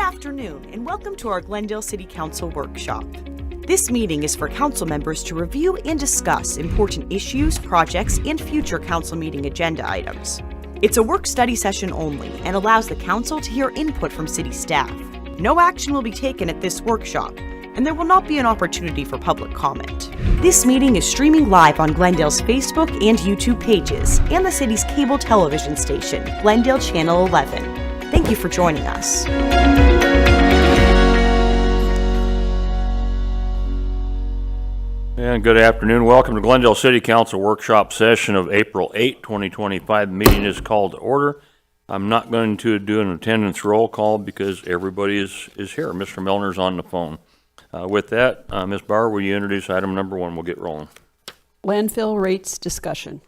afternoon and welcome to our Glendale City Council workshop. This meeting is for council members to review and discuss important issues, projects, and future council meeting agenda items. It's a work-study session only and allows the council to hear input from city staff. No action will be taken at this workshop, and there will not be an opportunity for public comment. This meeting is streaming live on Glendale's Facebook and YouTube pages and the city's cable television station, Glendale Channel 11. Thank you for joining us. And good afternoon. Welcome to Glendale City Council workshop session of April 8, 2025. The meeting is called to order. I'm not going to do an attendance roll call because everybody is here. Mr. Milner's on the phone. With that, Ms. Bauer, will you introduce item number 1? We'll get rolling. Landfill rates discussion.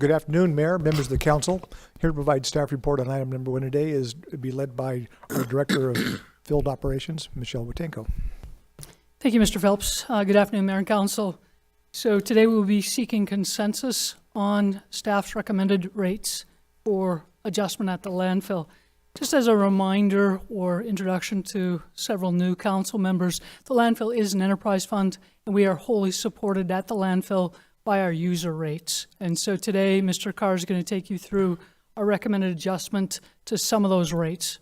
Good afternoon, Mayor, members of the council. Here to provide staff report on item number 1 today is to be led by our Director of Field Operations, Michelle Watenko. Thank you, Mr. Phelps. Good afternoon, Mayor and Council. So today we will be seeking consensus on staff's recommended rates for adjustment at the landfill. Just as a reminder or introduction to several new council members, the landfill is an enterprise fund and we are wholly supported at the landfill by our user rates. And so today, Mr. Carr is going to take you through a recommended adjustment to some of those rates.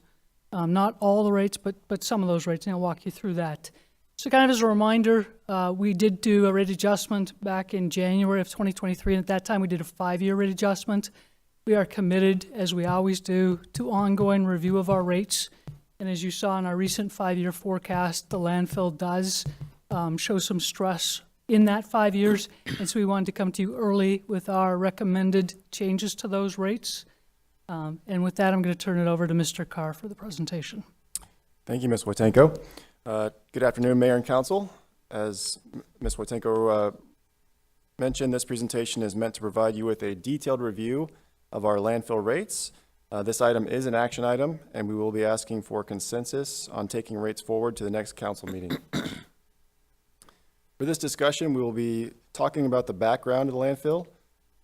Not all the rates, but some of those rates, and I'll walk you through that. So kind of as a reminder, we did do a rate adjustment back in January of 2023, and at that time we did a 5-year rate adjustment. We are committed, as we always do, to ongoing review of our rates. And as you saw in our recent 5-year forecast, the landfill does show some stress in that 5 years, and so we wanted to come to you early with our recommended changes to those rates. And with that, I'm going to turn it over to Mr. Carr for the presentation. Thank you, Ms. Watenko. Good afternoon, Mayor and Council. As Ms. Watenko mentioned, this presentation is meant to provide you with a detailed review of our landfill rates. This item is an action item, and we will be asking for consensus on taking rates forward to the next council meeting. For this discussion, we will be talking about the background of the landfill,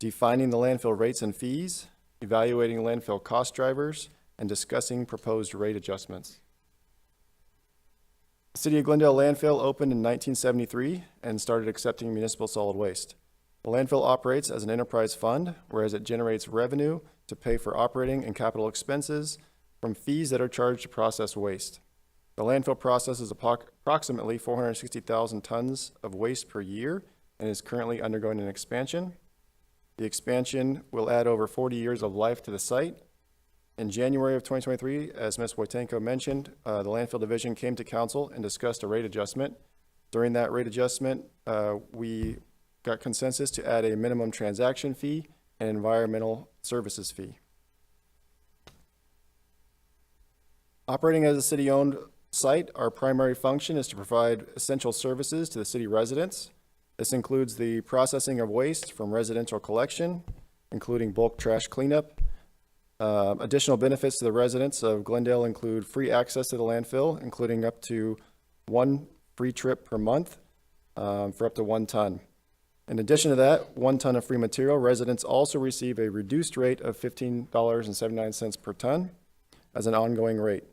defining the landfill rates and fees, evaluating landfill cost drivers, and discussing proposed rate adjustments. The City of Glendale landfill opened in 1973 and started accepting municipal solid waste. The landfill operates as an enterprise fund, whereas it generates revenue to pay for operating and capital expenses from fees that are charged to process waste. The landfill processes approximately 460,000 tons of waste per year and is currently undergoing an expansion. The expansion will add over 40 years of life to the site. In January of 2023, as Ms. Watenko mentioned, the landfill division came to council and discussed a rate adjustment. During that rate adjustment, we got consensus to add a minimum transaction fee and environmental services fee. Operating as a city-owned site, our primary function is to provide essential services to the city residents. This includes the processing of waste from residential collection, including bulk trash cleanup. Additional benefits to the residents of Glendale include free access to the landfill, including up to 1 free trip per month for up to 1 ton. In addition to that, 1 ton of free material, residents also receive a reduced rate of $15.79 per ton as an ongoing rate.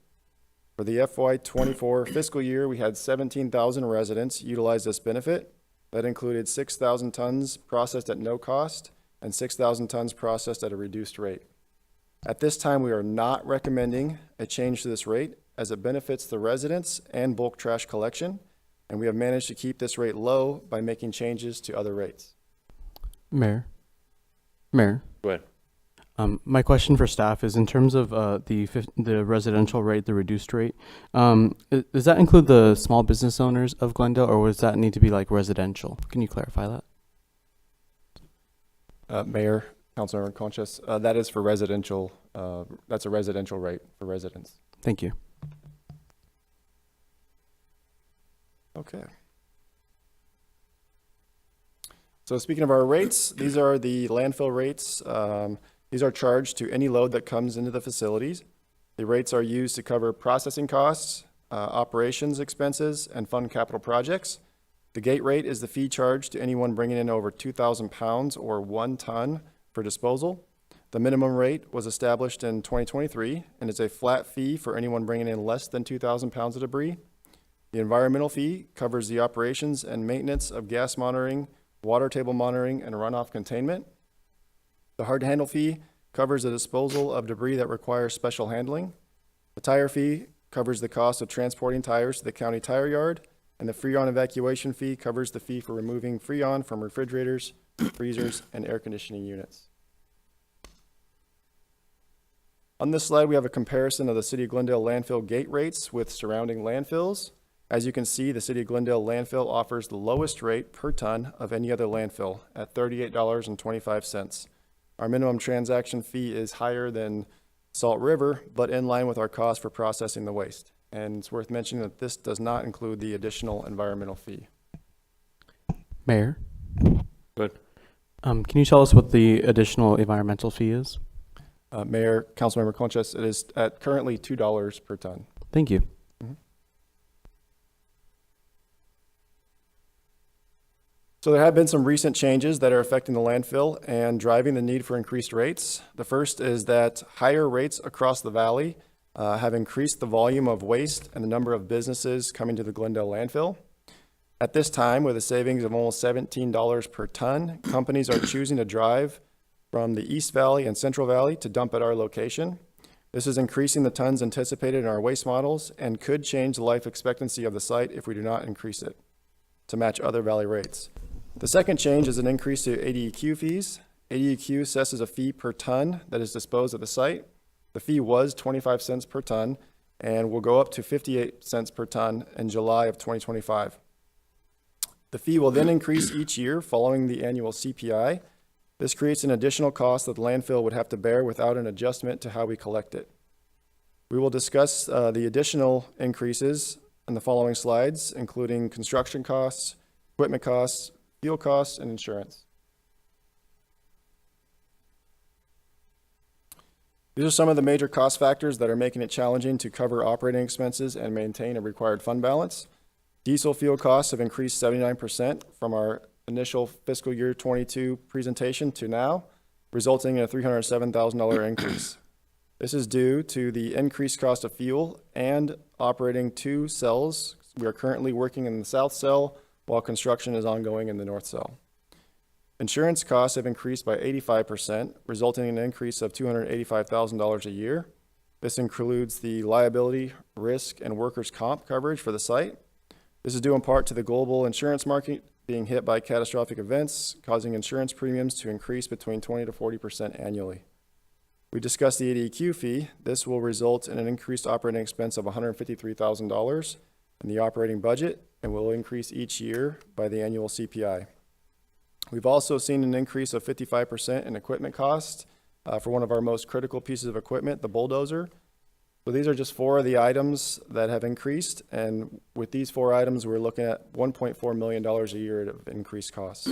For the FY24 fiscal year, we had 17,000 residents utilize this benefit. That included 6,000 tons processed at no cost and 6,000 tons processed at a reduced rate. At this time, we are not recommending a change to this rate as it benefits the residents and bulk trash collection, and we have managed to keep this rate low by making changes to other rates. Mayor. Go ahead. My question for staff is in terms of the residential rate, the reduced rate, does that include the small business owners of Glendale, or does that need to be like residential? Can you clarify that? Mayor, Councilmember Conchas, that is for residential, that's a residential rate for residents. Thank you. Okay. So speaking of our rates, these are the landfill rates. These are charged to any load that comes into the facilities. The rates are used to cover processing costs, operations expenses, and fund capital projects. The gate rate is the fee charged to anyone bringing in over 2,000 pounds or 1 ton for disposal. The minimum rate was established in 2023 and is a flat fee for anyone bringing in less than 2,000 pounds of debris. The environmental fee covers the operations and maintenance of gas monitoring, water table monitoring, and runoff containment. The hard to handle fee covers the disposal of debris that requires special handling. The tire fee covers the cost of transporting tires to the county tire yard, and the Freon evacuation fee covers the fee for removing Freon from refrigerators, freezers, and air conditioning units. On this slide, we have a comparison of the City of Glendale landfill gate rates with surrounding landfills. As you can see, the City of Glendale landfill offers the lowest rate per ton of any other landfill at $38.25. Our minimum transaction fee is higher than Salt River, but in line with our cost for processing the waste. And it's worth mentioning that this does not include the additional environmental fee. Mayor, Good. can you tell us what the additional environmental fee is? Mayor, Councilmember Conchas, it is at currently $2 per ton. Thank you. So there have been some recent changes that are affecting the landfill and driving the need for increased rates. The first is that higher rates across the valley have increased the volume of waste and the number of businesses coming to the Glendale landfill. At this time, with a savings of almost $17 per ton, companies are choosing to drive from the East Valley and Central Valley to dump at our location. This is increasing the tons anticipated in our waste models and could change the life expectancy of the site if we do not increase it to match other valley rates. The second change is an increase to ADEQ fees. ADEQ assesses a fee per ton that is disposed at the site. The fee was 25 cents per ton and will go up to 58 cents per ton in July of 2025. The fee will then increase each year following the annual CPI. This creates an additional cost that the landfill would have to bear without an adjustment to how we collect it. We will discuss the additional increases in the following slides, including construction costs, equipment costs, fuel costs, and insurance. These are some of the major cost factors that are making it challenging to cover operating expenses and maintain a required fund balance. Diesel fuel costs have increased 79% from our initial fiscal year 22 presentation to now, resulting in a $307,000 increase. This is due to the increased cost of fuel and operating 2 cells. We are currently working in the south cell while construction is ongoing in the north cell. Insurance costs have increased by 85%, resulting in an increase of $285,000 a year. This includes the liability, risk, and workers' comp coverage for the site. This is due in part to the global insurance market being hit by catastrophic events, causing insurance premiums to increase between 20 to 40% annually. We discussed the ADEQ fee. This will result in an increased operating expense of $153,000 in the operating budget and will increase each year by the annual CPI. We've also seen an increase of 55% in equipment costs for one of our most critical pieces of equipment, the bulldozer. So these are just 4 of the items that have increased, and with these 4 items, we're looking at $1.4 million a year of increased costs.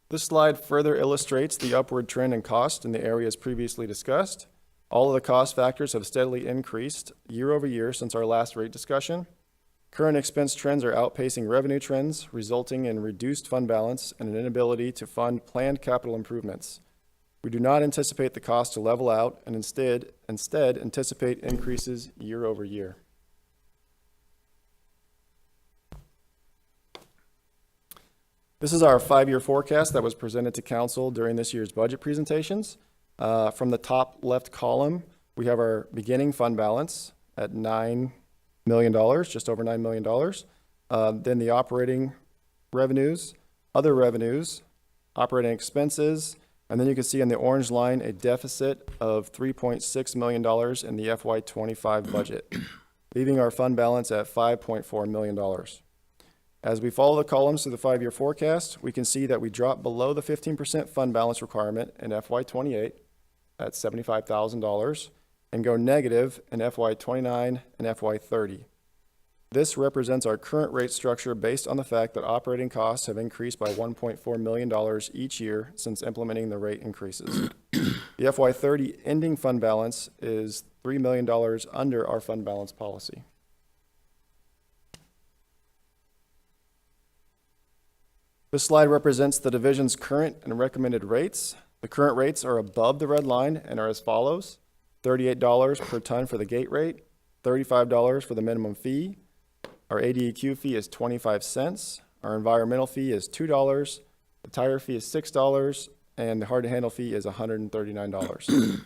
This slide further illustrates the upward trend in cost in the areas previously discussed. All of the cost factors have steadily increased year over year since our last rate discussion. Current expense trends are outpacing revenue trends, resulting in reduced fund balance and an inability to fund planned capital improvements. We do not anticipate the cost to level out and instead anticipate increases year over year. This is our 5-year forecast that was presented to council during this year's budget presentations. From the top left column, we have our beginning fund balance at $9 million, just over $9 million. Then the operating revenues, other revenues, operating expenses, and then you can see in the orange line a deficit of $3.6 million in the FY25 budget, leaving our fund balance at $5.4 million. As we follow the columns to the 5-year forecast, we can see that we drop below the 15% fund balance requirement in FY28 at $75,000 and go negative in FY29 and FY30. This represents our current rate structure based on the fact that operating costs have increased by $1.4 million each year since implementing the rate increases. The FY30 ending fund balance is $3 million under our fund balance policy. This slide represents the division's current and recommended rates. The current rates are above the red line and are as follows: $38 per ton for the gate rate, $35 for the minimum fee. Our ADEQ fee is 25 cents. Our environmental fee is $2. The tire fee is $6, and the hard to handle fee is $139.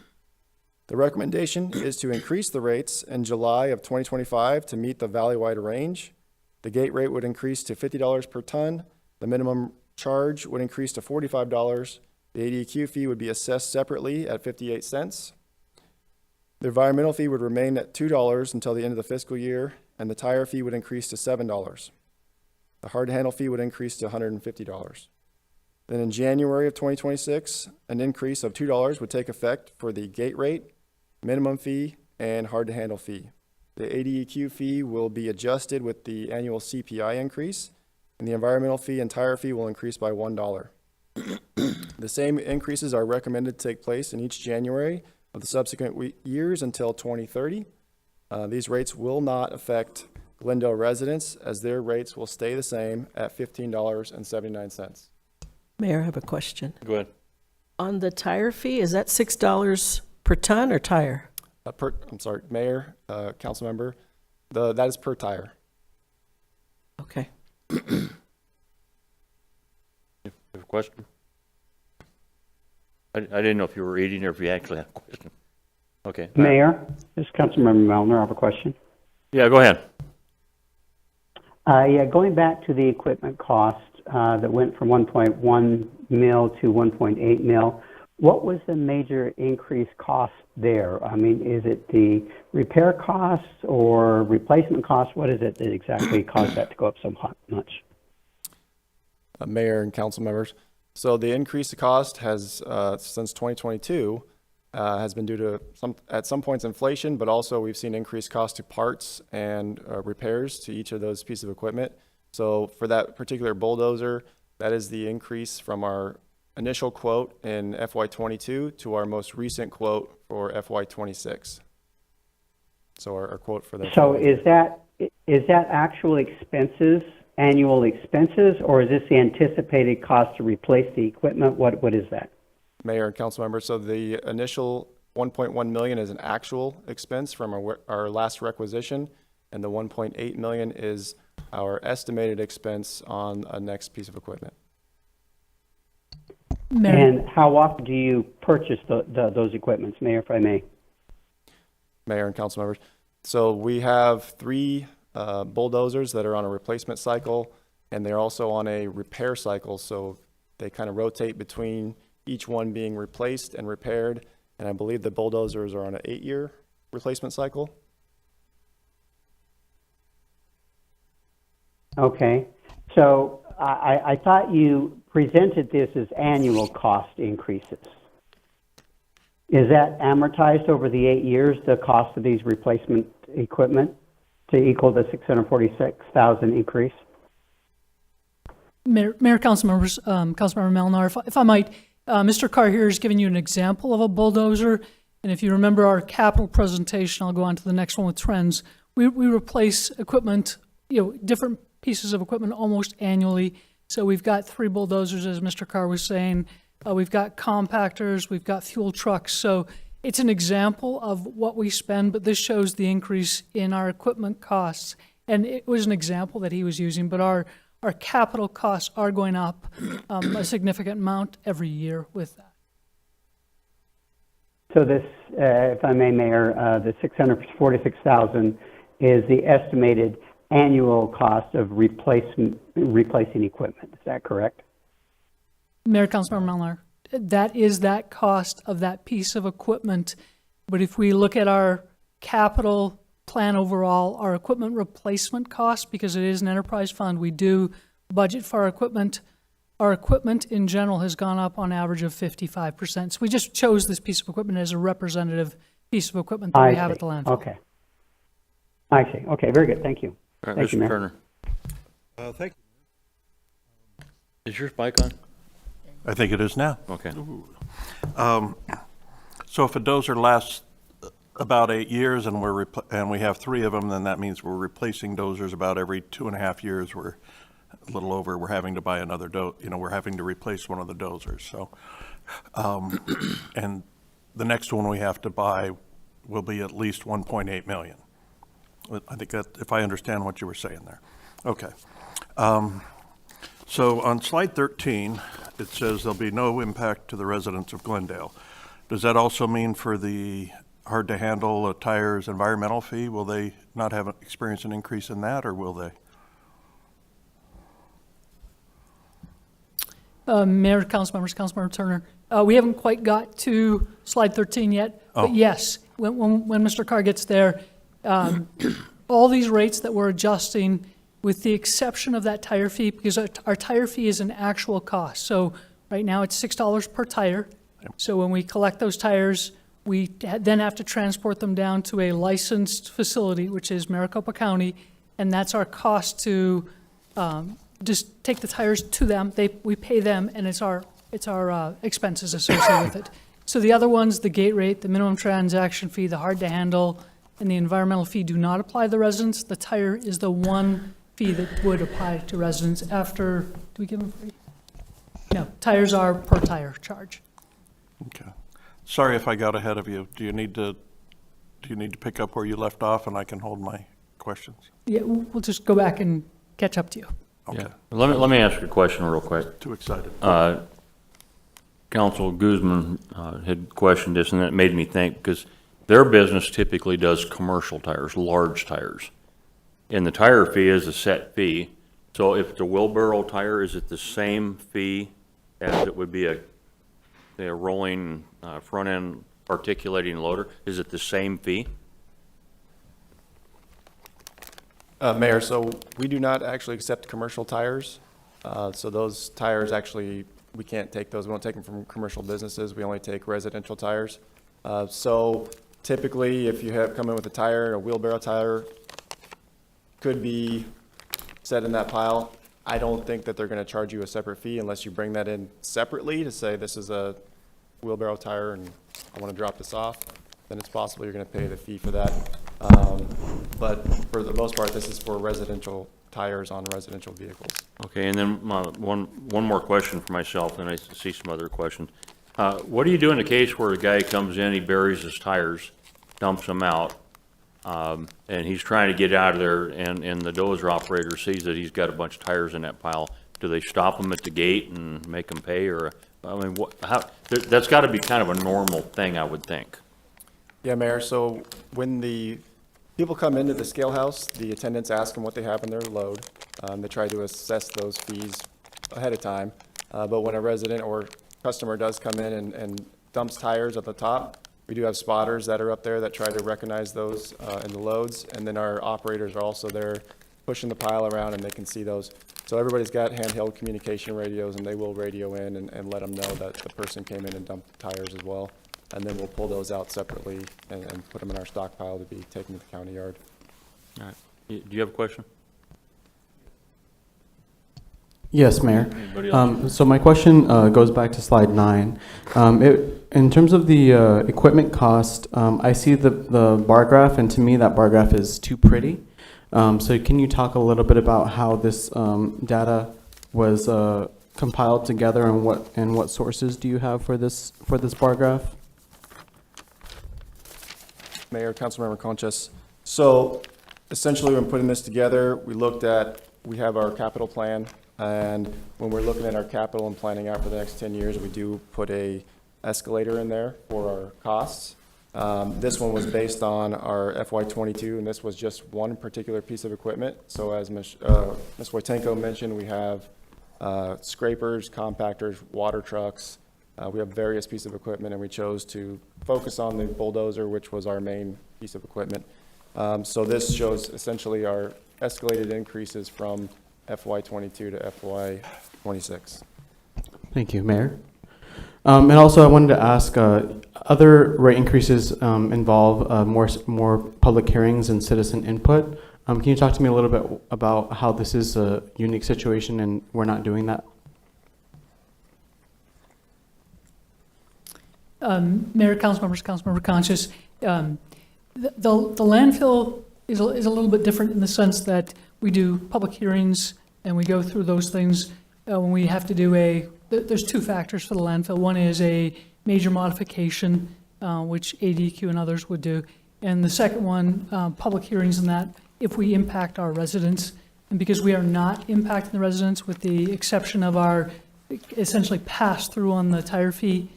The recommendation is to increase the rates in July of 2025 to meet the valley-wide range. The gate rate would increase to $50 per ton. The minimum charge would increase to $45. The ADEQ fee would be assessed separately at 58 cents. The environmental fee would remain at $2 until the end of the fiscal year, and the tire fee would increase to $7. The hard to handle fee would increase to $150. Then in January of 2026, an increase of $2 would take effect for the gate rate, minimum fee, and hard to handle fee. The ADEQ fee will be adjusted with the annual CPI increase, and the environmental fee and tire fee will increase by $1. The same increases are recommended to take place in each January of the subsequent years until 2030. These rates will not affect Glendale residents, as their rates will stay the same at $15.79. Mayor, I have a question. Go ahead. On the tire fee, is that $6 per ton or tire? I'm sorry, Mayor, council member, that is per tire. Okay. You have a question? I didn't know if you were eating or if you actually had a question. Okay. Mayor, this is Councilmember Melner. I have a question. Yeah, go ahead. Yeah, going back to the equipment cost that went from 1.1 mil to 1.8 mil, what was the major increase cost there? I mean, is it the repair costs or replacement costs? What is it that exactly caused that to go up so much? Mayor and council members. So the increase in cost has, since 2022, has been due to at some points inflation, but also we've seen increased cost to parts and repairs to each of those pieces of equipment. So for that particular bulldozer, that is the increase from our initial quote in FY22 to our most recent quote for FY26. So our quote for that. So is that actual expenses, annual expenses, or is this the anticipated cost to replace the equipment? What is that? Mayor and council members, so the initial 1.1 million is an actual expense from our last requisition, and the 1.8 million is our estimated expense on a next piece of equipment. Mayor, And how often do you purchase those equipments, Mayor, if I may? Mayor and council members, so we have 3 bulldozers that are on a replacement cycle, and they're also on a repair cycle, so they kind of rotate between each one being replaced and repaired, and I believe the bulldozers are on an 8-year replacement cycle. Okay, so I thought you presented this as annual cost increases. Is that amortized over the 8 years, the cost of these replacement equipment, to equal the $646,000 increase? Mayor, council members, Councilmember Melnar, if I might, Mr. Carr here is giving you an example of a bulldozer, and if you remember our capital presentation, I'll go on to the next one with trends. We replace equipment, different pieces of equipment almost annually. So we've got 3 bulldozers, as Mr. Carr was saying. We've got compactors, we've got fuel trucks. So it's an example of what we spend, but this shows the increase in our equipment costs. And it was an example that he was using, but our capital costs are going up a significant amount every year with that. So this, if I may, Mayor, the $646,000 is the estimated annual cost of replacing equipment. Is that correct? Mayor, Councilmember Melnar, that is that cost of that piece of equipment. But if we look at our capital plan overall, our equipment replacement cost, because it is an enterprise fund, we do budget for our equipment. Our equipment in general has gone up on average of 55%. So we just chose this piece of equipment as a representative piece of equipment that we have at the landfill. Okay. I see. Okay, very good. Thank you. All right, Thank you, Mr. Mayor. Turner. Thank you. Is your mic on? I think it is now. Okay. So if a dozer lasts about 8 years and we have 3 of them, then that means we're replacing dozers about every 2.5 years. We're a little over, we're having to buy another we're having to replace one of the dozers, so. And the next one we have to buy will be at least 1.8 million. I think that, if I understand what you were saying there. Okay. So on slide 13, it says there'll be no impact to the residents of Glendale. Does that also mean for the hard-to-handle tires environmental fee, will they not have experienced an increase in that, or will they? Mayor, council members, Councilmember Turner, we haven't quite got to slide 13 yet, but yes, when Mr. Carr gets there, all these rates that we're adjusting, with the exception of that tire fee, because our tire fee is an actual cost. So right now it's $6 per tire. So when we collect those tires, we then have to transport them down to a licensed facility, which is Maricopa County, and that's our cost to just take the tires to them. We pay them, and it's our expenses associated with it. So the other ones, the gate rate, the minimum transaction fee, the hard to handle, and the environmental fee do not apply to the residents. The tire is the one fee that would apply to residents after, do we give them free? No, tires are per tire charge. Okay. Sorry if I got ahead of you. Do you need to pick up where you left off, and I can hold my questions? Yeah, we'll just go back and catch up to you. Okay. Yeah. Let me ask you a question real quick. Too excited. Council Guzman had questioned this, and that made me think, because their business typically does commercial tires, large tires. And the tire fee is a set fee. So if it's a wheelbarrow tire, is it the same fee as it would be a rolling front-end articulating loader? Is it the same fee? Mayor, so we do not actually accept commercial tires. So those tires actually, we can't take those. We don't take them from commercial businesses. We only take residential tires. So typically, if you have come in with a tire, a wheelbarrow tire, could be set in that pile. I don't think that they're going to charge you a separate fee unless you bring that in separately to say this is a wheelbarrow tire and I want to drop this off. Then it's possible you're going to pay the fee for that. But for the most part, this is for residential tires on residential vehicles. Okay, and then one more question for myself, and I see some other questions. What do you do in a case where a guy comes in, he buries his tires, dumps them out, and he's trying to get out of there, and the dozer operator sees that he's got a bunch of tires in that pile? Do they stop him at the gate and make him pay, or, I mean, that's got to be kind of a normal thing, I would think. Yeah, Mayor, so when the people come into the scale house, the attendants ask them what they have in their load. They try to assess those fees ahead of time. But when a resident or customer does come in and dumps tires at the top, we do have spotters that are up there that try to recognize those in the loads. And then our operators are also there pushing the pile around, and they can see those. So everybody's got handheld communication radios, and they will radio in and let them know that the person came in and dumped tires as well. And then we'll pull those out separately and put them in our stockpile to be taken to the county yard. All right. Do you have a question? Yes, Mayor. Anybody else? So my question goes back to slide 9. In terms of the equipment cost, I see the bar graph, and to me that bar graph is too pretty. So can you talk a little bit about how this data was compiled together, and what sources do you have for this bar graph? Mayor, Councilmember Conchas. So essentially, when putting this together, we have our capital plan, and when we're looking at our capital and planning out for the next 10 years, we do put a escalator in there for our costs. This one was based on our FY22, and this was just one particular piece of equipment. So as Ms. Wojtenko mentioned, we have scrapers, compactors, water trucks. We have various pieces of equipment, and we chose to focus on the bulldozer, which was our main piece of equipment. So this shows essentially our escalated increases from FY22 to FY26. Thank you, Mayor. And also I wanted to ask, other rate increases involve more public hearings and citizen input. Can you talk to me a little bit about how this is a unique situation and we're not doing that? Mayor, council members, Councilmember Conscious, the landfill is a little bit different in the sense that we do public hearings And we go through those things when we have to do there's two factors for the landfill. One is a major modification, which ADQ and others would do. And the second one, public hearings and that, if we impact our residents. And because we are not impacting the residents, with the exception of our essentially pass-through on the tire fee,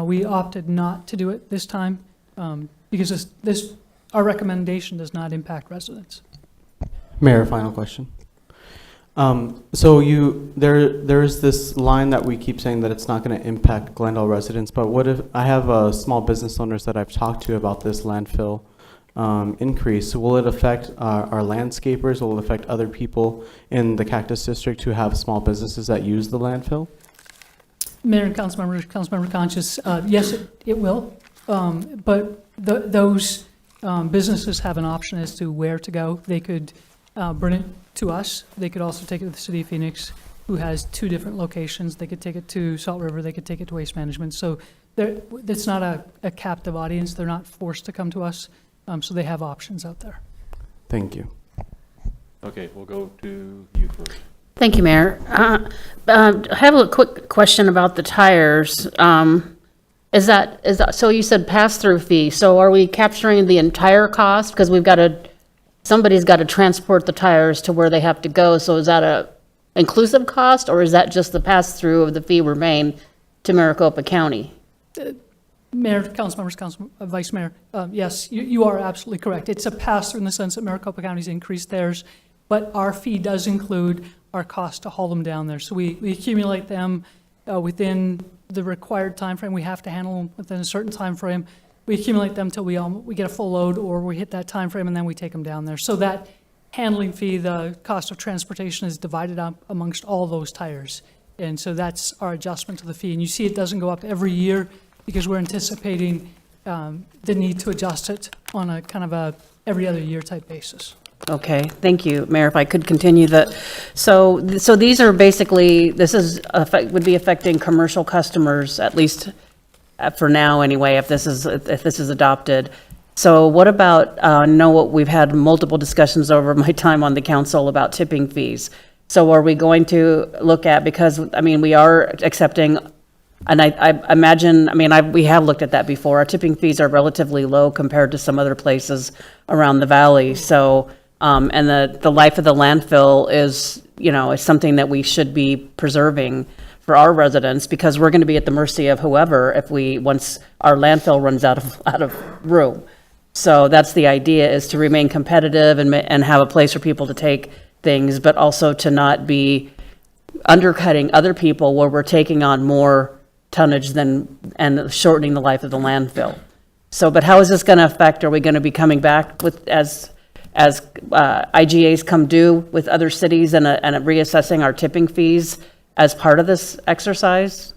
we opted not to do it this time, because our recommendation does not impact residents. Mayor, final question. So there's this line that we keep saying that it's not going to impact Glendale residents, but what if I have small business owners that I've talked to about this landfill increase? Will it affect our landscapers? Will it affect other people in the Cactus District who have small businesses that use the landfill? Mayor and Councilmember Conscious, yes, it will, but those businesses have an option as to where to go. They could bring it to us. They could also take it to the City of Phoenix, who has 2 different locations. They could take it to Salt River. They could take it to Waste Management. So it's not a captive audience. They're not forced to come to us, so they have options out there. Thank you. Okay, we'll go to you first. Thank you, Mayor. I have a quick question about the tires. Is that so? You said pass-through fee. So are we capturing the entire cost? Because somebody's got to transport the tires to where they have to go. So is that a inclusive cost, or is that just the pass-through of the fee remain to Maricopa County? Mayor, Councilmembers, Vice Mayor, yes, you are absolutely correct. It's a pass-through in the sense that Maricopa County's increased theirs, but our fee does include our cost to haul them down there. So we accumulate them within the required time frame. We have to handle them within a certain time frame. We accumulate them till we get a full load, or we hit that time frame, and then we take them down there. So that handling fee, the cost of transportation, is divided up amongst all those tires. And so that's our adjustment to the fee. And you see it doesn't go up every year because we're anticipating the need to adjust it on a kind of a every other year type basis. Okay, thank you, Mayor. If I could continue so these are basically, would be affecting commercial customers, at least for now anyway, if this is adopted. So what about, we've had multiple discussions over my time on the council about tipping fees. So are we going to look at, because, we are accepting, and I imagine, we have looked at that before. Our tipping fees are relatively low compared to some other places around the valley. So, and the life of the landfill is something that we should be preserving for our residents, because we're going to be at the mercy of whoever once our landfill runs out of room. So that's the idea, is to remain competitive and have a place for people to take things, but also to not be undercutting other people where we're taking on more tonnage and shortening the life of the landfill. So, but how is this going to affect? Are we going to be coming back with as IGAs come due with other cities and reassessing our tipping fees as part of this exercise?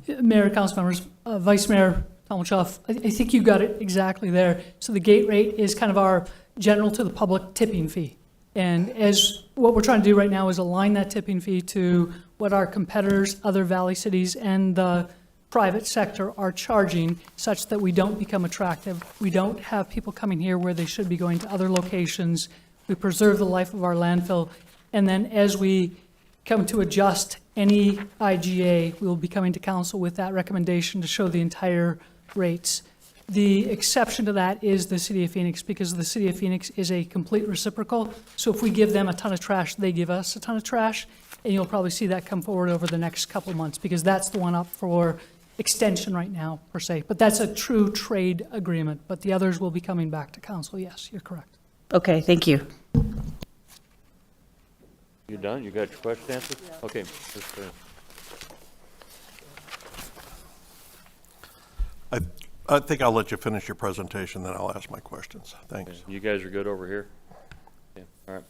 Mayor, council members, Vice Mayor Tomachov, I think you got it exactly there. So the gate rate is kind of our general to the public tipping fee. And as what we're trying to do right now is align that tipping fee to what our competitors, other valley cities, and the private sector are charging, such that we don't become attractive. We don't have people coming here where they should be going to other locations. We preserve the life of our landfill. And then as we come to adjust any IGA, we will be coming to council with that recommendation to show the entire rates. The exception to that is the City of Phoenix, because the City of Phoenix is a complete reciprocal. So if we give them a ton of trash, they give us a ton of trash. And you'll probably see that come forward over the next couple of months, because that's the one up for extension right now, per se. But that's a true trade agreement. But the others will be coming back to council. Yes, you're correct. Okay, thank you. You done? You got your question answered? Yeah. Okay. I think I'll let you finish your presentation, then I'll ask my questions. Thanks. Okay. You guys are good over here? Yeah, all right.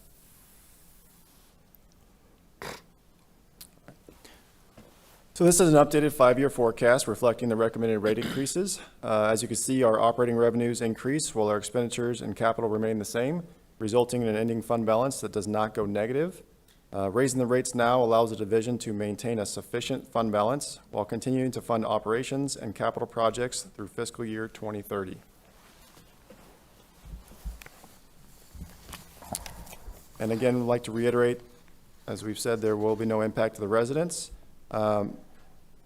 So this is an updated 5-year forecast reflecting the recommended rate increases. As you can see, our operating revenues increase while our expenditures and capital remain the same, resulting in an ending fund balance that does not go negative. Raising the rates now allows the division to maintain a sufficient fund balance while continuing to fund operations and capital projects through fiscal year 2030. And again, I'd like to reiterate, as we've said, there will be no impact to the residents.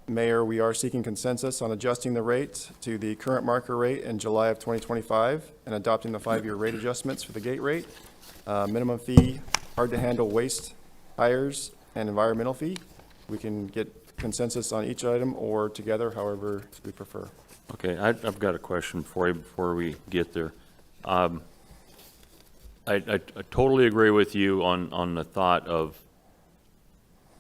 Mayor, we are seeking consensus on adjusting the rate to the current market rate in July of 2025 and adopting the 5-year rate adjustments for the gate rate, minimum fee, hard-to-handle waste, tires, and environmental fee. We can get consensus on each item or together, however we prefer. Okay, I've got a question for you before we get there. I totally agree with you on the thought of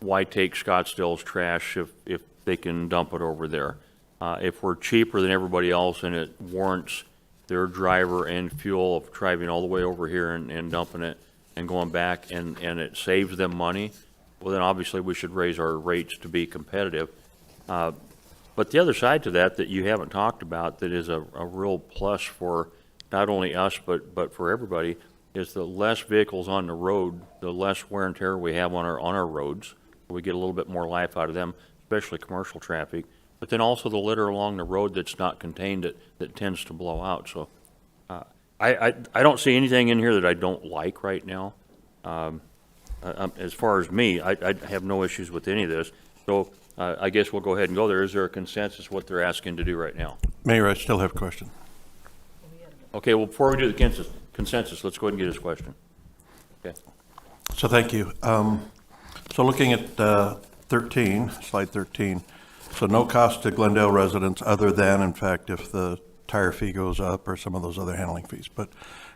why take Scottsdale's trash if they can dump it over there. If we're cheaper than everybody else and it warrants their driver and fuel of driving all the way over here and dumping it and going back and it saves them money, well then obviously we should raise our rates to be competitive. But the other side to that you haven't talked about that is a real plus for not only us but for everybody is the less vehicles on the road, the less wear and tear we have on our roads. We get a little bit more life out of them, especially commercial traffic, but then also the litter along the road that's not contained that tends to blow out. So I don't see anything in here that I don't like right now. As far as me, I have no issues with any of this. So I guess we'll go ahead and go there. Is there a consensus what they're asking to do right now? Mayor, I still have a question. Okay, well, before we do the consensus, let's go ahead and get his question. Okay. So thank you. So looking at 13, slide 13, so no cost to Glendale residents other than, in fact, if the tire fee goes up or some of those other handling fees. But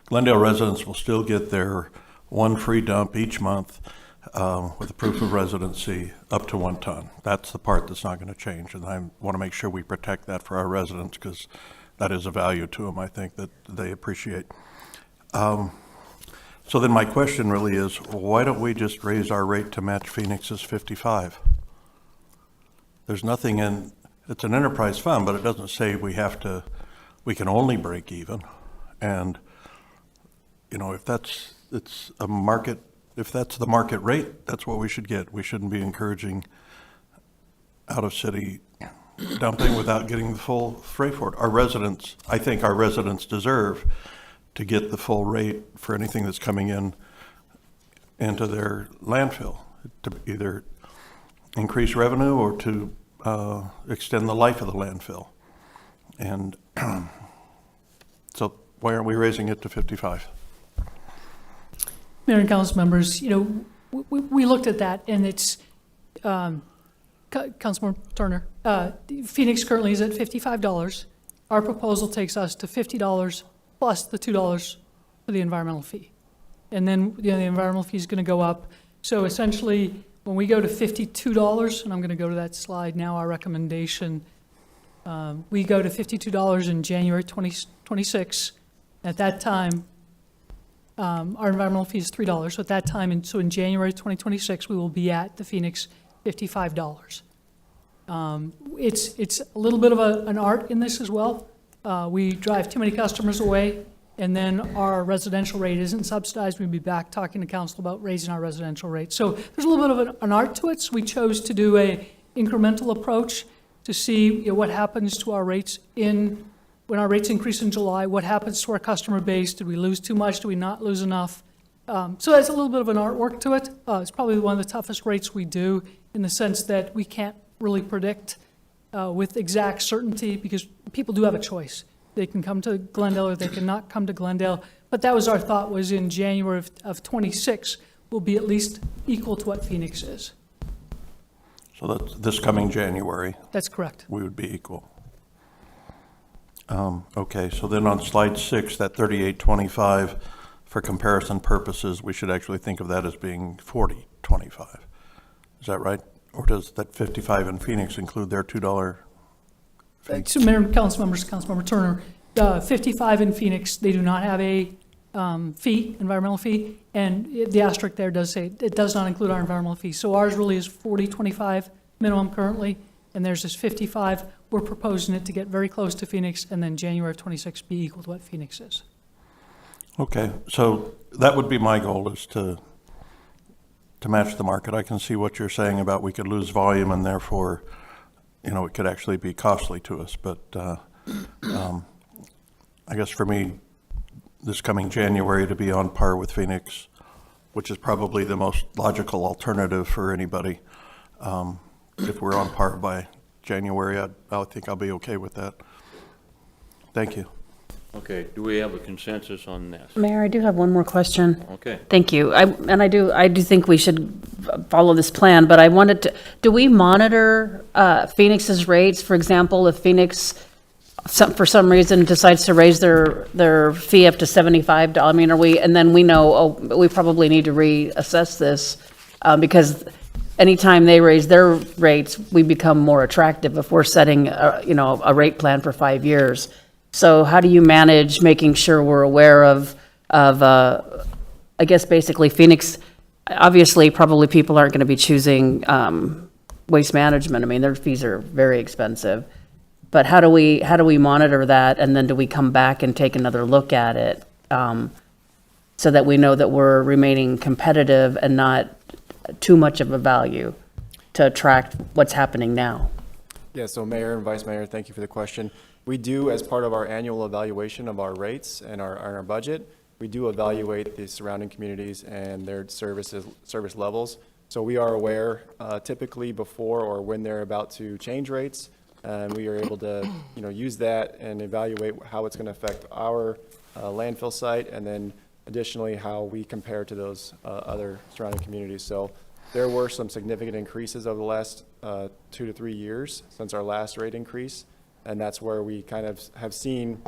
Glendale residents will still get their one free dump each month with a proof of residency up to 1 ton. That's the part that's not going to change. And I want to make sure we protect that for our residents because that is a value to them, I think, that they appreciate. So then my question really is, why don't we just raise our rate to match Phoenix's 55? There's nothing in, it's an enterprise fund, but it doesn't say we can only break even. And, you know, if that's the market rate, that's what we should get. We shouldn't be encouraging out-of-city dumping without getting the full freight for it. Our residents, I think our residents deserve to get the full rate for anything that's coming into their landfill, to either increase revenue or to extend the life of the landfill. And so why aren't we raising it to 55? Mayor and council members, you know, we looked at that, and it's, Councilman Turner, Phoenix currently is at $55. Our proposal takes us to $50 plus the $2 for the environmental fee. And then, you know, the environmental fee is going to go up. So essentially, when we go to $52, and I'm going to go to that slide now, our recommendation, we go to $52 in January 2026. At that time, our environmental fee is $3. So at that time, so in January 2026, we will be at the Phoenix $55. It's a little bit of an art in this as well. We drive too many customers away, and then our residential rate isn't subsidized. We'd be back talking to council about raising our residential rate. So there's a little bit of an art to it. So we chose to do a incremental approach to see, you know, what happens to our rates when our rates increase in July. What happens to our customer base? Did we lose too much? Did we not lose enough? So there's a little bit of an artwork to it. It's probably one of the toughest rates we do in the sense that we can't really predict with exact certainty because people do have a choice. They can come to Glendale or they cannot come to Glendale. But that was our thought, was in January of 26 will be at least equal to what Phoenix is. So that's this coming January. That's correct. We would be equal. Okay, so then on slide 6, that 38.25, for comparison purposes, we should actually think of that as being 40.25. Is that right? Or does that 55 in Phoenix include their $2 fee? So Mayor and council members, Councilmember Turner, 55 in Phoenix, they do not have a fee, environmental fee, and the asterisk there does say it does not include our environmental fee. So ours really is 40.25 minimum currently, and theirs is 55. We're proposing it to get very close to Phoenix, and then January of 26 be equal to what Phoenix is. Okay, so that would be my goal, is to match the market. I can see what you're saying about we could lose volume and therefore, you know, it could actually be costly to us. But I guess for me, this coming January to be on par with Phoenix which is probably the most logical alternative for anybody. If we're on par by January, I think I'll be okay with that. Thank you. Okay, do we have a consensus on this? Mayor, I do have one more question. Okay. Thank you. I do think we should follow this plan, but I wanted to, do we monitor Phoenix's rates? For example, if Phoenix, for some reason, decides to raise their fee up to $75, I mean, and then we know, oh, we probably need to reassess this, because anytime they raise their rates, we become more attractive if we're setting, a rate plan for 5 years. So how do you manage making sure we're aware of I guess basically Phoenix, obviously probably people aren't going to be choosing waste management. I mean, their fees are very expensive. But how do we monitor that, and then do we come back and take another look at it so that we know that we're remaining competitive and not too much of a value to attract what's happening now? Yeah, so Mayor and Vice Mayor, thank you for the question. We do, as part of our annual evaluation of our rates and our budget, we do evaluate the surrounding communities and their service levels. So we are aware typically before or when they're about to change rates, and we are able to use that and evaluate how it's going to affect our landfill site, and then additionally how we compare to those other surrounding communities. So there were some significant increases over the last 2 to 3 years since our last rate increase. And that's where we kind of have seen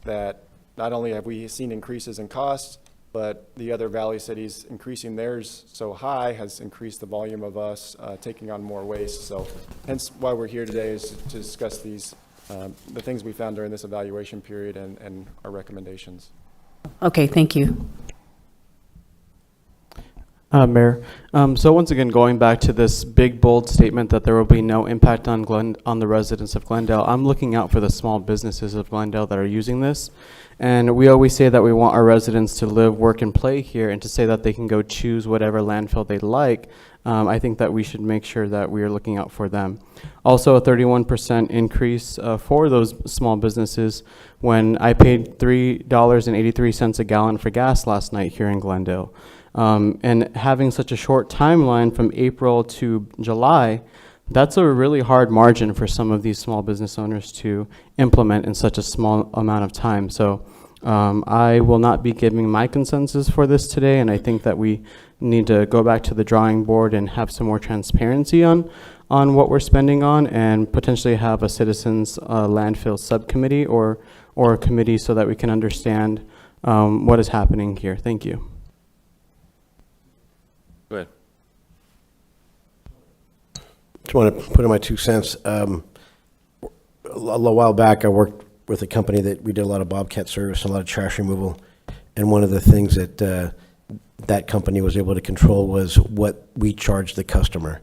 that not only have we seen increases in costs, but the other valley cities increasing theirs so high has increased the volume of us taking on more waste. So hence why we're here today is to discuss these, the things we found during this evaluation period and our recommendations. Okay, thank you. Mayor, so once again, going back to this big, bold statement that there will be no impact on the residents of Glendale, I'm looking out for the small businesses of Glendale that are using this. And we always say that we want our residents to live, work, and play here, and to say that they can go choose whatever landfill they like, I think that we should make sure that we are looking out for them. Also, a 31% increase for those small businesses when I paid $3.83 a gallon for gas last night here in Glendale. And having such a short timeline from April to July, that's a really hard margin for some of these small business owners to implement in such a small amount of time. So I will not be giving my consensus for this today, and I think that we need to go back to the drawing board and have some more transparency on what we're spending on, and potentially have a citizens landfill subcommittee or a committee so that we can understand what is happening here. Thank you. Go ahead. Just want to put in my 2 cents. A while back, I worked with a company that we did a lot of bobcat service and a lot of trash removal. And one of the things that that company was able to control was what we charged the customer.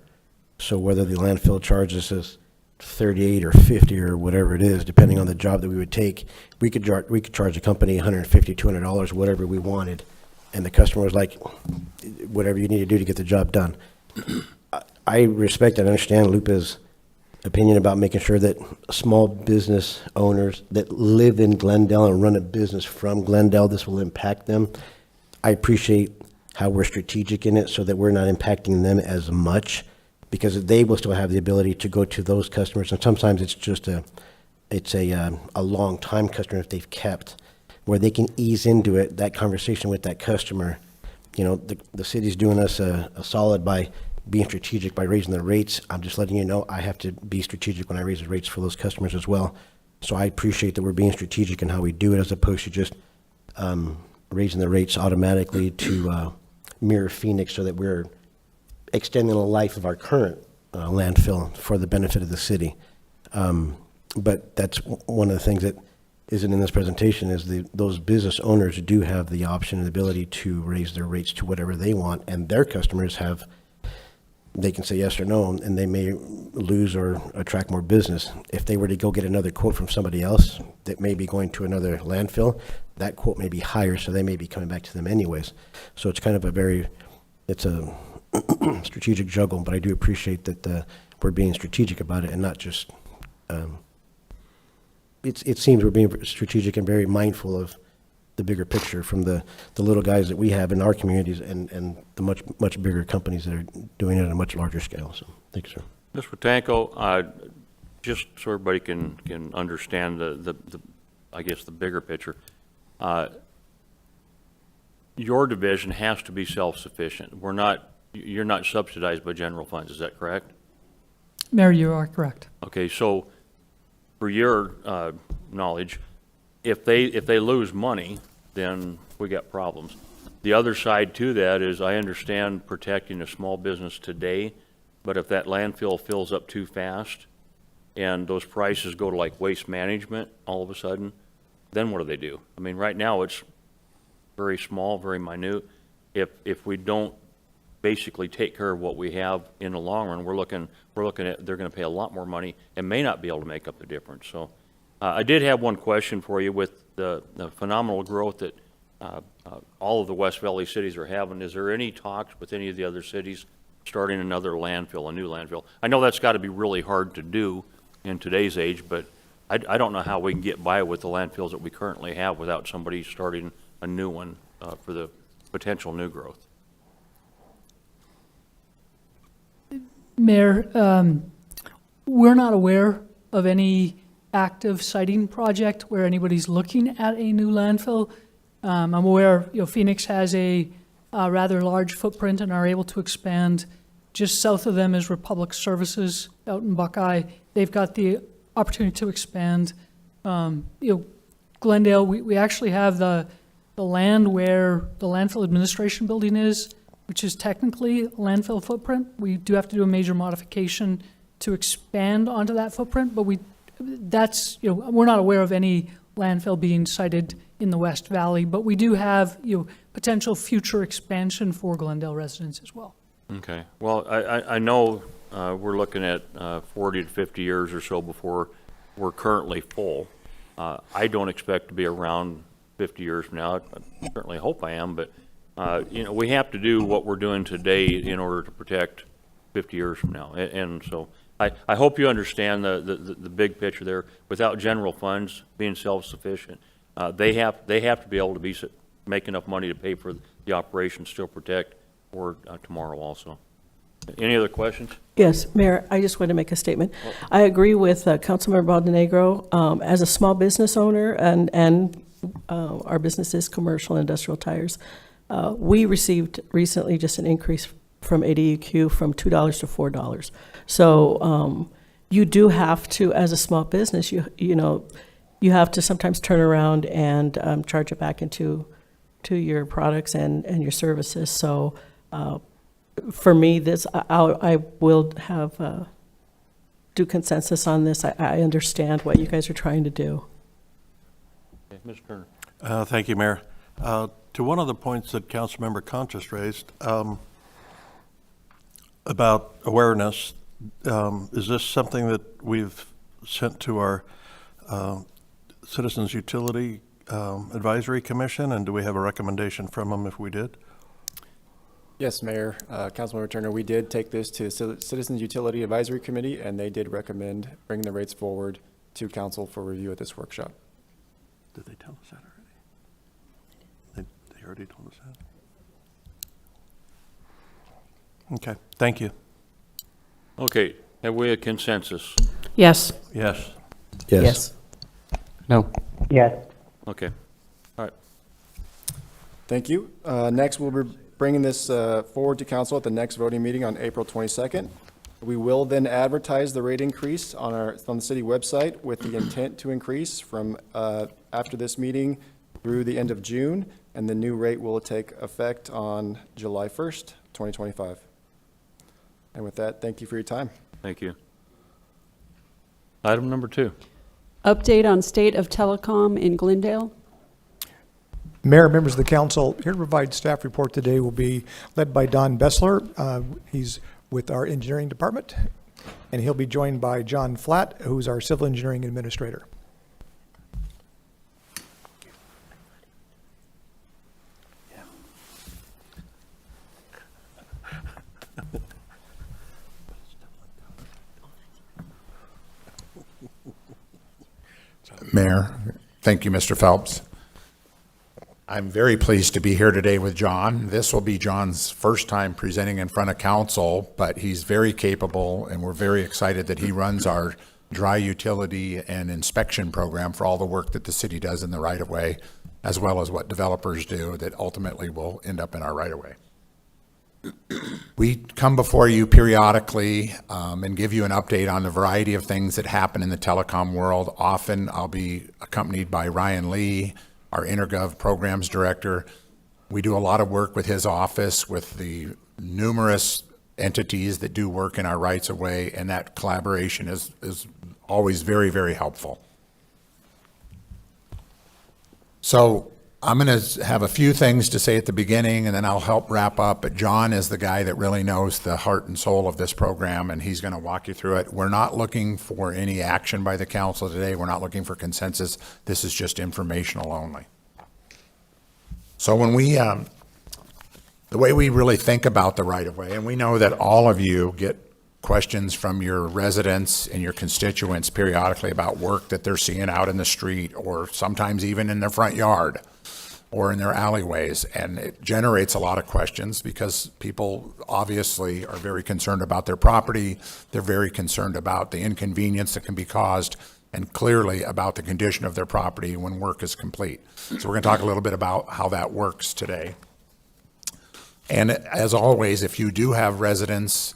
So whether the landfill charges us $38 or $50 or whatever it is, depending on the job that we would take, we could charge the company $150, $200, whatever we wanted. And the customer was like, whatever you need to do to get the job done. I respect and understand Lupe's opinion about making sure that small business owners that live in Glendale and run a business from Glendale, this will impact them. I appreciate how we're strategic in it so that we're not impacting them as much, because they will still have the ability to go to those customers. And sometimes it's just a long time customer if they've kept, where they can ease into it, that conversation with that customer. The city's doing us a solid by being strategic by raising the rates. I'm just letting you know I have to be strategic when I raise the rates for those customers as well. So I appreciate that we're being strategic in how we do it, as opposed to just raising the rates automatically to mirror Phoenix, so that we're extending the life of our current landfill for the benefit of the city. But that's one of the things that isn't in this presentation, is those business owners do have the option and the ability to raise their rates to whatever they want, and their customers they can say yes or no, and they may lose or attract more business. If they were to go get another quote from somebody else that may be going to another landfill, that quote may be higher, so they may be coming back to them anyways. So it's kind of it's a strategic juggle, but I do appreciate that we're being strategic about it and not just, it seems we're being strategic and very mindful of the bigger picture from the little guys that we have in our communities and the much bigger companies that are doing it on a much larger scale. So, thanks, sir. Mr. Tanko, just so everybody can understand I guess, the bigger picture, your division has to be self-sufficient. You're not subsidized by general funds, is that correct? Mayor, you are correct. Okay, so for your knowledge, if they lose money, then we got problems. The other side to that is I understand protecting a small business today, but if that landfill fills up too fast and those prices go to like waste management all of a sudden, then what do they do? I mean, right now it's very small, very minute. If we don't basically take care of what we have in the long run, we're looking at they're going to pay a lot more money and may not be able to make up the difference. So I did have one question for you with the phenomenal growth that all of the West Valley cities are having. Is there any talks with any of the other cities starting another landfill, a new landfill? I know that's got to be really hard to do in today's age, but I don't know how we can get by with the landfills that we currently have without somebody starting a new one for the potential new growth. Mayor, we're not aware of any active siting project where anybody's looking at a new landfill. I'm aware, Phoenix has a rather large footprint and are able to expand. Just south of them is Republic Services out in Buckeye. They've got the opportunity to expand. Glendale, we actually have the land where the landfill administration building is, which is technically a landfill footprint. We do have to do a major modification to expand onto that footprint, but we're not aware of any landfill being sited in the West Valley, but we do have, potential future expansion for Glendale residents as well. Okay. Well, I know we're looking at 40 to 50 years or so before we're currently full. I don't expect to be around 50 years from now. I certainly hope I am, but we have to do what we're doing today in order to protect 50 years from now. And so I hope you understand the big picture there. Without general funds being self-sufficient, they have to be able to make enough money to pay for the operation, still protect for tomorrow also. Any other questions? Yes, Mayor, I just want to make a statement. I agree with Councilmember Bondanegro. As a small business owner, and our business is commercial and industrial tires, we received recently just an increase from ADEQ from $2 to $4. So you do have to, as a small business, you have to sometimes turn around and charge it back into your products and your services. So for me, I will have do consensus on this. I understand what you guys are trying to do. Okay, Mr. Turner. Thank you, Mayor. To one of the points that Councilmember Contis raised about awareness, is this something that we've sent to our Citizens Utility Advisory Commission, and do we have a recommendation from them if we did? Yes, Mayor, Councilmember Turner, we did take this to Citizens Utility Advisory Committee, and they did recommend bringing the rates forward to council for review at this workshop. Did they tell us that already? They already told us that? Okay, thank you. Okay, have we a consensus? Yes. Yes. Yes. No. Yes. Okay, all right. Thank you. Next, we'll be bringing this forward to council at the next voting meeting on April 22nd. We will then advertise the rate increase on the city website with the intent to increase from after this meeting through the end of June, and the new rate will take effect on July 1st, 2025. And with that, thank you for your time. Thank you. Item number 2. Update on state of telecom in Glendale. Mayor, members of the council, here to provide staff report today will be led by Don Bessler. He's with our engineering department, and he'll be joined by John Flatt, who's our civil engineering administrator. Mayor, thank you, Mr. Phelps. I'm very pleased to be here today with John. This will be John's first time presenting in front of council, but he's very capable, and we're very excited that he runs our dry utility and inspection program for all the work that the city does in the right-of-way, as well as what developers do that ultimately will end up in our right-of-way. We come before you periodically and give you an update on the variety of things that happen in the telecom world. Often I'll be accompanied by Ryan Lee, our InterGov Programs Director. We do a lot of work with his office, with the numerous entities that do work in our rights of way, and that collaboration is always very, very helpful. So I'm going to have a few things to say at the beginning, and then I'll help wrap up, but John is the guy that really knows the heart and soul of this program, and he's going to walk you through it. We're not looking for any action by the council today. We're not looking for consensus. This is just informational only. So when we, the way we really think about the right-of-way, and we know that all of you get questions from your residents and your constituents periodically about work that they're seeing out in the street, or sometimes even in their front yard or in their alleyways, and it generates a lot of questions because people obviously are very concerned about their property. They're very concerned about the inconvenience that can be caused, and clearly about the condition of their property when work is complete. So we're going to talk a little bit about how that works today. And as always, if you do have residents,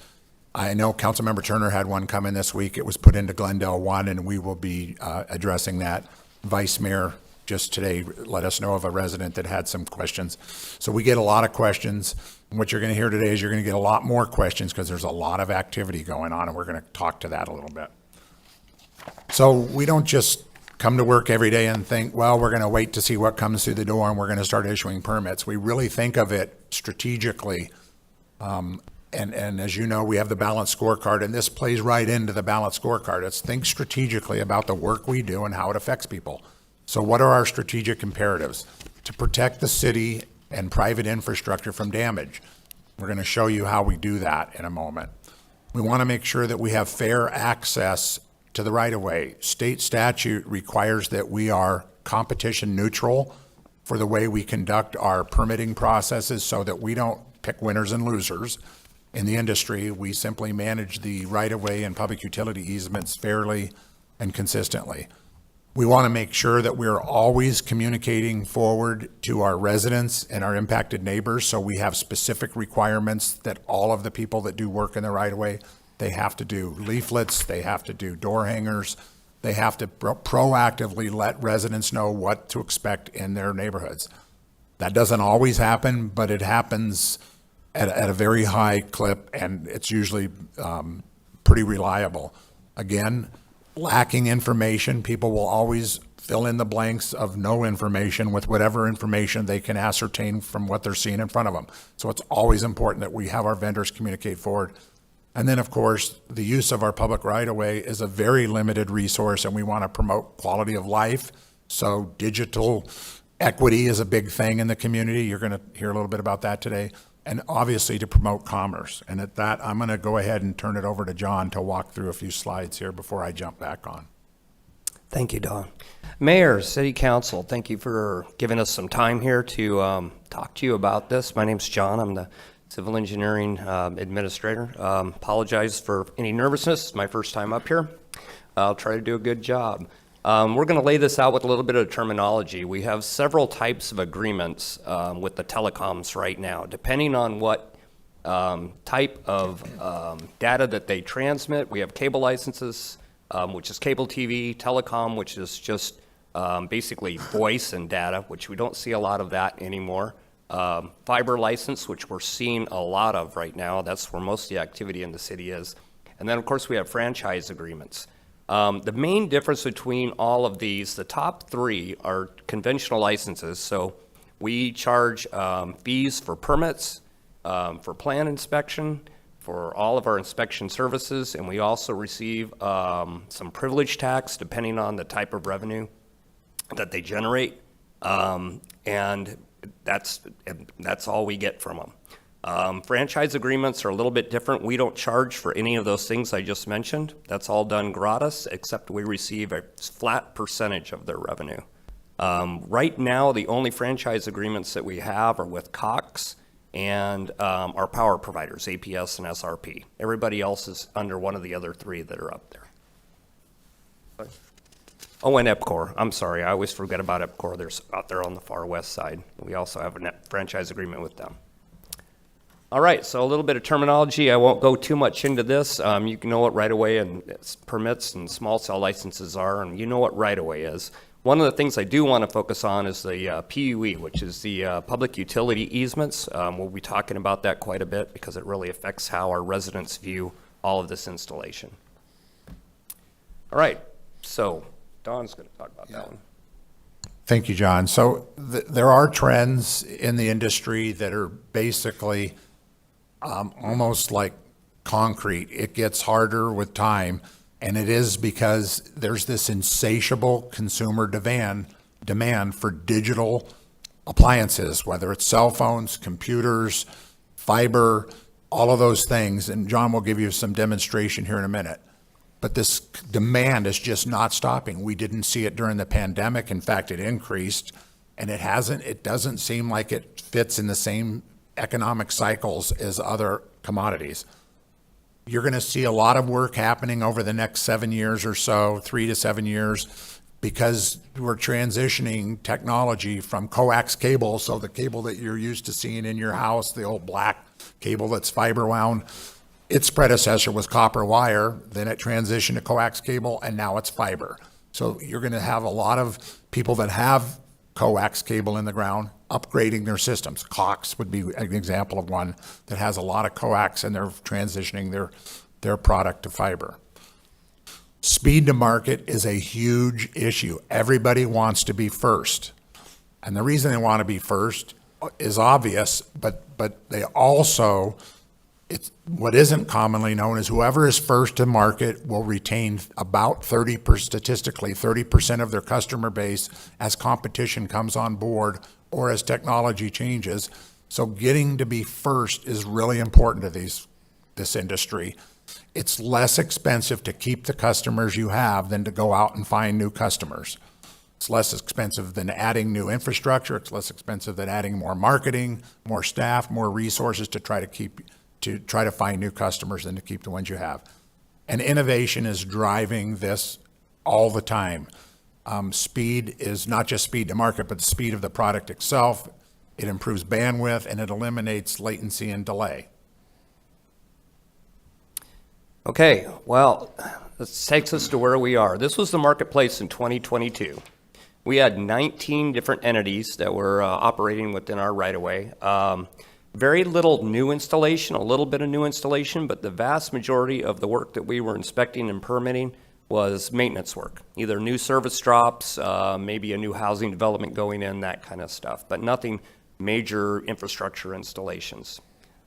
I know Councilmember Turner had one come in this week. It was put into Glendale 1, and we will be addressing that. Vice Mayor just today let us know of a resident that had some questions. So we get a lot of questions. And what you're going to hear today is you're going to get a lot more questions because there's a lot of activity going on, and we're going to talk to that a little bit. So we don't just come to work every day and think, well, we're going to wait to see what comes through the door and we're going to start issuing permits. We really think of it strategically. And as you know, we have the balanced scorecard, and this plays right into the balanced scorecard. It's think strategically about the work we do and how it affects people. So what are our strategic imperatives? To protect the city and private infrastructure from damage. We're going to show you how we do that in a moment. We want to make sure that we have fair access to the right-of-way. State statute requires that we are competition neutral for the way we conduct our permitting processes so that we don't pick winners and losers. In the industry, we simply manage the right-of-way and public utility easements fairly and consistently. We want to make sure that we're always communicating forward to our residents and our impacted neighbors, so we have specific requirements that all of the people that do work in the right-of-way, they have to do leaflets, they have to do door hangers, they have to proactively let residents know what to expect in their neighborhoods. That doesn't always happen, but it happens at a very high clip, and it's usually pretty reliable. Again, lacking information, people will always fill in the blanks of no information with whatever information they can ascertain from what they're seeing in front of them. So it's always important that we have our vendors communicate forward. And then, of course, the use of our public right-of-way is a very limited resource, and we want to promote quality of life. So digital equity is a big thing in the community. You're going to hear a little bit about that today. And obviously to promote commerce. And at that, I'm going to go ahead and turn it over to John to walk through a few slides here before I jump back on. Thank you, Don. Mayor, City Council, thank you for giving us some time here to talk to you about this. My name's John. I'm the Civil Engineering Administrator. Apologize for any nervousness. It's my first time up here. I'll try to do a good job. We're going to lay this out with a little bit of terminology. We have several types of agreements with the telecoms right now, depending on what type of data that they transmit. We have cable licenses, which is cable TV, telecom, which is just basically voice and data, which we don't see a lot of that anymore. Fiber license, which we're seeing a lot of right now. That's where most of the activity in the city is. And then, of course, we have franchise agreements. The main difference between all of these, the top three are conventional licenses. So we charge fees for permits, for plan inspection, for all of our inspection services, and we also receive some privilege tax depending on the type of revenue that they generate, and that's all we get from them. Franchise agreements are a little bit different. We don't charge for any of those things I just mentioned. That's all done gratis, except we receive a flat percentage of their revenue. Right now, the only franchise agreements that we have are with Cox and our power providers, APS and SRP. Everybody else is under one of the other three that are up there. Oh, and EPCOR. I'm sorry, I always forget about EPCOR. They're out there on the far west side. We also have a franchise agreement with them. All right, so a little bit of terminology. I won't go too much into this. You can know what right-of-way and permits and small cell licenses are, and you know what right-of-way is. One of the things I do want to focus on is the PUE, which is the public utility easements. We'll be talking about that quite a bit because it really affects how our residents view all of this installation. All right, so Don's going to talk about that one. Thank you, John. So there are trends in the industry that are basically almost like concrete. It gets harder with time, and it is because there's this insatiable consumer demand for digital appliances, whether it's cell phones, computers, fiber, all of those things. And John will give you some demonstration here in a minute. But this demand is just not stopping. We didn't see it during the pandemic. In fact, it increased, and it doesn't seem like it fits in the same economic cycles as other commodities. You're going to see a lot of work happening over the next 7 years or so, 3 to 7 years, because we're transitioning technology from coax cable, so the cable that you're used to seeing in your house, the old black cable that's fiber wound, its predecessor was copper wire, then it transitioned to coax cable, and now it's fiber. So you're going to have a lot of people that have coax cable in the ground upgrading their systems. Cox would be an example of one that has a lot of coax, and they're transitioning their product to fiber. Speed to market is a huge issue. Everybody wants to be first. And the reason they want to be first is obvious, but they also, it's what isn't commonly known is whoever is first to market will retain about statistically 30% of their customer base as competition comes on board or as technology changes. So getting to be first is really important to this industry. It's less expensive to keep the customers you have than to go out and find new customers. It's less expensive than adding new infrastructure. It's less expensive than adding more marketing, more staff, more resources to try to find new customers than to keep the ones you have. And innovation is driving this all the time. Speed is not just speed to market, but the speed of the product itself. It improves bandwidth, and it eliminates latency and delay. Okay, well, this takes us to where we are. This was the marketplace in 2022. We had 19 different entities that were operating within our right-of-way. Very little new installation, a little bit of new installation, but the vast majority of the work that we were inspecting and permitting was maintenance work, either new service drops, maybe a new housing development going in, that kind of stuff, but nothing major infrastructure installations.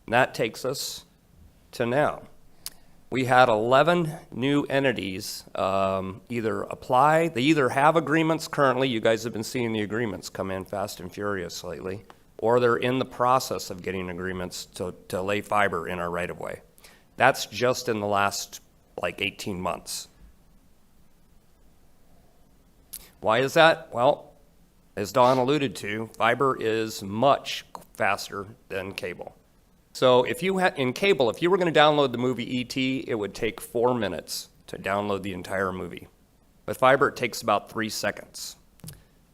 And that takes us to now. We had 11 new entities either apply, they either have agreements currently, you guys have been seeing the agreements come in fast and furious lately, or they're in the process of getting agreements to lay fiber in our right-of-way. That's just in the last like 18 months. Why is that? Well, as Don alluded to, fiber is much faster than cable. So if you in cable, if you were going to download the movie E.T., it would take 4 minutes to download the entire movie. With fiber, it takes about 3 seconds.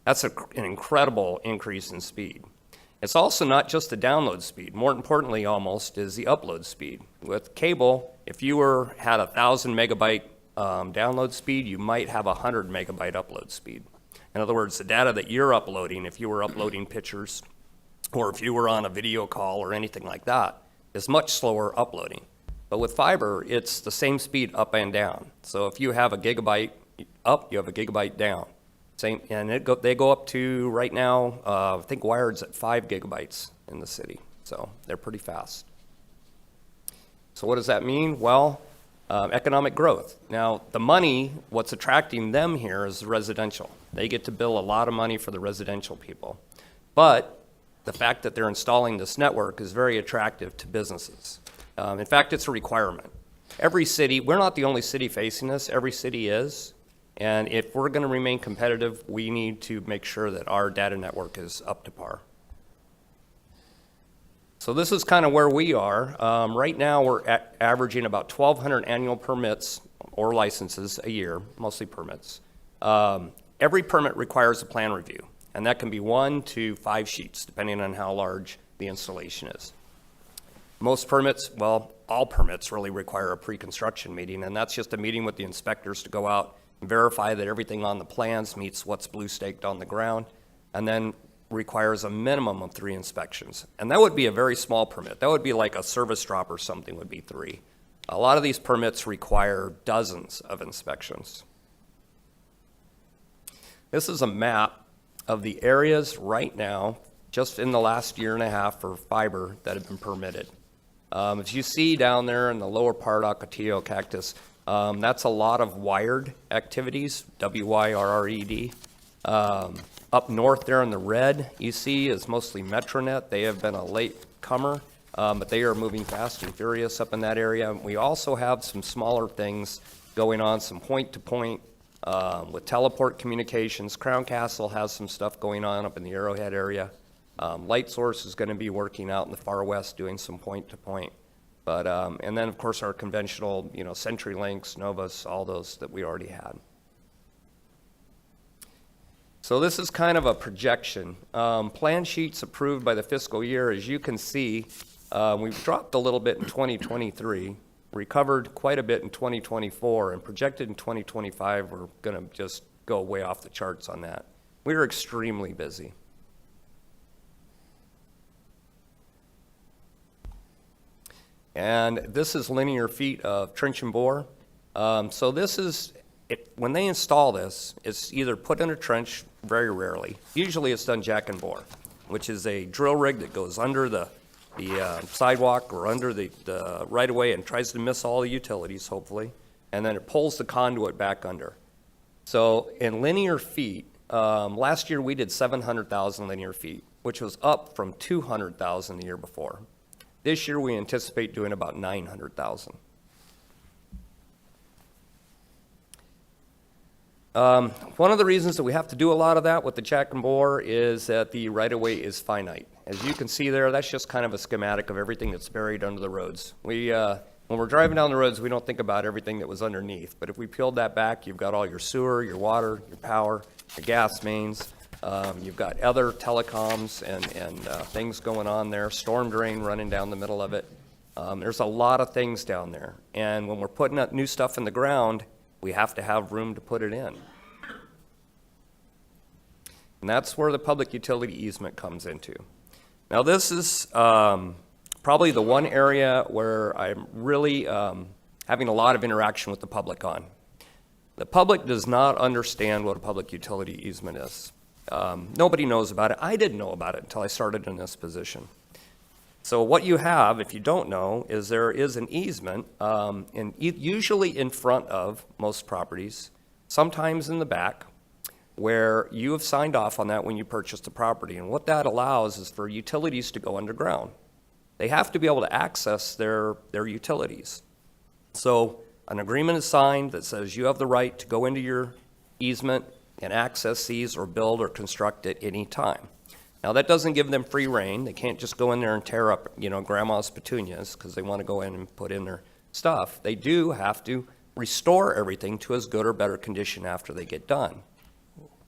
That's an incredible increase in speed. It's also not just the download speed. More importantly, almost, is the upload speed. With cable, if you had 1,000 megabyte download speed, you might have 100 megabyte upload speed. In other words, the data that you're uploading, if you were uploading pictures, or if you were on a video call or anything like that, is much slower uploading. But with fiber, it's the same speed up and down. So if you have a gigabyte up, you have a gigabyte down. Same, and they go up to, right now, I think Wired's at 5 gigabytes in the city. So they're pretty fast. So what does that mean? Well, economic growth. Now, the money, what's attracting them here is residential. They get to bill a lot of money for the residential people. But the fact that they're installing this network is very attractive to businesses. In fact, it's a requirement. Every city, we're not the only city facing this, every city is, And if we're going to remain competitive, we need to make sure that our data network is up to par. So this is kind of where we are. Right now, we're averaging about 1,200 annual permits or licenses a year, mostly permits. Every permit requires a plan review, and that can be 1 to 5 sheets, depending on how large the installation is. Most permits, well, all permits really require a pre-construction meeting, and that's just a meeting with the inspectors to go out and verify that everything on the plans meets what's blue staked on the ground, and then requires a minimum of 3 inspections. And that would be a very small permit. That would be like a service drop or something would be 3. A lot of these permits require dozens of inspections. This is a map of the areas right now, just in the last year and a half for fiber that have been permitted. If you see down there in the lower part, Ocotillo Cactus, that's a lot of wired activities, W-Y-R-R-E-D. Up north there in the red, you see, is mostly Metronet. They have been a late comer, but they are moving fast and furious up in that area. We also have some smaller things going on, some point-to-point with teleport communications. Crown Castle has some stuff going on up in the Arrowhead area. Light Source is going to be working out in the far west doing some point-to-point. But, and then, of course, our conventional, CenturyLinks, Novus, all those that we already had. So this is kind of a projection. Plan sheets approved by the fiscal year, as you can see, we've dropped a little bit in 2023, recovered quite a bit in 2024, and projected in 2025, we're going to just go way off the charts on that. We are extremely busy. And this is linear feet of trench and bore. So this is, when they install this, it's either put in a trench, very rarely. Usually it's done jack and bore, which is a drill rig that goes under the sidewalk or under the right-of-way and tries to miss all the utilities, hopefully, and then it pulls the conduit back under. So in linear feet, last year we did 700,000 linear feet, which was up from 200,000 the year before. This year, we anticipate doing about 900,000. One of the reasons that we have to do a lot of that with the jack and bore is that the right-of-way is finite. As you can see there, that's just kind of a schematic of everything that's buried under the roads. When we're driving down the roads, we don't think about everything that was underneath. But if we peeled that back, you've got all your sewer, your water, your power, your gas mains. You've got other telecoms and things going on there, storm drain running down the middle of it. There's a lot of things down there. And when we're putting up new stuff in the ground, we have to have room to put it in. And that's where the public utility easement comes into. Now this is probably the one area where I'm really having a lot of interaction with the public on. The public does not understand what a public utility easement is. Nobody knows about it. I didn't know about it until I started in this position. So what you have, if you don't know, is there is an easement, usually in front of most properties, sometimes in the back, where you have signed off on that when you purchased the property. And what that allows is for utilities to go underground. They have to be able to access their utilities. So an agreement is signed that says you have the right to go into your easement and access these or build or construct at any time. Now that doesn't give them free reign. They can't just go in there and tear up, grandma's petunias because they want to go in and put in their stuff. They do have to restore everything to as good or better condition after they get done.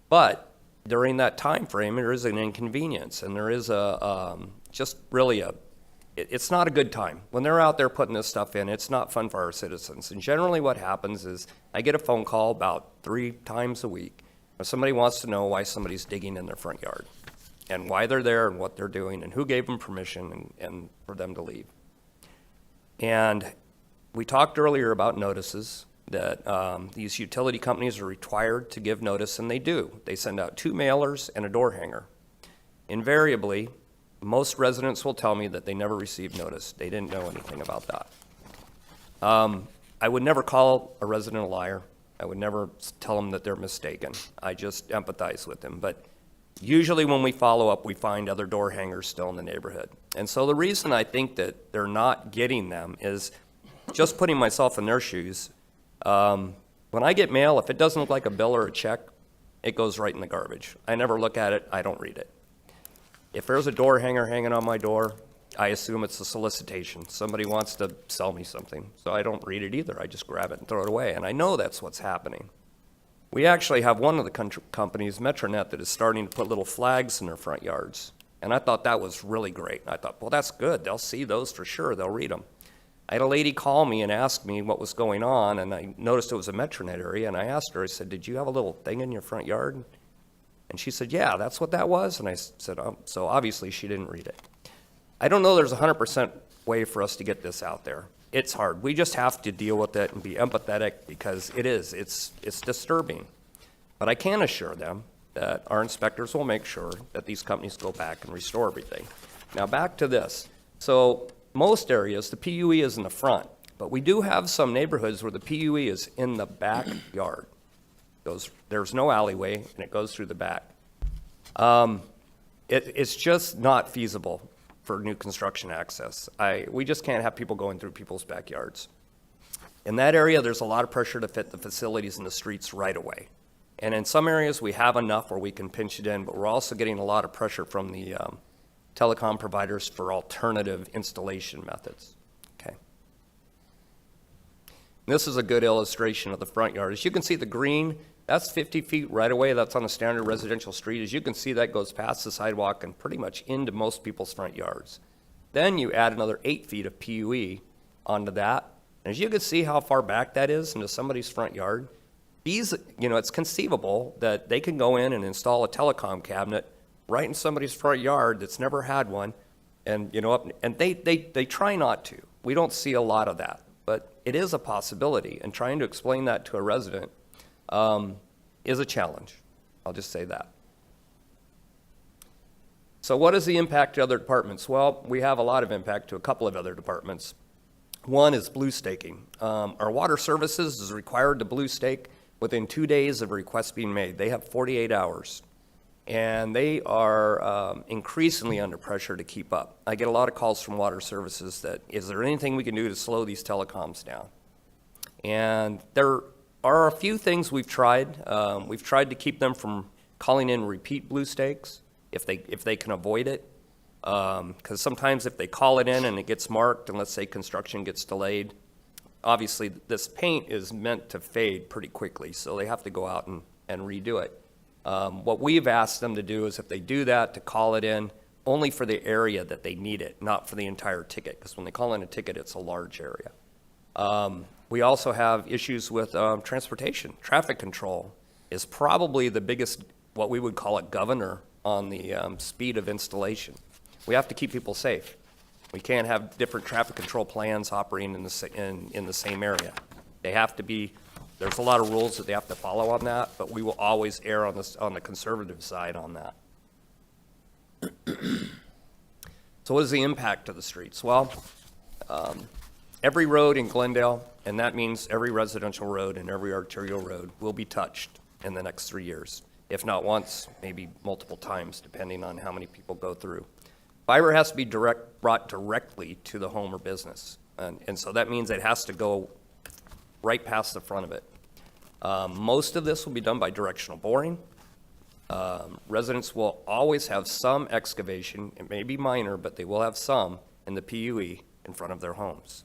But during that time frame, there is an inconvenience, and there is it's not a good time. When they're out there putting this stuff in, it's not fun for our citizens. And generally what happens is I get a phone call about 3 times a week. Somebody wants to know why somebody's digging in their front yard and why they're there and what they're doing and who gave them permission and for them to leave. And we talked earlier about notices that these utility companies are required to give notice, and they do. They send out 2 mailers and a door hanger. Invariably, most residents will tell me that they never received notice. They didn't know anything about that. I would never call a resident a liar. I would never tell them that they're mistaken. I just empathize with them. But usually when we follow up, we find other door hangers still in the neighborhood. And so the reason I think that they're not getting them is just putting myself in their shoes. When I get mail, if it doesn't look like a bill or a check, it goes right in the garbage. I never look at it, I don't read it. If there's a door hanger hanging on my door, I assume it's a solicitation. Somebody wants to sell me something, so I don't read it either. I just grab it and throw it away, and I know that's what's happening. We actually have one of the companies, Metronet, that is starting to put little flags in their front yards, and I thought that was really great. I thought, well, that's good. They'll see those for sure. They'll read them. I had a lady call me and ask me what was going on, and I noticed it was a Metronet area, and I asked her, I said, did you have a little thing in your front yard? And she said, yeah, that's what that was. And I said, so obviously she didn't read it. I don't know there's a 100% way for us to get this out there. It's hard. We just have to deal with it and be empathetic because it's disturbing. But I can assure them that our inspectors will make sure that these companies go back and restore everything. Now back to this. So most areas, the PUE is in the front, but we do have some neighborhoods where the PUE is in the backyard. There's no alleyway, and it goes through the back. It's just not feasible for new construction access. We just can't have people going through people's backyards. In that area, there's a lot of pressure to fit the facilities in the streets right away. And in some areas, we have enough where we can pinch it in, but we're also getting a lot of pressure from the telecom providers for alternative installation methods. Okay. This is a good illustration of the front yard. As you can see, the green, that's 50 feet right away. That's on a standard residential street. As you can see, that goes past the sidewalk and pretty much into most people's front yards. Then you add another 8 feet of PUE onto that. And as you can see how far back that is into somebody's front yard, it's conceivable that they can go in and install a telecom cabinet right in somebody's front yard that's never had one. And, and they try not to. We don't see a lot of that, but it is a possibility. And trying to explain that to a resident is a challenge. I'll just say that. So what is the impact to other departments? Well, we have a lot of impact to a couple of other departments. One is blue staking. Our water services is required to blue stake within 2 days of a request being made. They have 48 hours. And they are increasingly under pressure to keep up. I get a lot of calls from water services that, is there anything we can do to slow these telecoms down? And there are a few things we've tried. We've tried to keep them from calling in repeat blue stakes if they can avoid it. Because sometimes if they call it in and it gets marked, and let's say construction gets delayed, obviously this paint is meant to fade pretty quickly, so they have to go out and redo it. What we've asked them to do is if they do that, to call it in only for the area that they need it, not for the entire ticket, because when they call in a ticket, it's a large area. We also have issues with transportation. Traffic control is probably the biggest, what we would call a governor on the speed of installation. We have to keep people safe. We can't have different traffic control plans operating in the same area. They have to be. There's a lot of rules that they have to follow on that, but we will always err on the conservative side on that. So what is the impact of the streets? Well, every road in Glendale, and that means every residential road and every arterial road, will be touched in the next 3 years. If not once, maybe multiple times, depending on how many people go through. Fiber has to be brought directly to the home or business, and so that means it has to go right past the front of it. Most of this will be done by directional boring. Residents will always have some excavation. It may be minor, but they will have some in the PUE in front of their homes.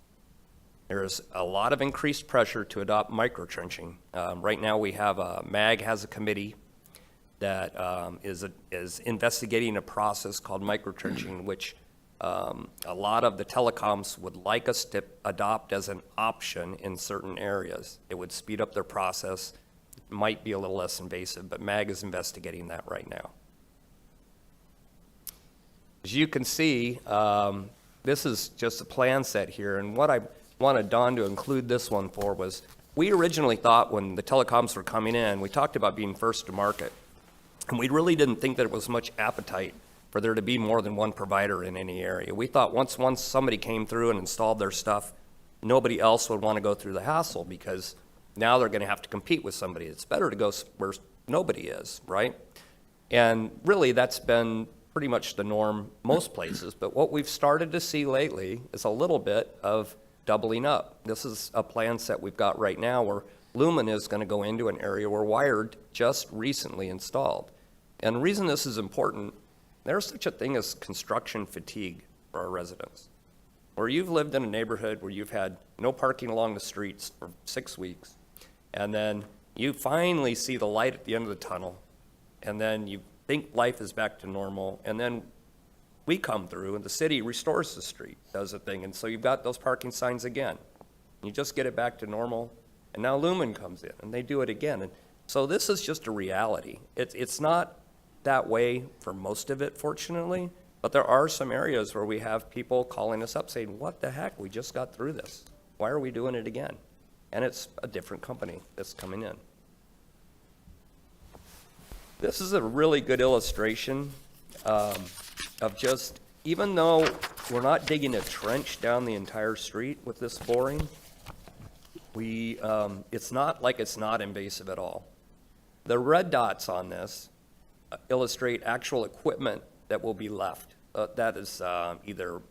There's a lot of increased pressure to adopt microtrenching. Right now we have MAG has a committee that is investigating a process called microtrenching, which a lot of the telecoms would like us to adopt as an option in certain areas. It would speed up their process, might be a little less invasive, but MAG is investigating that right now. As you can see, this is just a plan set here, and what I wanted Don to include this one for was, we originally thought when the telecoms were coming in, we talked about being first to market, and we really didn't think that it was much appetite for there to be more than one provider in any area. We thought once somebody came through and installed their stuff, nobody else would want to go through the hassle, because now they're going to have to compete with somebody. It's better to go where nobody is, right? And really that's been pretty much the norm most places, but what we've started to see lately is a little bit of doubling up. This is a plan set we've got right now where Lumen is going to go into an area where wired just recently installed. And the reason this is important, there's such a thing as construction fatigue for our residents. Where you've lived in a neighborhood where you've had no parking along the streets for 6 weeks, and then you finally see the light at the end of the tunnel, and then you think life is back to normal, and then we come through and the city restores the street, does a thing, and so you've got those parking signs again. You just get it back to normal, and now Lumen comes in and they do it again. And so this is just a reality. It's not that way for most of it, fortunately, but there are some areas where we have people calling us up saying, what the heck, we just got through this. Why are we doing it again? And it's a different company that's coming in. This is a really good illustration of just, even though we're not digging a trench down the entire street with this boring, it's not like it's not invasive at all. The red dots on this illustrate actual equipment that will be left. That is either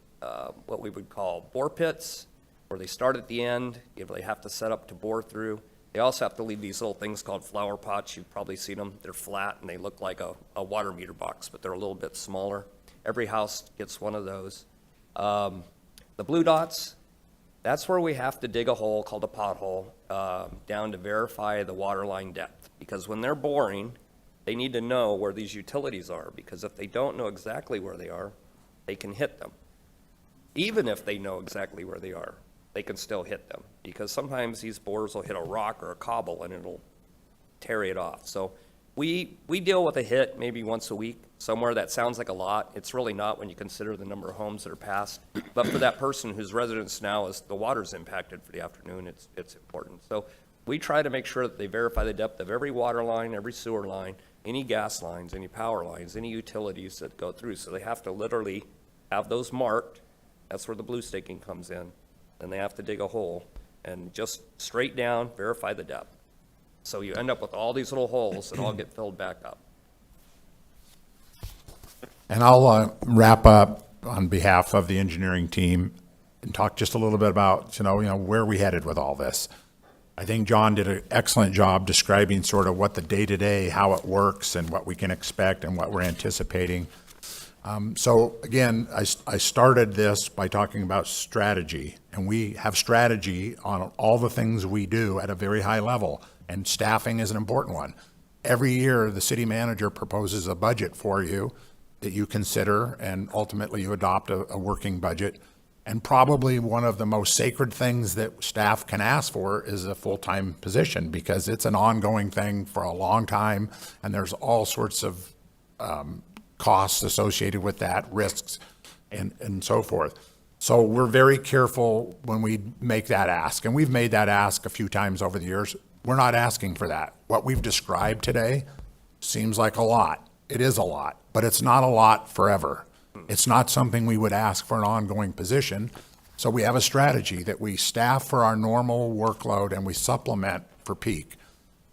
what we would call bore pits, where they start at the end, they have to set up to bore through. They also have to leave these little things called flower pots. You've probably seen them. They're flat and they look like a water meter box, but they're a little bit smaller. Every house gets one of those. The blue dots, that's where we have to dig a hole called a pothole down to verify the water line depth. Because when they're boring, they need to know where these utilities are, because if they don't know exactly where they are, they can hit them. Even if they know exactly where they are, they can still hit them, because sometimes these bores will hit a rock or a cobble and it'll tear it off. So we deal with a hit maybe once a week somewhere. That sounds like a lot. It's really not when you consider the number of homes that are passed. But for that person whose residence now is the water's impacted for the afternoon, it's important. So we try to make sure that they verify the depth of every water line, every sewer line, any gas lines, any power lines, any utilities that go through. So they have to literally have those marked. That's where the blue staking comes in. Then they have to dig a hole and just straight down, verify the depth. So you end up with all these little holes that all get filled back up. And I'll wrap up on behalf of the engineering team and talk just a little bit about, where we headed with all this. I think John did an excellent job describing sort of what the day-to-day, how it works and what we can expect and what we're anticipating. So again, I started this by talking about strategy, and we have strategy on all the things we do at a very high level, and staffing is an important one. Every year, the city manager proposes a budget for you that you consider, and ultimately you adopt a working budget. And probably one of the most sacred things that staff can ask for is a full-time position, because it's an ongoing thing for a long time, and there's all sorts of costs associated with that, risks, and so forth. So we're very careful when we make that ask, and we've made that ask a few times over the years. We're not asking for that. What we've described today seems like a lot. It is a lot, but it's not a lot forever. It's not something we would ask for an ongoing position. So we have a strategy that we staff for our normal workload and we supplement for peak.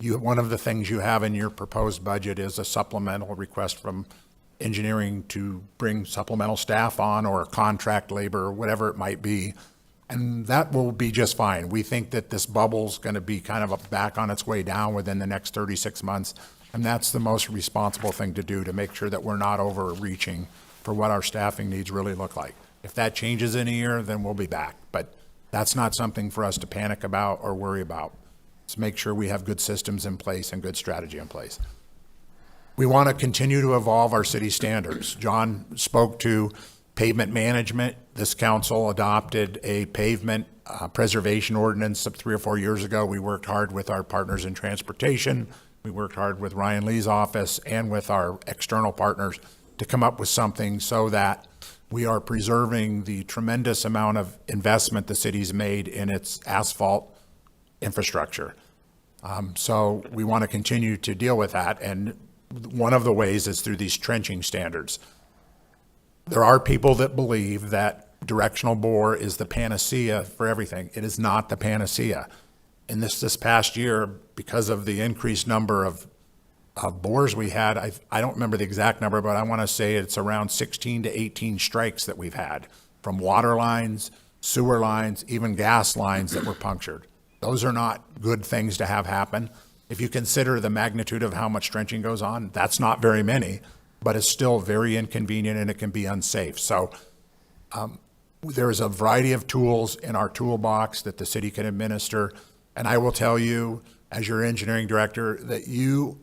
One of the things you have in your proposed budget is a supplemental request from engineering to bring supplemental staff on, or contract labor, or whatever it might be. And that will be just fine. We think that this bubble's going to be kind of back on its way down within the next 36 months. And that's the most responsible thing to do, to make sure that we're not overreaching for what our staffing needs really look like. If that changes in a year, then we'll be back. But that's not something for us to panic about or worry about. Let's make sure we have good systems in place and good strategy in place. We want to continue to evolve our city standards. John spoke to pavement management. This council adopted a pavement preservation ordinance 3 or 4 years ago. We worked hard with our partners in transportation. We worked hard with Ryan Lee's office and with our external partners to come up with something so that we are preserving the tremendous amount of investment the city's made in its asphalt infrastructure. So we want to continue to deal with that, and one of the ways is through these trenching standards. There are people that believe that directional bore is the panacea for everything. It is not the panacea. In this past year, because of the increased number of bores we had, I don't remember the exact number, but I want to say it's around 16 to 18 strikes that we've had, from water lines, sewer lines, even gas lines that were punctured. Those are not good things to have happen. If you consider the magnitude of how much trenching goes on, that's not very many, but it's still very inconvenient and it can be unsafe. So there's a variety of tools in our toolbox that the city can administer. And I will tell you, as your engineering director, that you,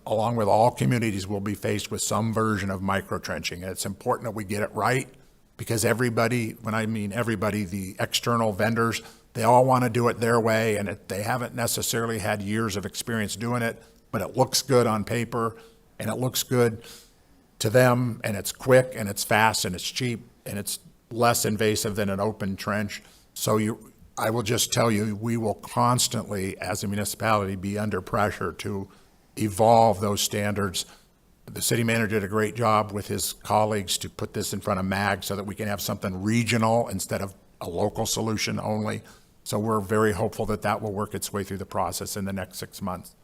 along with all communities, will be faced with some version of micro-trenching. And it's important that we get it right, because everybody, when I mean everybody, the external vendors, they all want to do it their way, and they haven't necessarily had years of experience doing it, but it looks good on paper, and it looks good to them, and it's quick, and it's fast, and it's cheap, and it's less invasive than an open trench. So I will just tell you, we will constantly, as a municipality, be under pressure to evolve those standards. The city manager did a great job with his colleagues to put this in front of MAG so that we can have something regional instead of a local solution only. So we're very hopeful that that will work its way through the process in the next 6 months.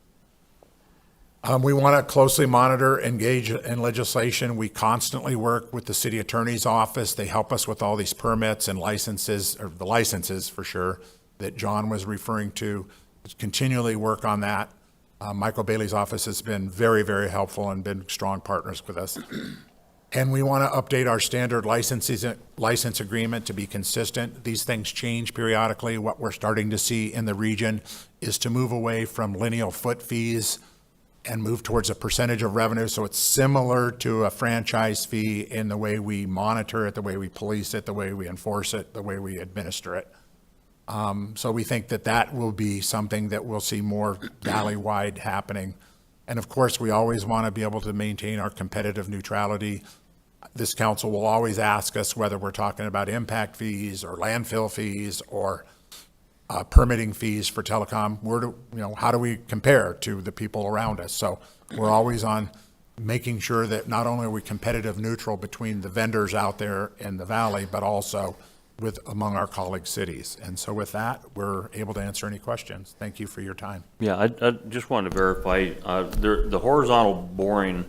We want to closely monitor, engage in legislation. We constantly work with the city attorney's office. They help us with all these permits and licenses, or the licenses for sure, that John was referring to. Continually work on that. Michael Bailey's office has been very, very helpful and been strong partners with us. And we want to update our standard license agreement to be consistent. These things change periodically. What we're starting to see in the region is to move away from lineal foot fees and move towards a percentage of revenue. So it's similar to a franchise fee in the way we monitor it, the way we police it, the way we enforce it, the way we administer it. So we think that that will be something that we'll see more valley-wide happening. And of course, we always want to be able to maintain our competitive neutrality. This council will always ask us whether we're talking about impact fees or landfill fees or permitting fees for telecom. How do we compare to the people around us? So we're always on making sure that not only are we competitive neutral between the vendors out there in the valley, but also among our colleague cities. And so with that, we're able to answer any questions. Thank you for your time. Yeah, I just wanted to verify, the horizontal boring,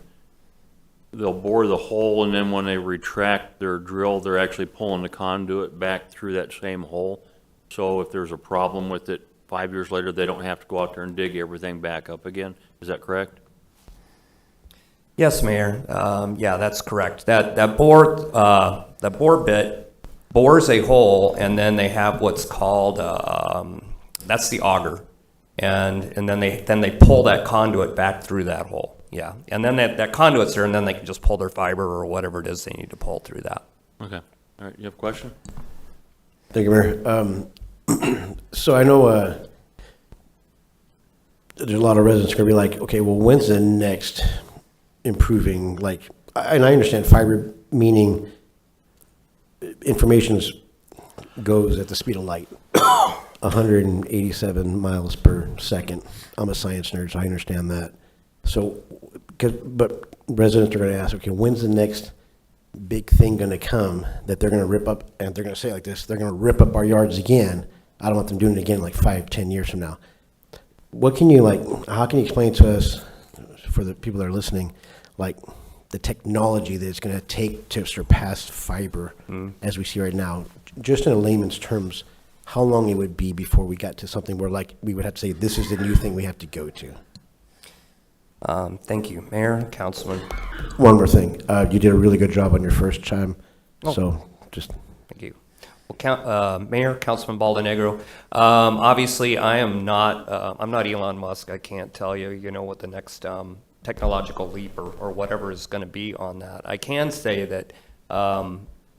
they'll bore the hole, and then when they retract their drill, they're actually pulling the conduit back through that same hole. So if there's a problem with it 5 years later, they don't have to go out there and dig everything back up again. Is that correct? Yes, Mayor. Yeah, that's correct. That bore bit bores a hole, and then they have what's called that's the auger, and then they pull that conduit back through that hole. Yeah, and then that conduit's there, and then they can just pull their fiber or whatever it is they need to pull through that. Okay. All right. You have a question? Thank you, Mayor. So I know there's a lot of residents going to be like, okay, well, when's the next improving? And I understand fiber meaning information goes at the speed of light, 187 miles per second. I'm a science nerd, so I understand that. So, but residents are going to ask, okay, when's the next big thing going to come that they're going to rip up, and they're going to say like this, they're going to rip up our yards again. I don't want them doing it again like 5-10 years from now. What can you how can you explain to us, for the people that are listening, the technology that it's going to take to surpass fiber as we see right now, just in a layman's terms, how long it would be before we got to something where we would have to say, this is the new thing we have to go to? Thank you, Mayor, Councilman. One more thing. You did a really good job on your first time. So just. Thank you. Well, Mayor, Councilman Baldonegro, obviously I'm not Elon Musk. I can't tell you, what the next technological leap or whatever is going to be on that. I can say that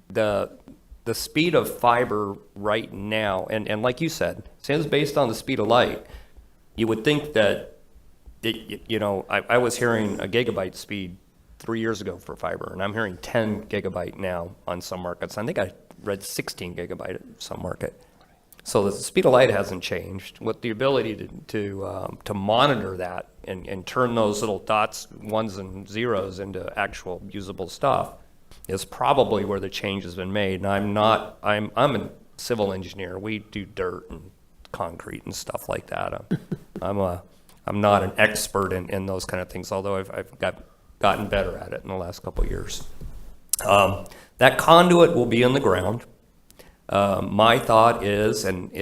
the speed of fiber right now, and like you said, since based on the speed of light, you would think that, I was hearing a gigabyte speed 3 years ago for fiber, and I'm hearing 10 gigabyte now on some markets. I think I read 16 gigabyte at some market. So the speed of light hasn't changed. With the ability to monitor that and turn those little dots, ones and zeros, into actual usable stuff is probably where the change has been made. And I'm a civil engineer. We do dirt and concrete and stuff like that. I'm not an expert in those kind of things, although I've gotten better at it in the last couple of years. That conduit will be in the ground. My thought is, and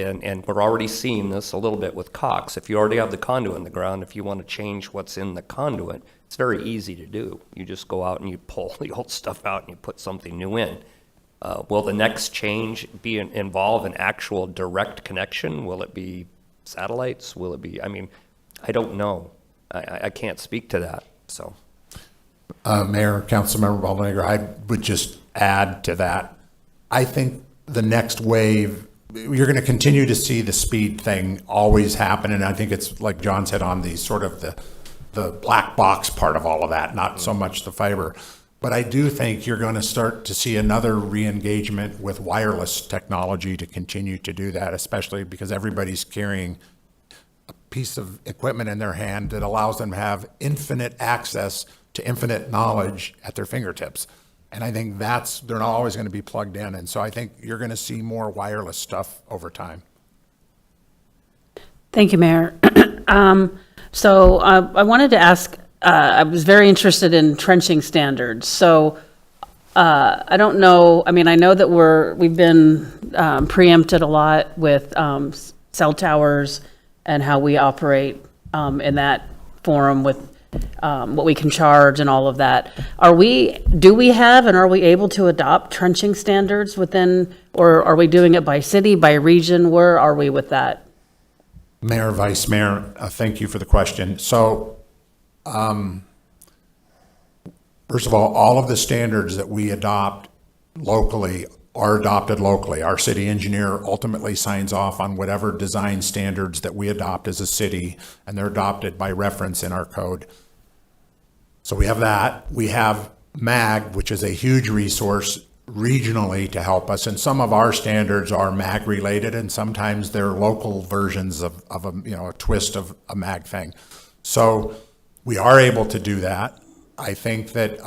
we're already seeing this a little bit with Cox, if you already have the conduit in the ground, if you want to change what's in the conduit, it's very easy to do. You just go out and you pull the old stuff out and you put something new in. Will the next change involve an actual direct connection? Will it be satellites? Will it be, I mean, I don't know. I can't speak to that, so. Mayor, Councilmember Baldenegro, I would just add to that. I think the next wave, you're going to continue to see the speed thing always happen, and I think it's like John said on the sort of the black box part of all of that, not so much the fiber. But I do think you're going to start to see another re-engagement with wireless technology to continue to do that, especially because everybody's carrying a piece of equipment in their hand that allows them to have infinite access to infinite knowledge at their fingertips. And I think they're not always going to be plugged in. And so I think you're going to see more wireless stuff over time. Thank you, Mayor. So I wanted to ask, I was very interested in trenching standards. So I don't know, I mean, I know that we've been preempted a lot with cell towers and how we operate in that forum with what we can charge and all of that. Do we have and are we able to adopt trenching standards within, or are we doing it by city, by region? Where are we with that? Mayor, Vice Mayor, thank you for the question. So, first of all of the standards that we adopt locally are adopted locally. Our city engineer ultimately signs off on whatever design standards that we adopt as a city, and they're adopted by reference in our code. So we have that. We have MAG, which is a huge resource regionally to help us, and some of our standards are MAG related, and sometimes they're local versions of a twist of a MAG thing. So we are able to do that. I think that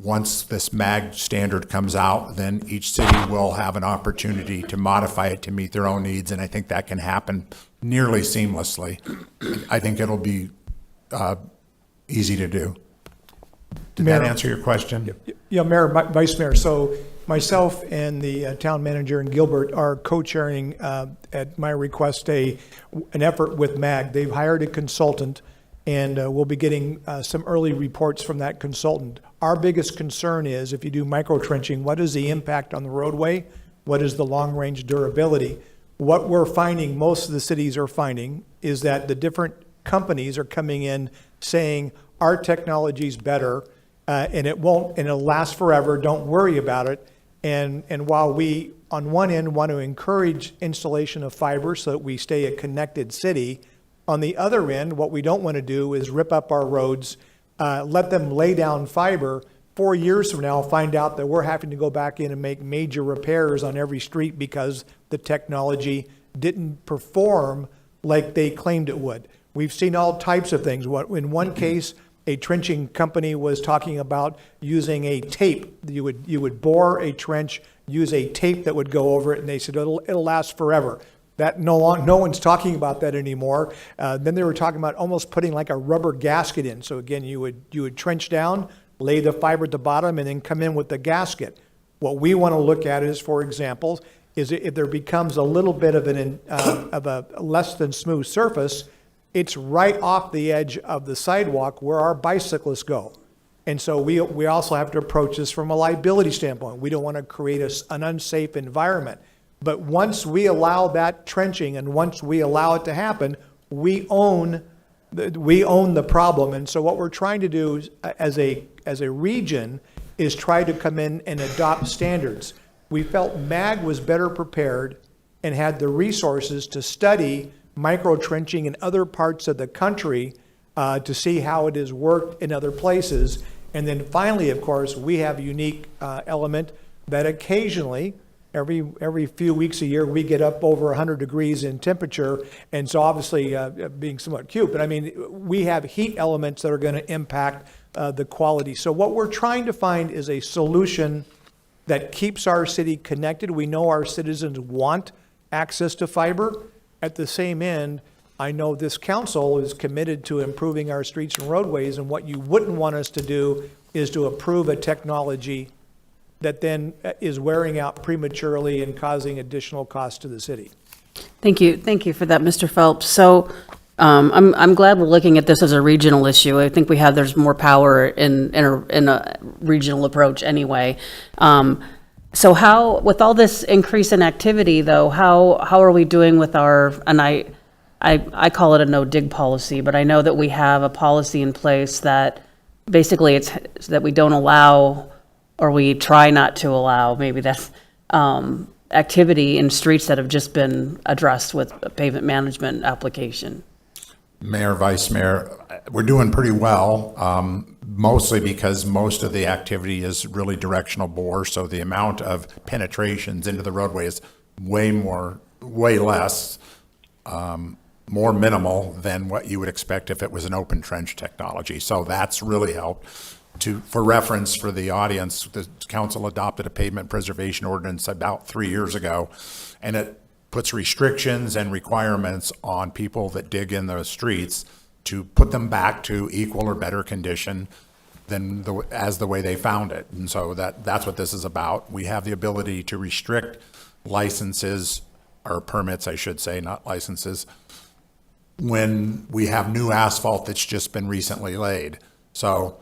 once this MAG standard comes out, then each city will have an opportunity to modify it to meet their own needs, and I think that can happen nearly seamlessly. I think it'll be easy to do. Did that answer your question? Yeah, Mayor, Vice Mayor. So myself and the town manager in Gilbert are co-chairing, at my request, an effort with MAG. They've hired a consultant, and we'll be getting some early reports from that consultant. Our biggest concern is if you do micro trenching, what is the impact on the roadway? What is the long-range durability? What we're finding, most of the cities are finding, is that the different companies are coming in saying, our technology's better, and it'll last forever, don't worry about it. And while we, on one end, want to encourage installation of fiber so that we stay a connected city, on the other end, what we don't want to do is rip up our roads, let them lay down fiber. 4 years from now, find out that we're having to go back in and make major repairs on every street because the technology didn't perform like they claimed it would. We've seen all types of things. In one case, a trenching company was talking about using a tape. You would bore a trench, use a tape that would go over it, and they said it'll last forever. That no one's talking about that anymore. Then they were talking about almost putting like a rubber gasket in. So again, you would trench down, lay the fiber at the bottom, and then come in with the gasket. What we want to look at is, for example, is if there becomes a little bit of a less than smooth surface, it's right off the edge of the sidewalk where our bicyclists go. And so we also have to approach this from a liability standpoint. We don't want to create an unsafe environment. But once we allow that trenching and once we allow it to happen, we own the problem. And so what we're trying to do as a region is try to come in and adopt standards. We felt MAG was better prepared and had the resources to study micro trenching in other parts of the country to see how it has worked in other places. And then finally, of course, we have a unique element that occasionally, every few weeks a year, we get up over 100 degrees in temperature. And so obviously, being somewhat cute, but I mean, we have heat elements that are going to impact the quality. So what we're trying to find is a solution that keeps our city connected. We know our citizens want access to fiber. At the same end, I know this council is committed to improving our streets and roadways, and what you wouldn't want us to do is to approve a technology that then is wearing out prematurely and causing additional cost to the city. Thank you for that, Mr. Phelps. So I'm glad we're looking at this as a regional issue. I think there's more power in a regional approach anyway. So how, with all this increase in activity though, how are we doing with our, and I call it a no dig policy, but I know that we have a policy in place that basically it's that we don't allow, or we try not to allow, maybe that's activity in streets that have just been addressed with a pavement management application. Mayor, Vice Mayor, we're doing pretty well, mostly because most of the activity is really directional bore, so the amount of penetrations into the roadway is way less, more minimal than what you would expect if it was an open trench technology. So that's really helped. For reference for the audience, the council adopted a pavement preservation ordinance about 3 years ago, and it puts restrictions and requirements on people that dig in those streets to put them back to equal or better condition than the way they found it. And so that's what this is about. We have the ability to restrict licenses, or permits, I should say, not licenses, when we have new asphalt that's just been recently laid. So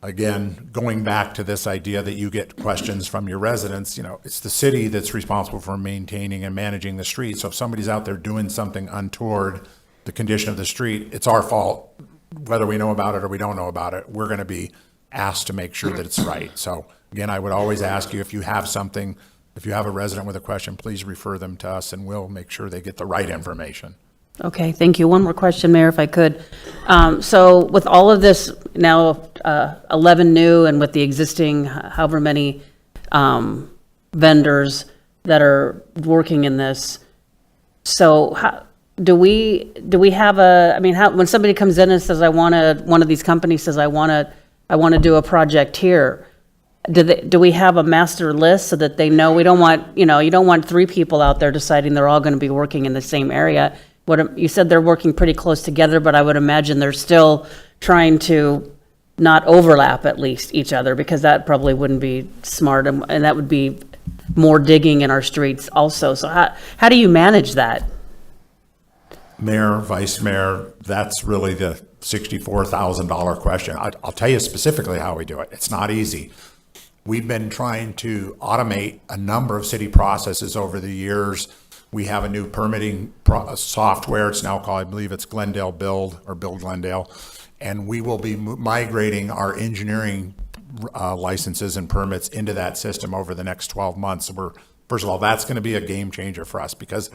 again, going back to this idea that you get questions from your residents, it's the city that's responsible for maintaining and managing the street. So if somebody's out there doing something untoward the condition of the street, it's our fault, whether we know about it or we don't know about it. We're going to be asked to make sure that it's right. So again, I would always ask you, if you have a resident with a question, please refer them to us and we'll make sure they get the right information. Okay, thank you. One more question, Mayor, if I could. So with all of this now, 11 new, and with the existing however many vendors that are working in this, so how, do we have when somebody comes in and says, one of these companies says, I want to do a project here, do we have a master list so that they know? We don't want, you don't want 3 people out there deciding they're all going to be working in the same area. You said they're working pretty close together, but I would imagine they're still trying to not overlap at least each other, because that probably wouldn't be smart, and that would be more digging in our streets also. So how do you manage that? Mayor, Vice Mayor, that's really the $64,000 question. I'll tell you specifically how we do it. It's not easy. We've been trying to automate a number of city processes over the years. We have a new permitting software. It's now called, I believe it's Glendale Build, or Build Glendale. And we will be migrating our engineering licenses and permits into that system over the next 12 months. First of all, that's going to be a game changer for us, because,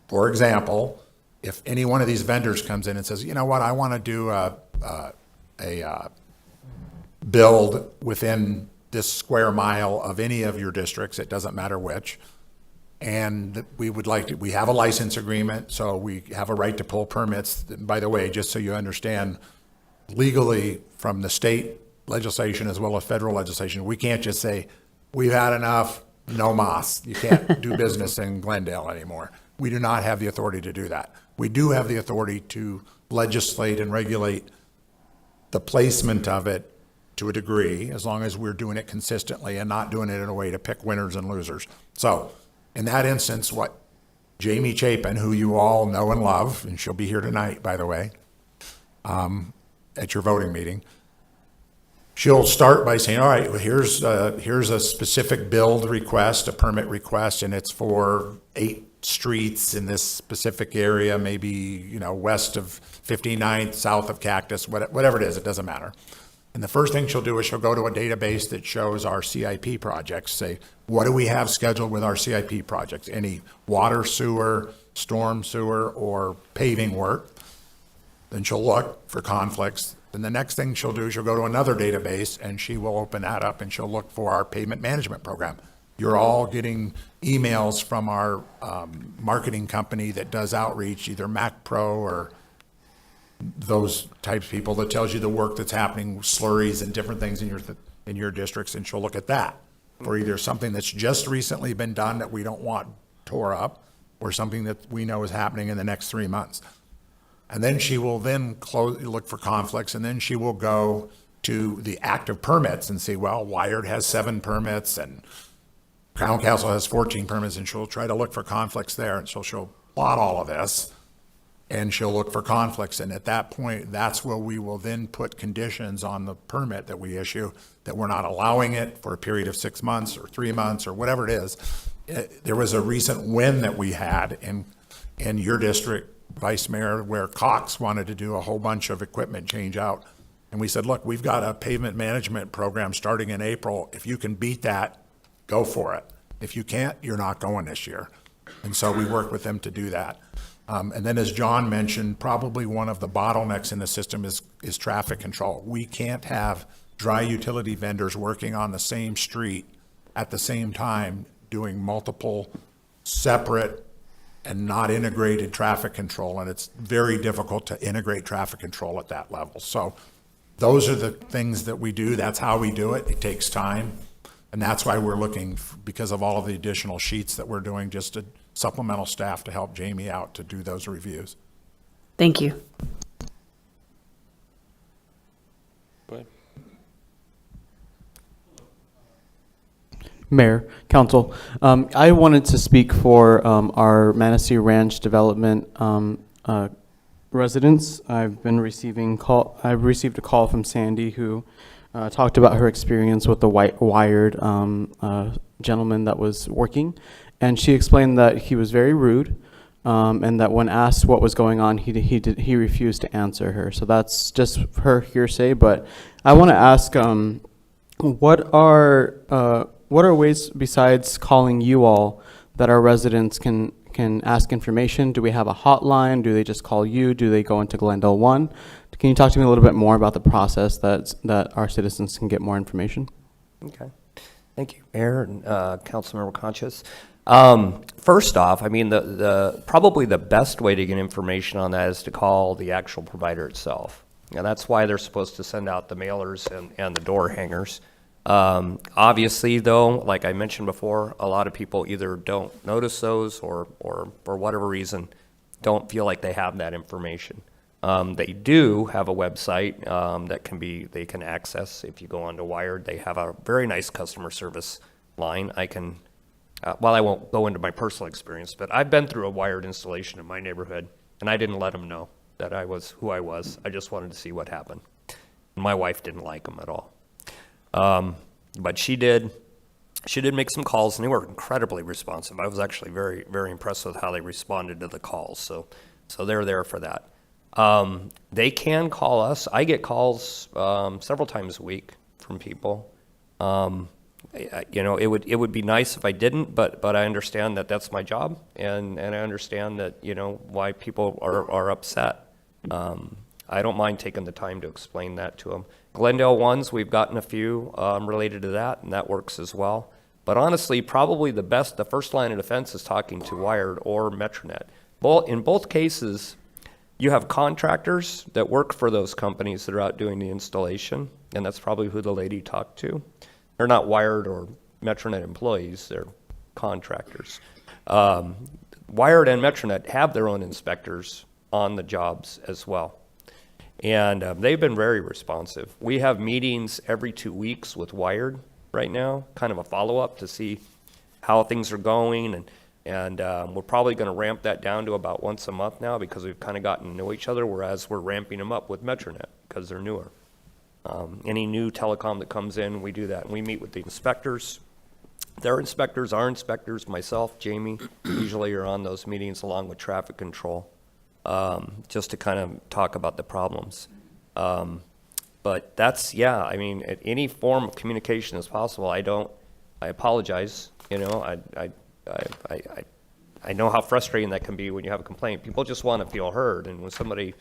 for example, if any one of these vendors comes in and says, you know what, I want to do a build within this square mile of any of your districts, it doesn't matter which, and we have a license agreement, so we have a right to pull permits. By the way, just so you understand, legally, from the state legislation as well as federal legislation, we can't just say, we've had enough, no mas. You can't do business in Glendale anymore. We do not have the authority to do that. We do have the authority to legislate and regulate the placement of it to a degree, as long as we're doing it consistently and not doing it in a way to pick winners and losers. So in that instance, what Jamie Chapin, who you all know and love, and she'll be here tonight, by the way, at your voting meeting, she'll start by saying, all right, well, here's a specific build request, a permit request, and it's for 8 streets in this specific area, maybe, west of 59th, south of Cactus, whatever it is, it doesn't matter. And the first thing she'll do is she'll go to a database that shows our CIP projects, say, what do we have scheduled with our CIP projects? Any water, sewer, storm sewer, or paving work? Then she'll look for conflicts. Then the next thing she'll do is she'll go to another database, and she will open that up, and she'll look for our pavement management program. You're all getting emails from our marketing company that does outreach, either MacPro or those types of people, that tells you the work that's happening, slurries and different things in your districts, and she'll look at that for either something that's just recently been done that we don't want tore up, or something that we know is happening in the next 3 months. And then she will then look for conflicts, and then she will go to the active permits and see, well, Wired has 7 permits and Crown Castle has 14 permits, and she'll try to look for conflicts there, and she'll plot all of this, and she'll look for conflicts, and at that point, that's where we will then put conditions on the permit that we issue, that we're not allowing it for a period of 6 months or 3 months or whatever it is. There was a recent win that we had in your district, Vice Mayor, where Cox wanted to do a whole bunch of equipment change out. And we said, look, we've got a pavement management program starting in April. If you can beat that, go for it. If you can't, you're not going this year. And so we work with them to do that. And then as John mentioned, probably one of the bottlenecks in the system is traffic control. We can't have dry utility vendors working on the same street at the same time doing multiple separate and not integrated traffic control. And it's very difficult to integrate traffic control at that level. So those are the things that we do. That's how we do it. It takes time. And that's why we're looking, because of all of the additional sheets that we're doing, just to supplemental staff to help Jamie out to do those reviews. Thank you. Go ahead. Mayor, Council, I wanted to speak for our Manistee Ranch development residents. I've received a call from Sandy, who talked about her experience with the wired gentleman that was working, and she explained that he was very rude, and that when asked what was going on, he refused to answer her. So that's just her hearsay. But I want to ask, what are ways besides calling you all that our residents can ask information? Do we have a hotline? Do they just call you? Do they go into Glendale 1? Can you talk to me a little bit more about the process that our citizens can get more information? Okay. Thank you, Mayor and Councilmember Conscious. First off, I mean, probably the best way to get information on that is to call the actual provider itself. And that's why they're supposed to send out the mailers and the door hangers. Obviously, though, like I mentioned before, a lot of people either don't notice those or for whatever reason don't feel like they have that information. They do have a website that they can access. If you go onto Wired, they have a very nice customer service line. I won't go into my personal experience, but I've been through a Wired installation in my neighborhood, and I didn't let them know that I was who I was. I just wanted to see what happened. My wife didn't like them at all. But she did make some calls, and they were incredibly responsive. I was actually very, very impressed with how they responded to the calls. So they're there for that. They can call us. I get calls several times a week from people. It would be nice if I didn't, but I understand that that's my job, and I understand that why people are upset. I don't mind taking the time to explain that to them. Glendale ones, we've gotten a few related to that, and that works as well. But honestly, probably the first line of defense is talking to Wired or Metronet. In both cases, you have contractors that work for those companies that are out doing the installation, and that's probably who the lady talked to. They're not Wired or Metronet employees, they're contractors. Wired and Metronet have their own inspectors on the jobs as well. And they've been very responsive. We have meetings every 2 weeks with Wired right now, kind of a follow-up to see how things are going. And we're probably going to ramp that down to about once a month now, because we've kind of gotten to know each other, whereas we're ramping them up with Metronet because they're newer. Any new telecom that comes in, we do that. And we meet with the inspectors. Their inspectors, our inspectors, myself, Jamie, usually are on those meetings along with traffic control. Just to kind of talk about the problems. But that's, any form of communication is possible. I apologize, I know how frustrating that can be when you have a complaint. People just want to feel heard, and when somebody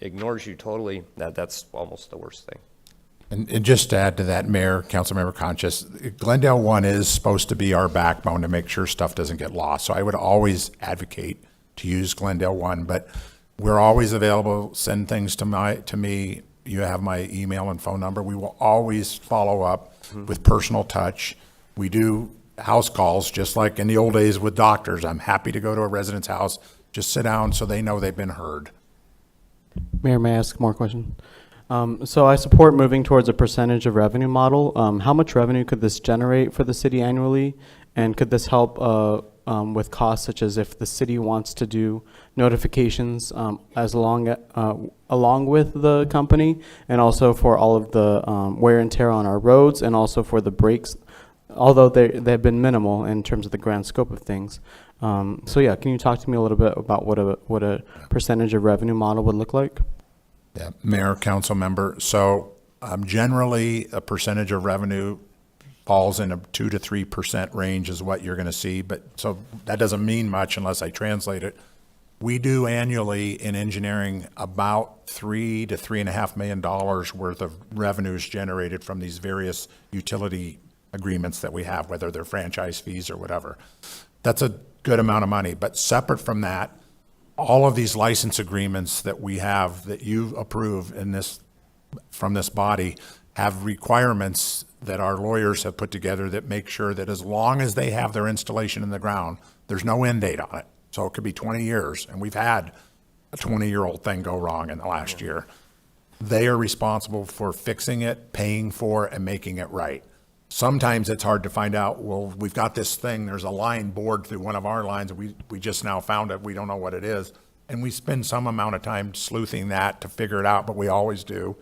ignores you totally, that's almost the worst thing. And just to add to that, Mayor, Councilmember Conscious, Glendale 1 is supposed to be our backbone to make sure stuff doesn't get lost. So I would always advocate to use Glendale 1, but we're always available. Send things to me. You have my email and phone number. We will always follow up with personal touch. We do house calls, just like in the old days with doctors. I'm happy to go to a resident's house, just sit down so they know they've been heard. Mayor, may I ask more question? So I support moving towards a percentage of revenue model. How much revenue could this generate for the city annually? And could this help with costs such as if the city wants to do notifications along with the company, and also for all of the wear and tear on our roads, and also for the brakes, although they've been minimal in terms of the grand scope of things. So yeah, can you talk to me a little bit about what a percentage of revenue model would look like? Yeah, Mayor, council member. So generally, a percentage of revenue falls in a 2 to 3% range is what you're going to see. But so that doesn't mean much unless I translate it. We do annually in engineering about $3 to $3.5 million worth of revenues generated from these various utility agreements that we have, whether they're franchise fees or whatever. That's a good amount of money. But separate from that, all of these license agreements that we have that you approve in this, from this body, have requirements that our lawyers have put together that make sure that as long as they have their installation in the ground, there's no end date on it. So it could be 20 years, and we've had a 20-year-old thing go wrong in the last year. They are responsible for fixing it, paying for it, and making it right. Sometimes it's hard to find out, well, we've got this thing, there's a line bored through one of our lines, we just now found it, we don't know what it is. And we spend some amount of time sleuthing that to figure it out, but we always do.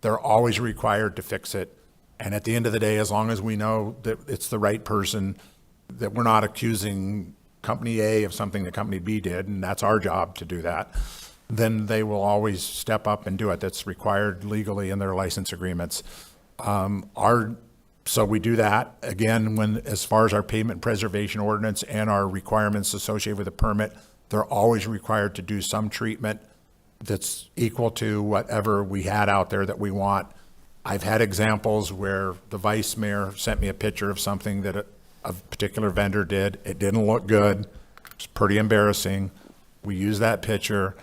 They're always required to fix it. And at the end of the day, as long as we know that it's the right person, that we're not accusing company A of something that company B did, and that's our job to do that, then they will always step up and do it. That's required legally in their license agreements. So we do that. Again, as far as our pavement preservation ordinance and our requirements associated with the permit, they're always required to do some treatment that's equal to whatever we had out there that we want. I've had examples where the vice mayor sent me a picture of something that a particular vendor did. It didn't look good. It's pretty embarrassing. We used that picture.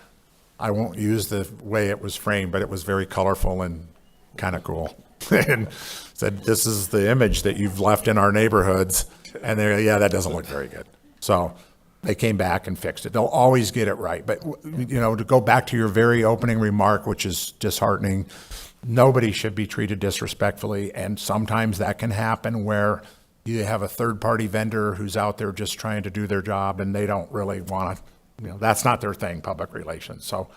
I won't use the way it was framed, but it was very colorful and kind of cool. And said, this is the image that you've left in our neighborhoods. And they're, yeah, that doesn't look very good. So they came back and fixed it. They'll always get it right. But, you know, to go back to your very opening remark, which is disheartening, nobody should be treated disrespectfully. And sometimes that can happen where you have a third-party vendor who's out there just trying to do their job and they don't really want to, you know, that's not their thing, public relations. So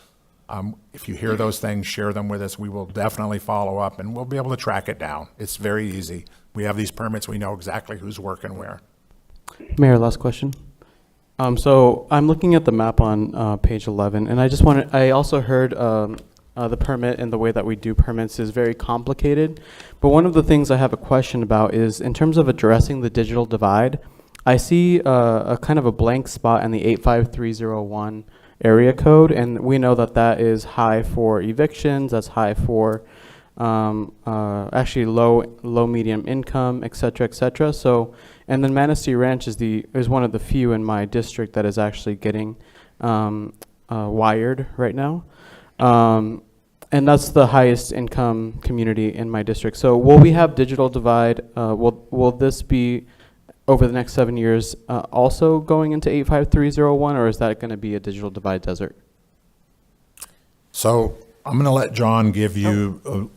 if you hear those things, share them with us. We will definitely follow up and we'll be able to track it down. It's very easy. We have these permits. We know exactly who's working where. Mayor, last question. So I'm looking at the map on page 11, and I also heard the permit and the way that we do permits is very complicated. But one of the things I have a question about is in terms of addressing the digital divide, I see a kind of a blank spot in the 85301 area code, and we know that that is high for evictions, that's high for actually low medium income, et cetera. So, and then Manistee Ranch is one of the few in my district that is actually getting wired right now. And that's the highest income community in my district. So will we have digital divide? Will this be over the next 7 years also going into 85301, or is that going to be a digital divide desert? So I'm going to let John give you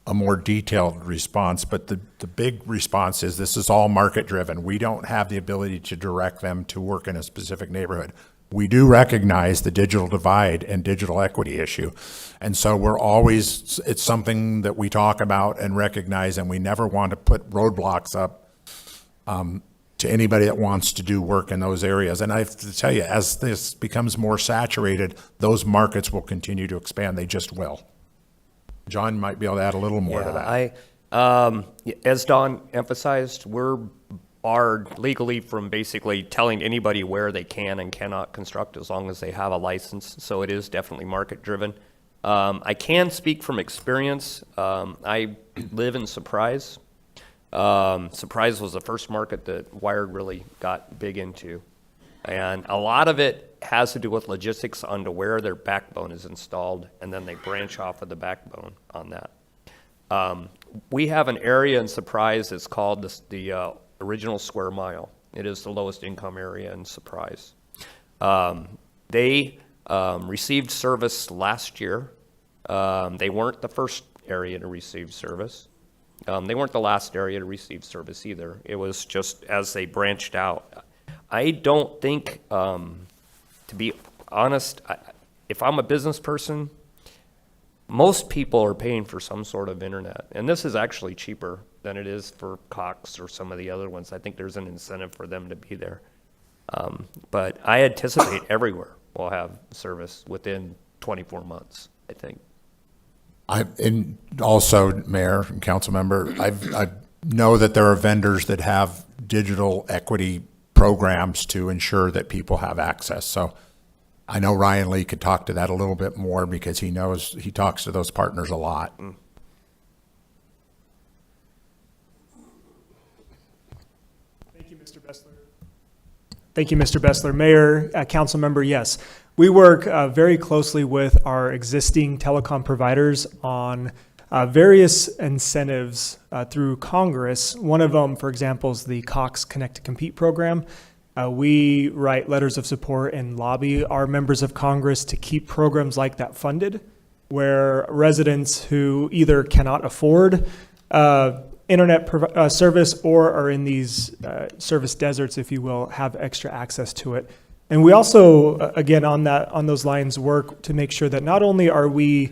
a more detailed response, but the big response is this is all market driven. We don't have the ability to direct them to work in a specific neighborhood. We do recognize the digital divide and digital equity issue. And so it's something that we talk about and recognize, and we never want to put roadblocks up to anybody that wants to do work in those areas. And I have to tell you, as this becomes more saturated, those markets will continue to expand. They just will. John might be able to add a little more to that. As Don emphasized, we're barred legally from basically telling anybody where they can and cannot construct as long as they have a license. So it is definitely market driven. I can speak from experience. I live in Surprise. Surprise was the first market that Wired really got big into. And a lot of it has to do with logistics onto where their backbone is installed, and then they branch off of the backbone on that. We have an area in Surprise that's called the original square mile. It is the lowest income area in Surprise. They received service last year They weren't the first area to receive service. They weren't the last area to receive service either. It was just as they branched out. I don't think, to be honest, if I'm a business person, most people are paying for some sort of internet. And this is actually cheaper than it is for Cox or some of the other ones. I think there's an incentive for them to be there. But I anticipate everywhere will have service within 24 months, I think. And also, Mayor and Council Member, I know that there are vendors that have digital equity programs to ensure that people have access. So I know Ryan Lee could talk to that a little bit more because he talks to those partners a lot. Thank you, Mr. Bessler. Thank you, Mr. Bessler. Mayor, Council Member, yes. We work very closely with our existing telecom providers on various incentives through Congress. One of them, for example, is the Cox Connect to Compete program. We write letters of support and lobby our members of Congress to keep programs like that funded, where residents who either cannot afford internet service or are in these service deserts, if you will, have extra access to it. And we also, again, on those lines, work to make sure that not only are we,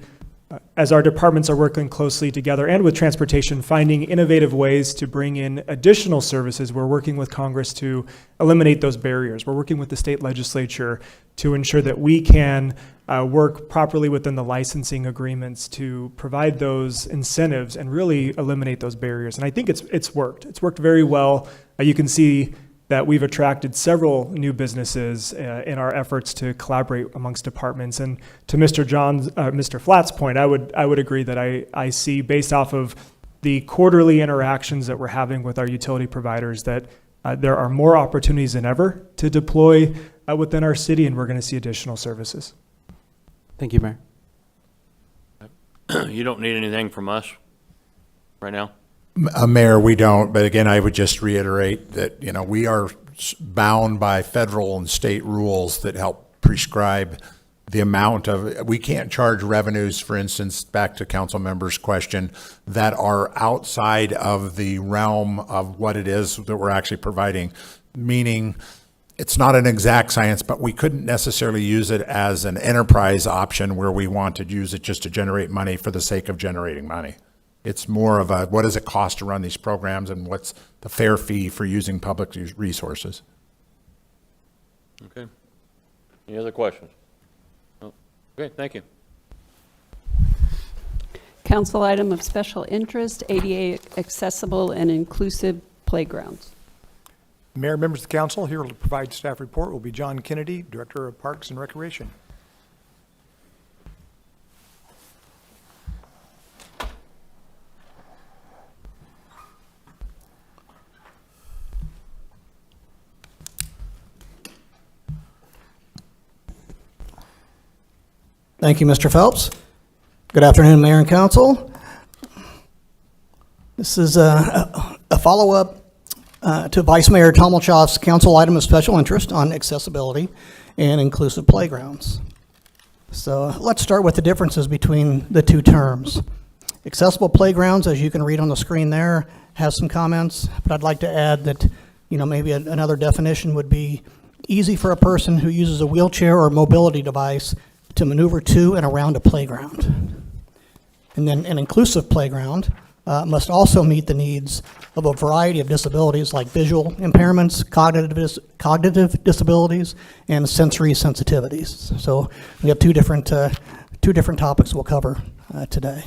as our departments are working closely together and with transportation, finding innovative ways to bring in additional services, we're working with Congress to eliminate those barriers. We're working with the state legislature to ensure that we can work properly within the licensing agreements to provide those incentives and really eliminate those barriers. And I think it's worked. It's worked very well. You can see that we've attracted several new businesses in our efforts to collaborate amongst departments. And to Mr. Flatt's point, I would agree that I see, based off of the quarterly interactions that we're having with our utility providers, that there are more opportunities than ever to deploy within our city, and we're going to see additional services. Thank you, Mayor. You don't need anything from us right now? Mayor, we don't, but again, I would just reiterate that, we are bound by federal and state rules that help prescribe the amount of, we can't charge revenues, for instance, back to council members' question, that are outside of the realm of what it is that we're actually providing, meaning it's not an exact science, but we couldn't necessarily use it as an enterprise option where we want to use it just to generate money for the sake of generating money. It's more of a, what does it cost to run these programs and what's the fair fee for using public resources? Okay. Any other questions? No. Okay, thank you. Council item of special interest, ADA accessible and inclusive playgrounds. Mayor, members of the council, here to provide staff report will be John Kennedy, Director of Parks and Recreation. Thank you, Mr. Phelps. Good afternoon, Mayor and Council. This is a follow-up to Vice Mayor Tomolchoff's council item of special interest on accessibility and inclusive playgrounds. So let's start with the differences between the two terms. Accessible playgrounds, as you can read on the screen there, has some comments, but I'd like to add that, maybe another definition would be easy for a person who uses a wheelchair or mobility device to maneuver to and around a playground. And then an inclusive playground must also meet the needs of a variety of disabilities like visual impairments, cognitive disabilities, and sensory sensitivities. So we have two different topics we'll cover today.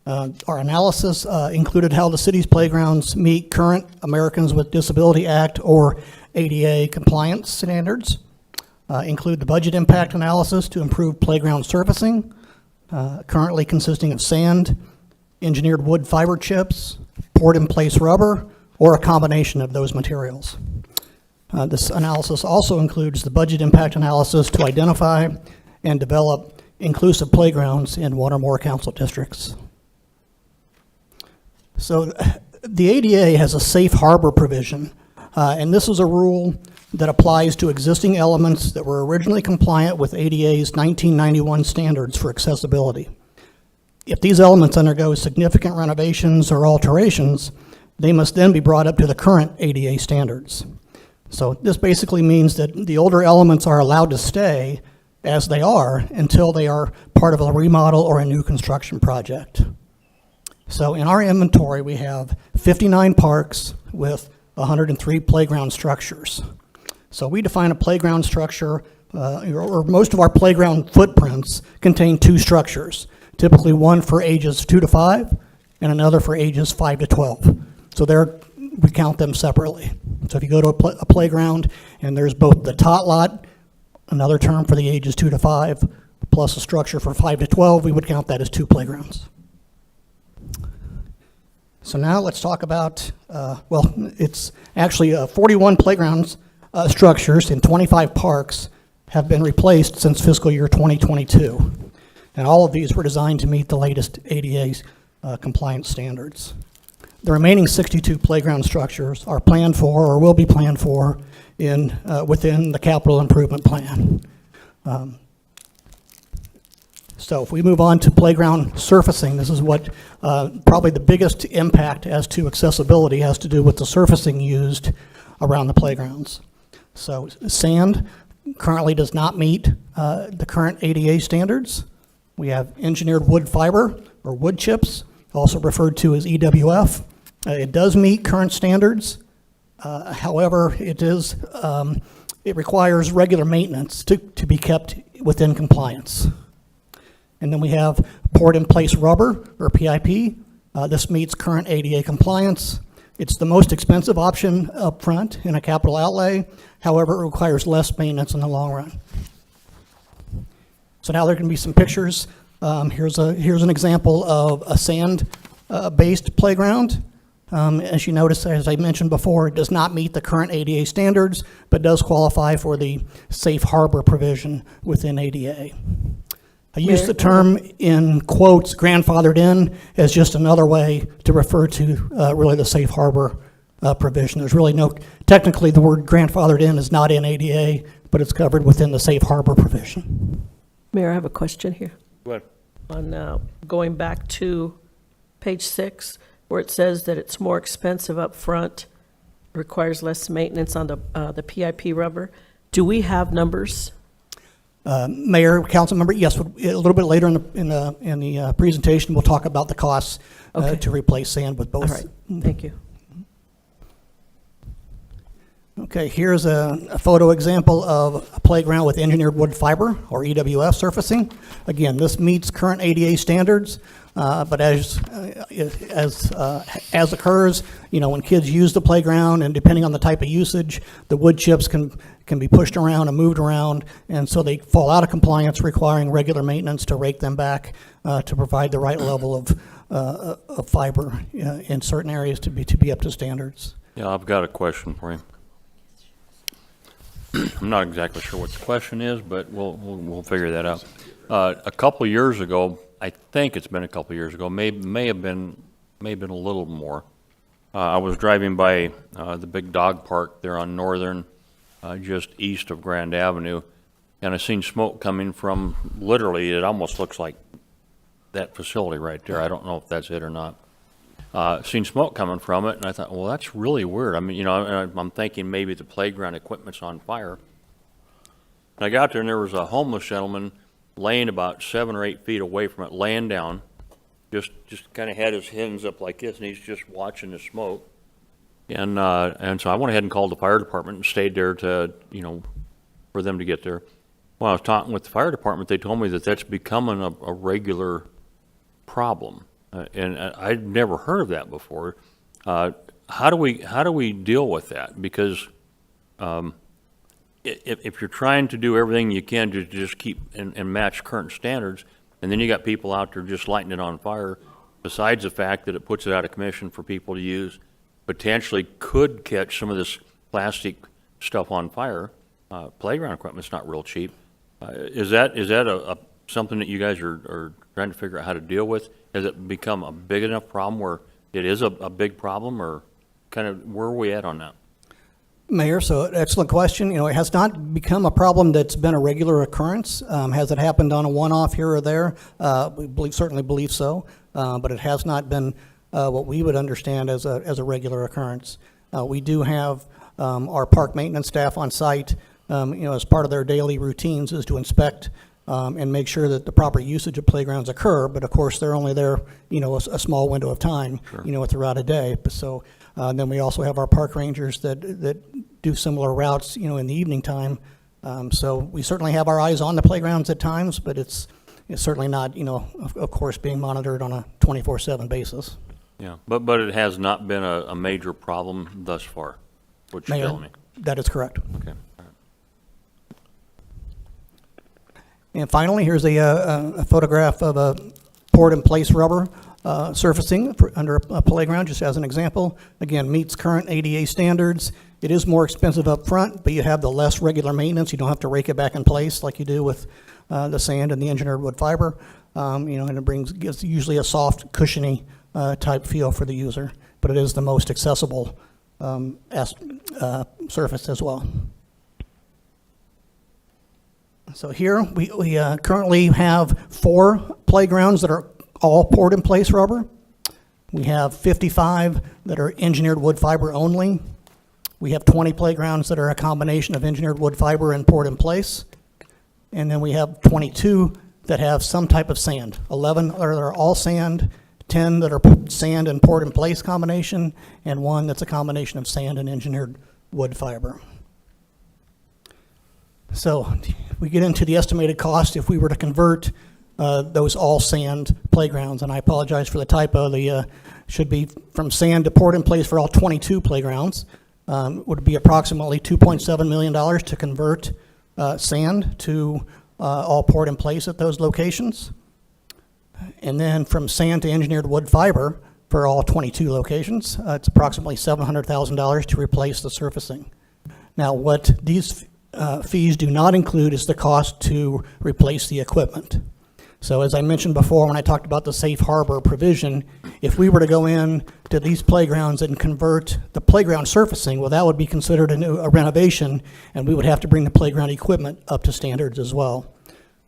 Our analysis included how the city's playgrounds meet current Americans with Disability Act or ADA compliance standards. Include the budget impact analysis to improve playground surfacing, currently consisting of sand, engineered wood fiber chips, poured-in-place rubber, or a combination of those materials. This analysis also includes the budget impact analysis to identify and develop inclusive playgrounds in one or more council districts. So the ADA has a safe harbor provision, and this is a rule that applies to existing elements that were originally compliant with ADA's 1991 standards for accessibility. If these elements undergo significant renovations or alterations, they must then be brought up to the current ADA standards. So this basically means that the older elements are allowed to stay as they are until they are part of a remodel or a new construction project. So in our inventory, we have 59 parks with 103 playground structures. So we define a playground structure, or most of our playground footprints contain two structures, typically one for ages 2 to 5 and another for ages 5 to 12. So we count them separately. So if you go to a playground and there's both the tot lot, another term for the ages 2 to 5, plus a structure for 5 to 12, we would count that as two playgrounds. So now let's talk about, it's actually 41 playgrounds structures in 25 parks have been replaced since fiscal year 2022. And all of these were designed to meet the latest ADA compliance standards. The remaining 62 playground structures are planned for or will be planned for within the capital improvement plan. So if we move on to playground surfacing, this is what probably the biggest impact as to accessibility has to do with the surfacing used around the playgrounds. So sand currently does not meet the current ADA standards. We have engineered wood fiber or wood chips, also referred to as EWF. It does meet current standards. However, it requires regular maintenance to be kept within compliance. And then we have poured-in-place rubber, or PIP. This meets current ADA compliance. It's the most expensive option up front in a capital outlay. However, it requires less maintenance in the long run. So now there can be some pictures. Here's an example of a sand-based playground. As you notice, as I mentioned before, it does not meet the current ADA standards, but does qualify for the safe harbor provision within ADA. I use the term in quotes, grandfathered in, as just another way to refer to really the safe harbor provision. There's really technically the word grandfathered in is not in ADA, but it's covered within the safe harbor provision. Mayor, I have a question here. Go ahead. On going back to page 6, where it says that it's more expensive up front, requires less maintenance on the PIP rubber. Do we have numbers? Mayor, council member, yes, a little bit later in the presentation, we'll talk about the costs to replace sand with both. All right, thank you. Okay, here's a photo example of a playground with engineered wood fiber, or EWF surfacing. Again, this meets current ADA standards, but as occurs, when kids use the playground, and depending on the type of usage, the wood chips can be pushed around and moved around, and so they fall out of compliance, requiring regular maintenance to rake them back to provide the right level of fiber in certain areas to be up to standards. Yeah, I've got a question for you. I'm not exactly sure what the question is, but we'll figure that out. A couple years ago, I think it's been a couple years ago, may have been a little more. I was driving by the big dog park there on Northern, just east of Grand Avenue, and I seen smoke coming from, literally, it almost looks like that facility right there. I don't know if that's it or not. Seen smoke coming from it, and I thought, well, that's really weird. I mean, I'm thinking maybe the playground equipment's on fire. And I got there, and there was a homeless gentleman laying about 7 or 8 feet away from it, laying down, just kind of had his hands up like this, and he's just watching the smoke. And so I went ahead and called the fire department and stayed there to, for them to get there. When I was talking with the fire department, they told me that that's becoming a regular problem. And I'd never heard of that before. How do we deal with that? Because if you're trying to do everything you can to just keep and match current standards, and then you got people out there just lighting it on fire, besides the fact that it puts it out of commission for people to use, potentially could catch some of this plastic stuff on fire. Playground equipment's not real cheap. Is that something that you guys are trying to figure out how to deal with? Has it become a big enough problem where it is a big problem, or kind of where are we at on that? Mayor, so excellent question. You know, it has not become a problem that's been a regular occurrence. Has it happened on a one-off here or there? Certainly believe so, but it has not been what we would understand as a regular occurrence. We do have our park maintenance staff on site, you know, as part of their daily routines is to inspect and make sure that the proper usage of playgrounds occur, but of course, they're only there, you know, a small window of time, you know, throughout a day. So then we also have our park rangers that do similar routes, you know, in the evening time. So we certainly have our eyes on the playgrounds at times, but it's certainly not, you know, of course, being monitored on a 24/7 basis. Yeah, but it has not been a major problem thus far, what you're Mayor, telling me. that is correct. Okay. All right. And finally, here's a photograph of a poured-in-place rubber surfacing under a playground, just as an example. Again, meets current ADA standards. It is more expensive up front, but you have the less regular maintenance. You don't have to rake it back in place like you do with the sand and the engineered wood fiber. You know, and it gives usually a soft, cushiony type feel for the user, but it is the most accessible surface as well. So here we currently have 4 playgrounds that are all poured in place rubber. We have 55 that are engineered wood fiber only. We have 20 playgrounds that are a combination of engineered wood fiber and poured in place. And then we have 22 that have some type of sand. 11 are all sand, 10 that are sand and poured in place combination, and 1 that's a combination of sand and engineered wood fiber. So we get into the estimated cost if we were to convert those all sand playgrounds, and I apologize for the typo. The should be from sand to poured in place for all 22 playgrounds. Would be approximately $2.7 million to convert sand to all poured in place at those locations. And then from sand to engineered wood fiber for all 22 locations, it's approximately $700,000 to replace the surfacing. Now, what these fees do not include is the cost to replace the equipment. So as I mentioned before, when I talked about the safe harbor provision, if we were to go in to these playgrounds and convert the playground surfacing, well, that would be considered a renovation, and we would have to bring the playground equipment up to standards as well.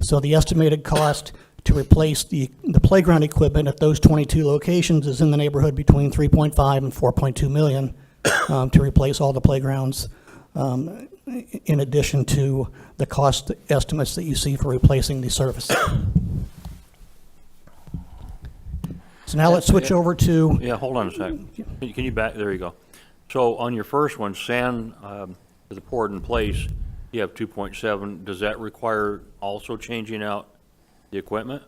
So the estimated cost to replace the playground equipment at those 22 locations is in the neighborhood between 3.5 and 4.2 million to replace all the playgrounds, in addition to the cost estimates that you see for replacing the surface. So now let's switch over to... Yeah, hold on a second. Can you back, there you go. So on your first one, sand to the poured in place, you have 2.7. Does that require also changing out the equipment?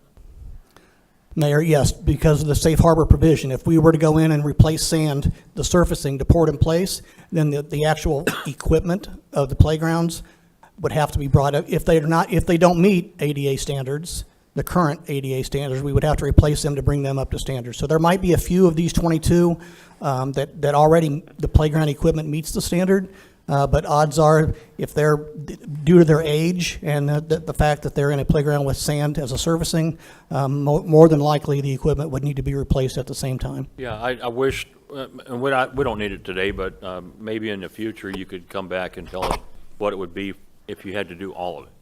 Mayor, yes, because of the safe harbor provision. If we were to go in and replace sand, the surfacing to poured in place, then the actual equipment of the playgrounds would have to be brought up. If they don't meet ADA standards, the current ADA standards, we would have to replace them to bring them up to standards. So there might be a few of these 22 that already the playground equipment meets the standard. But odds are, if they're, due to their age and the fact that they're in a playground with sand as a surfacing, more than likely the equipment would need to be replaced at the same time. Yeah, I wish, and we don't need it today, but maybe in the future you could come back and tell us what it would be if you had to do all of it,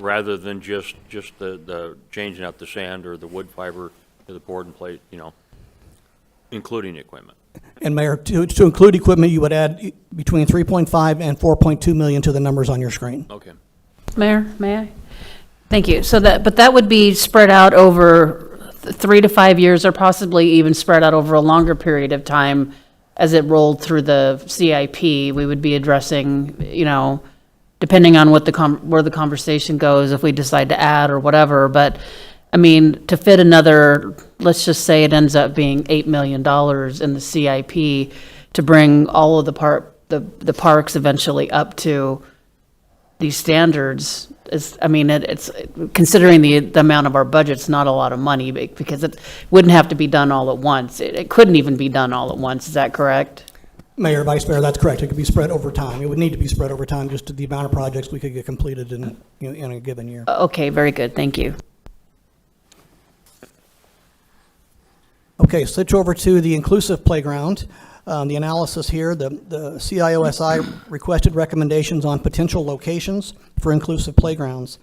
rather than just the changing out the sand or the wood fiber to the poured in place, you know, including equipment. And Mayor, to include equipment, you would add between 3.5 and 4.2 million to the numbers on your screen. Okay. Mayor, may I? Thank you. So but that would be spread out over 3 to 5 years, or possibly even spread out over a longer period of time as it rolled through the CIP. We would be addressing, you know, depending on what where the conversation goes, if we decide to add or whatever. But I mean, to fit another, let's just say it ends up being $8 million in the CIP to bring all of the parks eventually up to these standards. It's considering the amount of our budget's not a lot of money, because it wouldn't have to be done all at once. It couldn't even be done all at once. Is that correct? Mayor, Vice Mayor, that's correct. It could be spread over time. It would need to be spread over time just to the amount of projects we could get completed in a given year. Okay, very good. Thank you. Okay, switch over to the inclusive playground. The analysis here, the CIOSI requested recommendations on potential locations for inclusive playgrounds.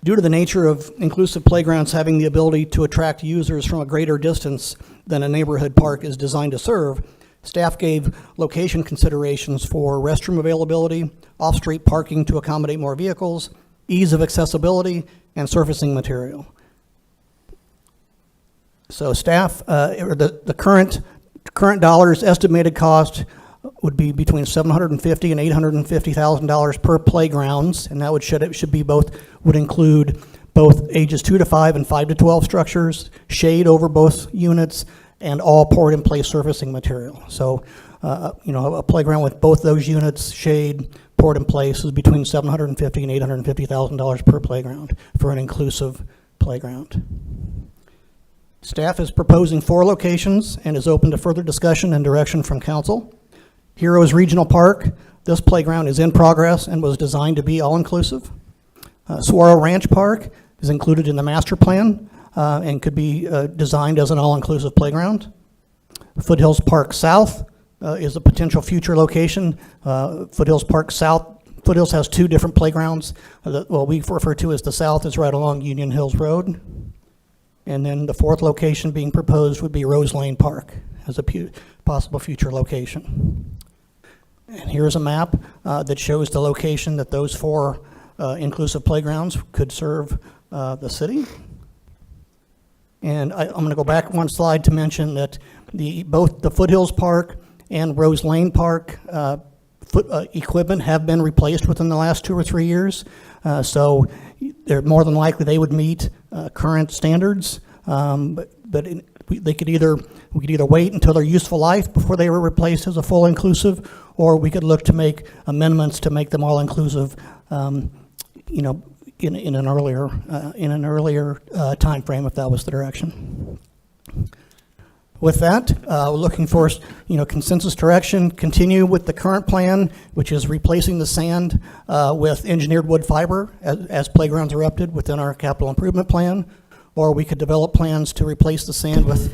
Due to the nature of inclusive playgrounds having the ability to attract users from a greater distance than a neighborhood park is designed to serve, staff gave location considerations for restroom availability, off-street parking to accommodate more vehicles, ease of accessibility, and surfacing material. So staff, the current dollars estimated cost would be between $750,000 and $850,000 per playgrounds, and that would include both ages 2 to 5 and 5 to 12 structures, shade over both units, and all poured-in-place surfacing material. So, a playground with both those units, shade, poured in place, is between $750,000 and $850,000 per playground for an inclusive playground. Staff is proposing 4 locations and is open to further discussion and direction from council. Heroes Regional Park, this playground is in progress and was designed to be all-inclusive. Saguaro Ranch Park is included in the master plan and could be designed as an all-inclusive playground. Foothills Park South is a potential future location. Foothills Park South, Foothills has 2 different playgrounds. What we refer to as the South is right along Union Hills Road. And then the 4th location being proposed would be Rose Lane Park as a possible future location. And here's a map that shows the location that those 4 inclusive playgrounds could serve the city. And I'm going to go back one slide to mention that both the Foothills Park and Rose Lane Park equipment have been replaced within the last 2 or 3 years. So they're more than likely they would meet current standards. We could either wait until their useful life before they were replaced as a full inclusive, or we could look to make amendments to make them all inclusive, in an earlier time frame if that was the direction. With that, we're looking for consensus direction. Continue with the current plan, which is replacing the sand with engineered wood fiber as playgrounds erupted within our capital improvement plan, or we could develop plans to replace the sand with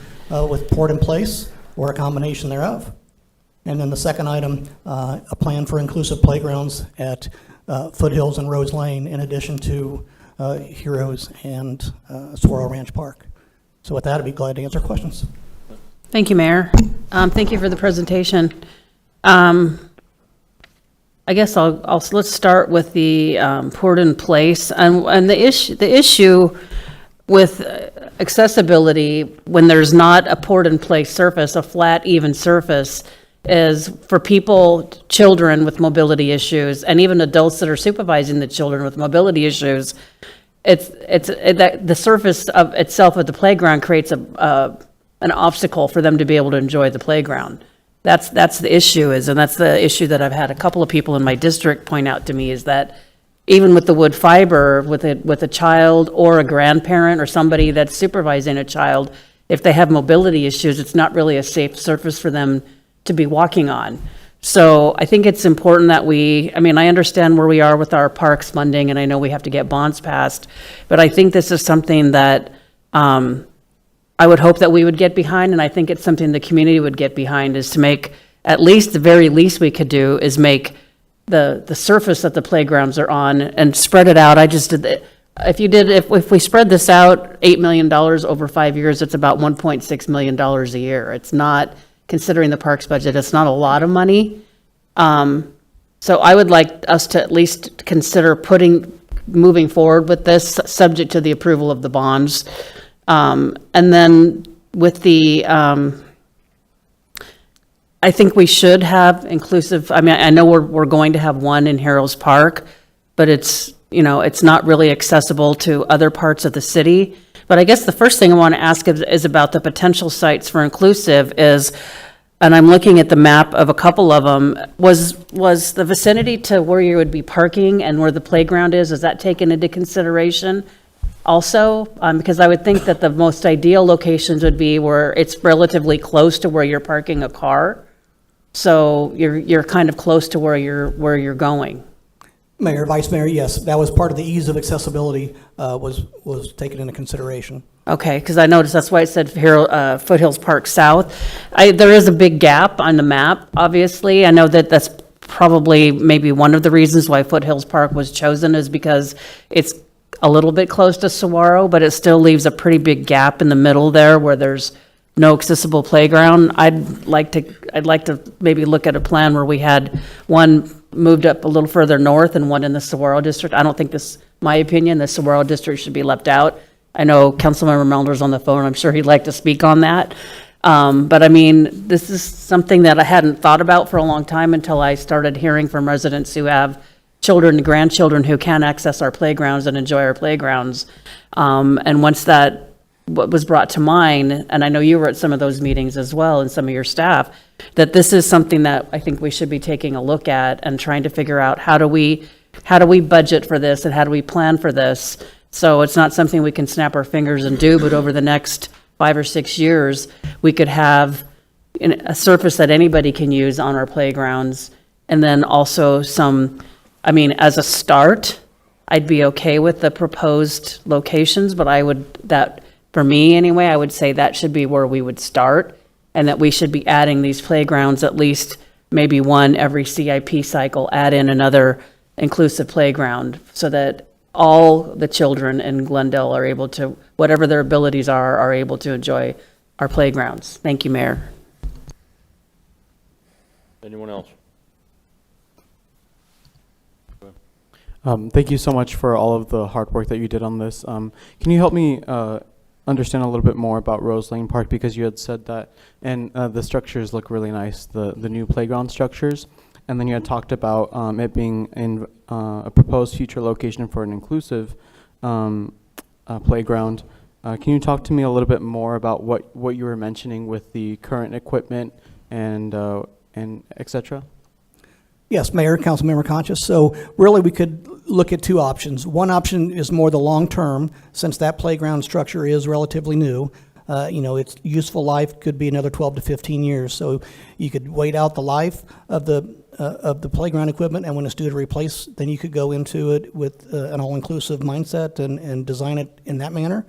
poured in place or a combination thereof. And then the second item, a plan for inclusive playgrounds at Foothills and Rose Lane, in addition to Heroes and Saguaro Ranch Park. So with that, I'd be glad to answer questions. Thank you, Mayor. Thank you for the presentation. I guess let's start with the poured in place and the issue with accessibility when there's not a poured in place surface, a flat, even surface, is for children with mobility issues, and even adults that are supervising the children with mobility issues. The surface of itself at the playground creates an obstacle for them to be able to enjoy the playground. That's the issue and that's the issue that I've had a couple of people in my district point out to me, is that even with the wood fiber, with a child or a grandparent or somebody that's supervising a child, if they have mobility issues, it's not really a safe surface for them to be walking on. So I think it's important that I understand where we are with our parks funding, and I know we have to get bonds passed, but I think this is something that I would hope that we would get behind, and I think it's something the community would get behind, is to make, at least the very least we could do is make the surface that the playgrounds are on and spread it out. If we spread this out, $8 million over 5 years, it's about $1.6 million a year. It's not, considering the parks budget, it's not a lot of money. So I would like us to at least consider moving forward with this, subject to the approval of the bonds. And then with the, I think we should have inclusive, I know we're going to have one in Heroes Park, but it's not really accessible to other parts of the city. But I guess the first thing I want to ask is about the potential sites for inclusive and I'm looking at the map of a couple of them, was the vicinity to where you would be parking and where the playground is that taken into consideration also? Because I would think that the most ideal locations would be where it's relatively close to where you're parking a car. So you're kind of close to where you're going. Mayor, Vice Mayor, yes, that was part of the ease of accessibility was taken into consideration. Okay, because I noticed that's why it said Foothills Park South. There is a big gap on the map, obviously. I know that that's probably maybe one of the reasons why Foothills Park was chosen is because it's a little bit close to Saguaro, but it still leaves a pretty big gap in the middle there where there's no accessible playground. I'd like to maybe look at a plan where we had one moved up a little further north and one in the Saguaro district. I don't think this, my opinion, the Saguaro district should be left out. I know Councilmember Melder's on the phone. I'm sure he'd like to speak on that. But I mean, this is something that I hadn't thought about for a long time until I started hearing from residents who have children and grandchildren who can't access our playgrounds and enjoy our playgrounds. And once that was brought to mind, and I know you were at some of those meetings as well and some of your staff, that this is something that I think we should be taking a look at and trying to figure out how do we budget for this and how do we plan for this? So it's not something we can snap our fingers and do, but over the next 5 or 6 years, we could have a surface that anybody can use on our playgrounds. And then also as a start, I'd be okay with the proposed locations, but for me anyway, I would say that should be where we would start, and that we should be adding these playgrounds, at least maybe one every CIP cycle, add in another inclusive playground so that all the children in Glendale are able to, whatever their abilities are able to enjoy our playgrounds. Thank you, Mayor. Anyone else? Thank you so much for all of the hard work that you did on this. Can you help me understand a little bit more about Rose Lane Park, because you had said that, and the structures look really nice, the new playground structures, and then you had talked about it being in a proposed future location for an inclusive playground. Can you talk to me a little bit more about what you were mentioning with the current equipment and et cetera? Yes, Mayor, Councilmember Conscious. So really, we could look at two options. One option is more the long-term, since that playground structure is relatively new. Its useful life could be another 12 to 15 years. So you could wait out the life of the playground equipment, and when it's due to replace, then you could go into it with an all-inclusive mindset and design it in that manner.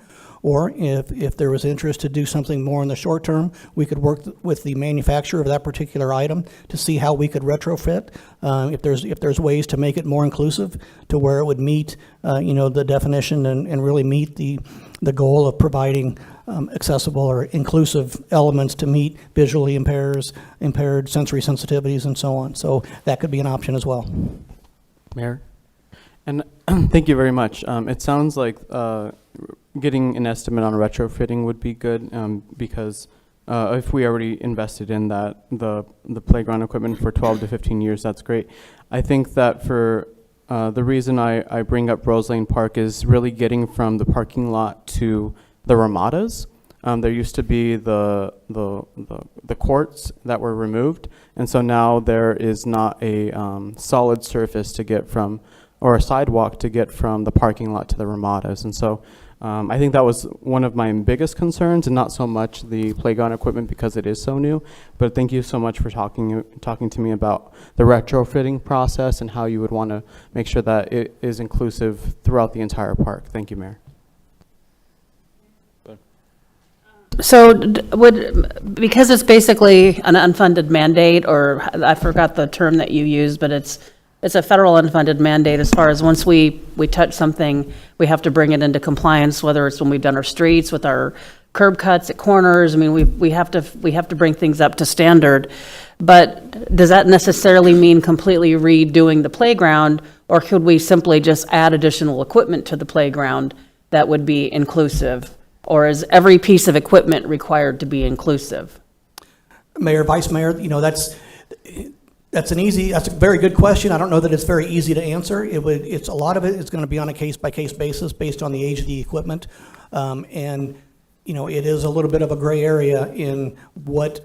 Or if there was interest to do something more in the short term, we could work with the manufacturer of that particular item to see how we could retrofit. If there's ways to make it more inclusive to where it would meet the definition and really meet the goal of providing accessible or inclusive elements to meet visually impaired sensory sensitivities and so on. So that could be an option as well. Mayor? And thank you very much. It sounds like getting an estimate on retrofitting would be good, because if we already invested in the playground equipment for 12 to 15 years, that's great. I think that for the reason I bring up Rose Lane Park is really getting from the parking lot to the Ramadas. There used to be the courts that were removed, and so now there is not a solid surface to get from, or a sidewalk to get from the parking lot to the Ramadas. And so I think that was one of my biggest concerns, and not so much the playground equipment because it is so new. But thank you so much for talking to me about the retrofitting process and how you would want to make sure that it is inclusive throughout the entire park. Thank you, Mayor. So because it's basically an unfunded mandate, or I forgot the term that you used, but it's a federal unfunded mandate as far as once we touch something, we have to bring it into compliance, whether it's when we've done our streets, with our curb cuts at corners. I mean, we have to bring things up to standard. But does that necessarily mean completely redoing the playground, or could we simply just add additional equipment to the playground that would be inclusive? Or is every piece of equipment required to be inclusive? Mayor, Vice Mayor, that's a very good question. I don't know that it's very easy to answer. It's a lot of it is going to be on a case-by-case basis based on the age of the equipment. It is a little bit of a gray area in what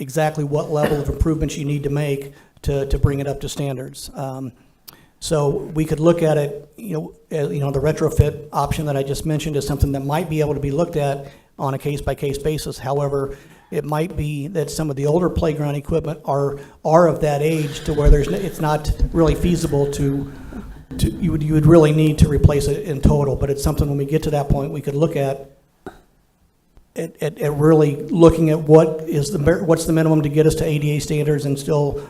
level of improvements you need to make to bring it up to standards. So we could look at it, the retrofit option that I just mentioned is something that might be able to be looked at on a case-by-case basis. However, it might be that some of the older playground equipment are of that age to where it's not really feasible you would really need to replace it in total. But it's something when we get to that point we could look at at really looking at what's the minimum to get us to ADA standards and still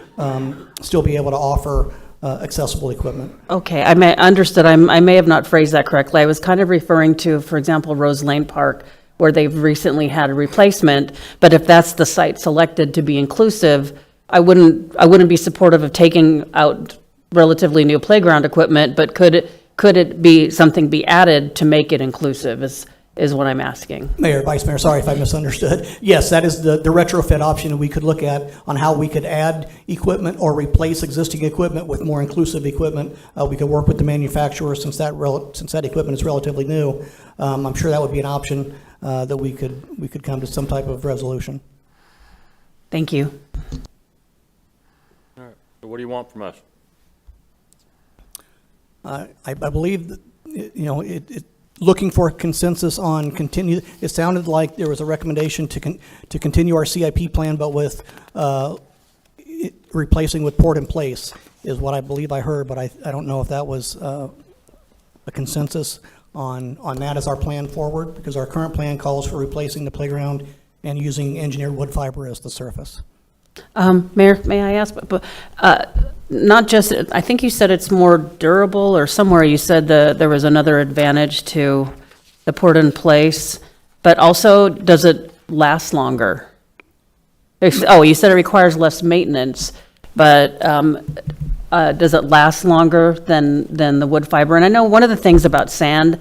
be able to offer accessible equipment. Okay, understood. I may have not phrased that correctly. I was kind of referring to, for example, Rose Lane Park, where they've recently had a replacement, but if that's the site selected to be inclusive, I wouldn't be supportive of taking out relatively new playground equipment, but could it be something be added to make it inclusive is what I'm asking. Mayor, Vice Mayor, sorry if I misunderstood. Yes, that is the retrofit option that we could look at on how we could add equipment or replace existing equipment with more inclusive equipment. We could work with the manufacturer since that equipment is relatively new. I'm sure that would be an option that we could come to some type of resolution. Thank you. All right. So what do you want from us? I believe that, looking for consensus on it sounded like there was a recommendation to continue our CIP plan, but with replacing with port in place is what I believe I heard, but I don't know if that was a consensus on that as our plan forward, because our current plan calls for replacing the playground and using engineered wood fiber as the surface. Mayor, may I ask, not just, I think you said it's more durable, or somewhere you said there was another advantage to the port in place, but also, does it last longer? You said it requires less maintenance, but does it last longer than the wood fiber? And I know one of the things about sand,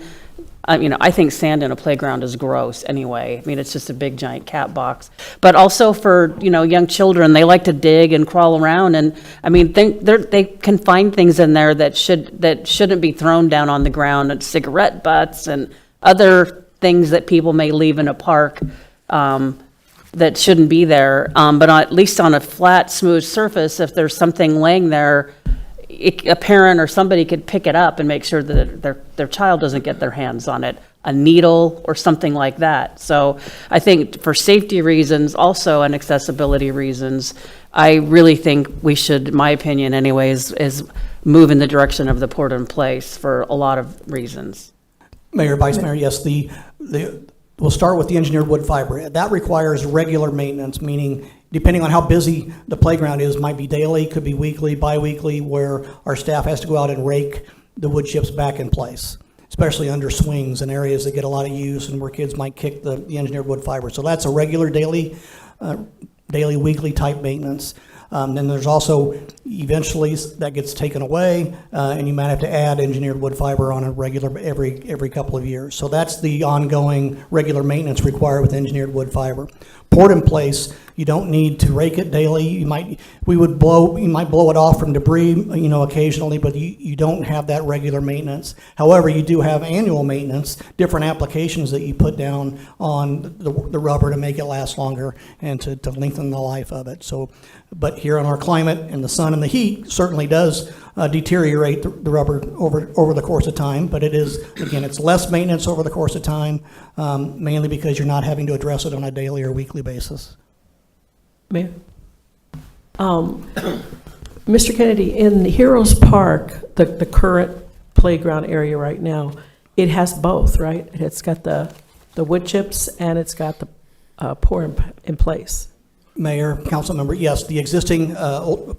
I think sand in a playground is gross anyway. I mean, it's just a big giant cat box. But also for, young children, they like to dig and crawl around, and I mean, they can find things in there that shouldn't be thrown down on the ground, and cigarette butts and other things that people may leave in a park that shouldn't be there. But at least on a flat, smooth surface, if there's something laying there, a parent or somebody could pick it up and make sure that their child doesn't get their hands on it, a needle or something like that. So I think for safety reasons also and accessibility reasons, I really think we should, in my opinion anyways, is move in the direction of the port in place for a lot of reasons. Mayor, Vice Mayor, yes, we'll start with the engineered wood fiber. That requires regular maintenance, meaning depending on how busy the playground is, might be daily, could be weekly, bi-weekly, where our staff has to go out and rake the wood chips back in place, especially under swings and areas that get a lot of use and where kids might kick the engineered wood fiber. So that's a regular daily, weekly type maintenance. Then there's also, eventually that gets taken away, and you might have to add engineered wood fiber on a regular, every couple of years. So that's the ongoing regular maintenance required with engineered wood fiber. Port in place, you don't need to rake it daily. You might blow it off from debris, occasionally, but you don't have that regular maintenance. However, you do have annual maintenance, different applications that you put down on the rubber to make it last longer and to lengthen the life of it. So, but here in our climate, and the sun and the heat certainly does deteriorate the rubber over the course of time, but it is, again, it's less maintenance over the course of time, mainly because you're not having to address it on a daily or weekly basis. Mayor? Mr. Kennedy, in Heroes Park, the current playground area right now, it has both, right? It's got the wood chips and it's got the pour in place. Mayor, council member, yes, the existing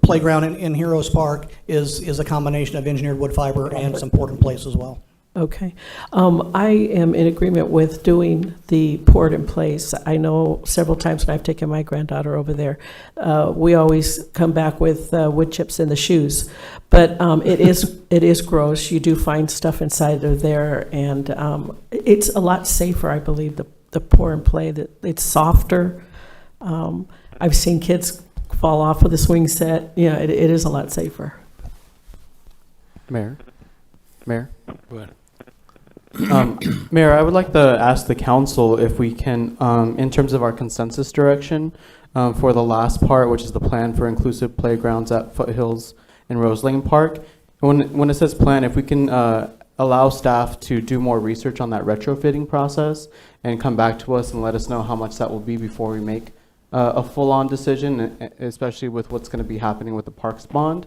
playground in Heroes Park is a combination of engineered wood fiber and some port in place as well. Okay. I am in agreement with doing the port in place. I know several times when I've taken my granddaughter over there, we always come back with wood chips in the shoes. But it is gross. You do find stuff inside of there, and it's a lot safer, I believe, the pour and play. That it's softer. I've seen kids fall off with a swing set. Yeah, it is a lot safer. Mayor? Go ahead. Mayor, I would like to ask the council if we can, in terms of our consensus direction, for the last part, which is the plan for inclusive playgrounds at Foothills and Rose Lane Park. When it says plan, if we can allow staff to do more research on that retrofitting process and come back to us and let us know how much that will be before we make a full-on decision, especially with what's going to be happening with the parks bond.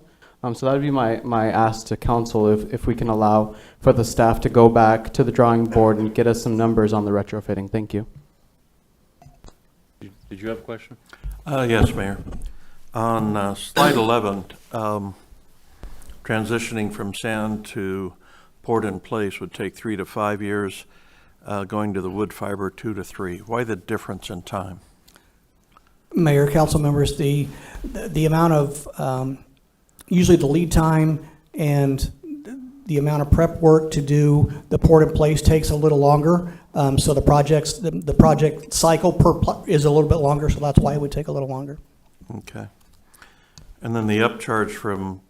So that would be my ask to council, if we can allow for the staff to go back to the drawing board and get us some numbers on the retrofitting. Thank you. Did you have a question? Yes, Mayor. On slide 11, transitioning from sand to poured in place would take 3 to 5 years, going to the wood fiber 2 to 3. Why the difference in time? Mayor, council members, the amount of, usually the lead time and the amount of prep work to do the poured in place takes a little longer. So the project cycle is a little bit longer, so that's why it would take a little longer. Okay. And then the upcharge from,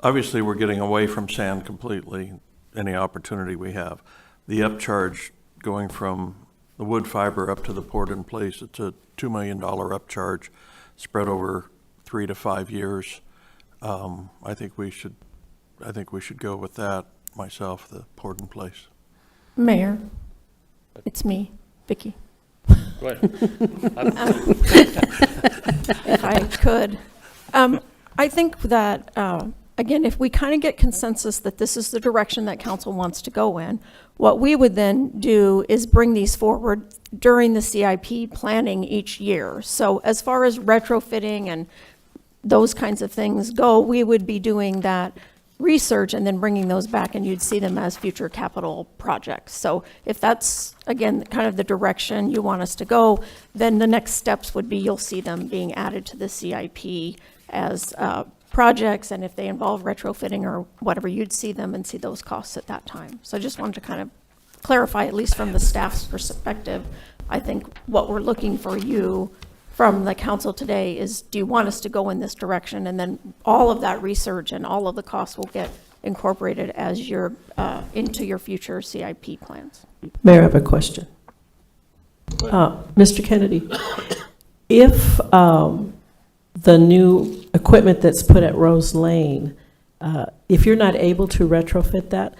obviously we're getting away from sand completely, any opportunity we have. The upcharge going from the wood fiber up to the poured in place, it's a $2 million upcharge spread over 3 to 5 years. I think we should go with that myself, the poured in place. Mayor, it's me, Vicki. Go ahead. If I could. I think that, again, if we kind of get consensus that this is the direction that council wants to go in, what we would then do is bring these forward during the CIP planning each year. So as far as retrofitting and those kinds of things go, we would be doing that research and then bringing those back, and you'd see them as future capital projects. So if that's, again, kind of the direction you want us to go, then the next steps would be you'll see them being added to the CIP as projects, and if they involve retrofitting or whatever, you'd see them and see those costs at that time. So I just wanted to kind of clarify, at least from the staff's perspective, I think what we're looking for you from the council today is, do you want us to go in this direction? And then all of that research and all of the costs will get incorporated as your into your future CIP plans. Mayor, I have a question. Mr. Kennedy, if the new equipment that's put at Rose Lane, if you're not able to retrofit that,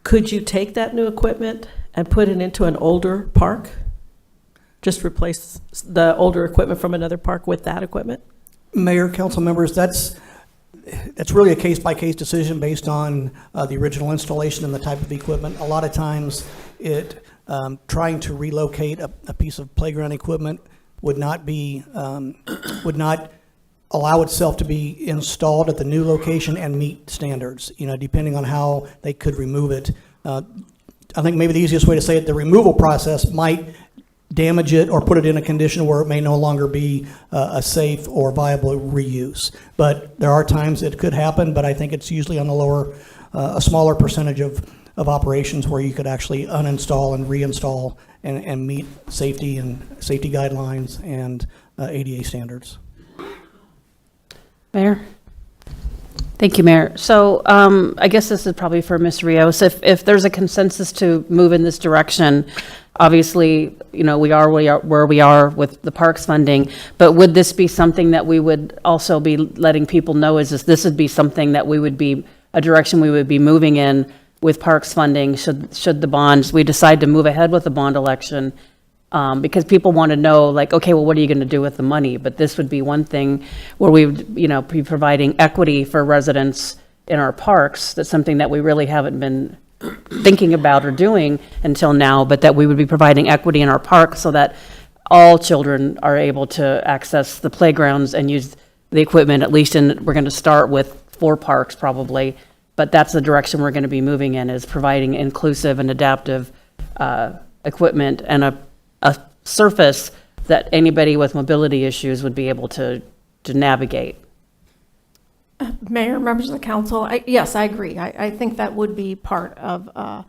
could you take that new equipment and put it into an older park? Just replace the older equipment from another park with that equipment? Mayor, council members, that's really a case-by-case decision based on the original installation and the type of equipment. A lot of times, trying to relocate a piece of playground equipment would not allow itself to be installed at the new location and meet standards, depending on how they could remove it. I think maybe the easiest way to say it, the removal process might damage it or put it in a condition where it may no longer be a safe or viable reuse. But there are times it could happen, but I think it's usually on the a smaller percentage of operations where you could actually uninstall and reinstall and meet safety guidelines and ADA standards. Mayor? Thank you, Mayor. So I guess this is probably for Ms. Rios. If there's a consensus to move in this direction, obviously, we are where we are with the parks funding, but would this be something that we would also be letting people know, is this would be something that we would be, a direction we would be moving in with parks funding should the bonds, we decide to move ahead with the bond election, because people want to know, like, okay, well, what are you going to do with the money? But this would be one thing where we would, be providing equity for residents in our parks. That's something that we really haven't been thinking about or doing until now, but that we would be providing equity in our parks so that all children are able to access the playgrounds and use the equipment, at least we're going to start with 4 parks probably, but that's the direction we're going to be moving in, is providing inclusive and adaptive equipment and a surface that anybody with mobility issues would be able to navigate. Mayor, members of the council, yes, I agree. I think that would be part of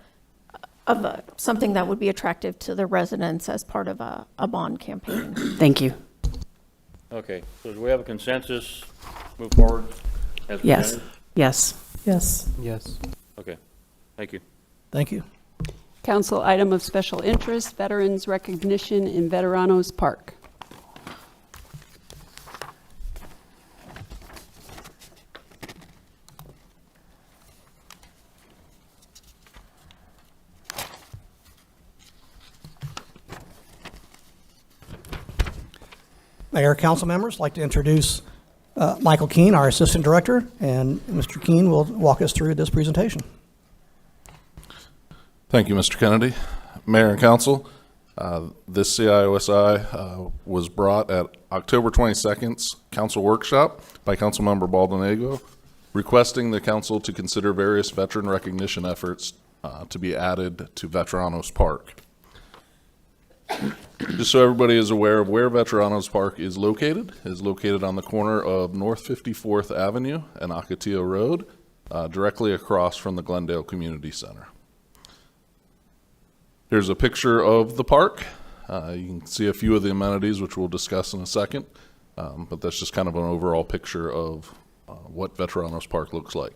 something that would be attractive to the residents as part of a bond campaign. Thank you. Okay, so do we have a consensus? Move forward as Yes. presented? Yes. Yes. Yes. Okay, thank you. Thank you. Council item of special interest, Veterans Recognition in Veteranos Park. Mayor, council members, I'd like to introduce Michael Keene, our Assistant Director, and Mr. Keene will walk us through this presentation. Thank you, Mr. Kennedy. Mayor and Council, This CIOSI was brought at October 22nd's council workshop by Councilmember Baldonado, requesting the council to consider various veteran recognition efforts to be added to Veteranos Park. Just so everybody is aware of where Veteranos Park is located on the corner of North 54th Avenue and Ocotillo Road, directly across from the Glendale Community Center. Here's a picture of the park. You can see a few of the amenities, which we'll discuss in a second, but that's just kind of an overall picture of what Veteranos Park looks like.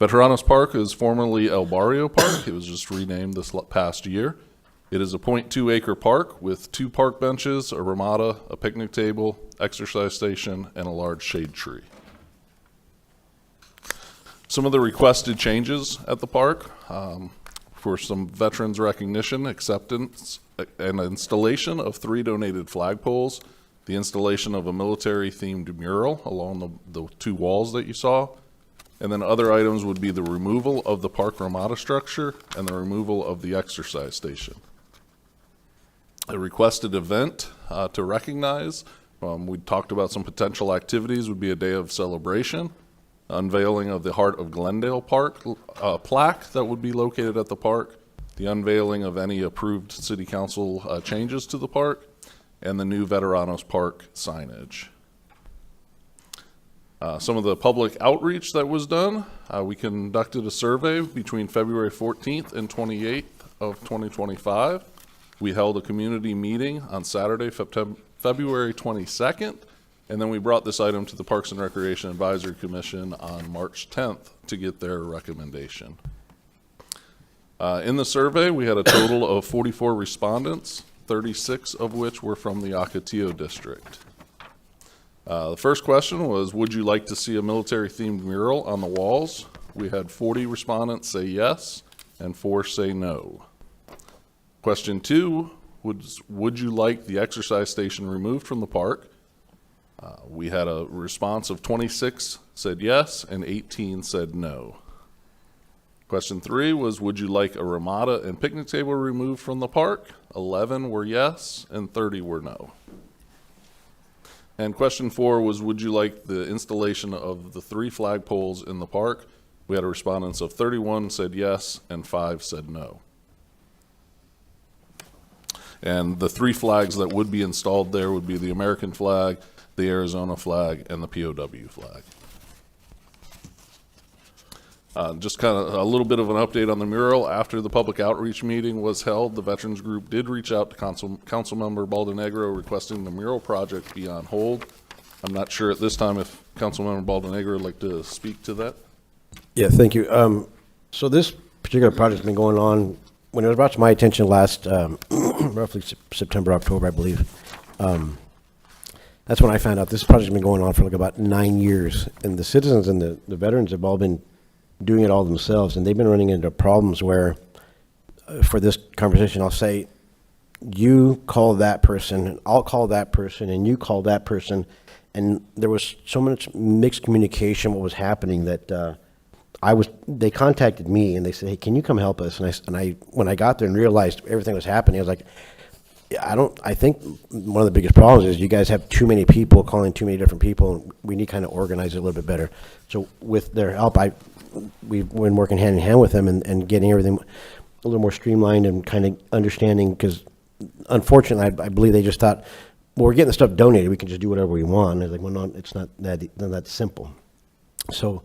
Veteranos Park is formerly El Barrio Park. It was just renamed this past year. It is a 0.2 acre park with 2 park benches, a ramada, a picnic table, exercise station, and a large shade tree. Some of the requested changes at the park for some veterans recognition, acceptance, and installation of 3 donated flagpoles, the installation of a military-themed mural along the 2 walls that you saw, and then other items would be the removal of the park ramada structure and the removal of the exercise station. A requested event to recognize, we talked about some potential activities, would be a day of celebration, unveiling of the Heart of Glendale Park plaque that would be located at the park, the unveiling of any approved city council changes to the park, and the new Veteranos Park signage. Some of the public outreach that was done, we conducted a survey between February 14th and 28th of 2025. We held a community meeting on Saturday, February 22nd, and then we brought this item to the Parks and Recreation Advisory Commission on March 10th to get their recommendation. In the survey, we had a total of 44 respondents, 36 of which were from the Ocotillo district. The first question was, would you like to see a military-themed mural on the walls? We had 40 respondents say yes, and 4 say no. Question 2, would you like the exercise station removed from the park? We had a response of 26 said yes, and 18 said no. Question 3 was, would you like a ramada and picnic table removed from the park? 11 were yes, and 30 were no. And question 4 was, would you like the installation of the 3 flagpoles in the park? We had a respondents of 31 said yes, and 5 said no. And the 3 flags that would be installed there would be the American flag, the Arizona flag, and the POW flag. Just kind of a little bit of an update on the mural. After the public outreach meeting was held, the Veterans Group did reach out to Councilmember Baldonegro requesting the mural project be on hold. I'm not sure at this time if Councilmember Baldonegro would like to speak to that. Yeah, thank you. So this particular project's been going on, when it was brought to my attention last, roughly September, October, I believe. That's when I found out this project's been going on for like about 9 years. And the citizens and the veterans have all been doing it all themselves. And they've been running into problems where, for this conversation, I'll say, you call that person, and I'll call that person, and you call that person. And there was so much mixed communication, what was happening, that they contacted me and they said, hey, can you come help us? And I when I got there and realized everything was happening, I was like, I think one of the biggest problems is you guys have too many people calling too many different people, and we need to kind of organize it a little bit better. So with their help, we've been working hand in hand with them and getting everything a little more streamlined and kind of understanding, because unfortunately, I believe they just thought, well, we're getting the stuff donated, we can just do whatever we want. And like, well, no, it's not that simple. So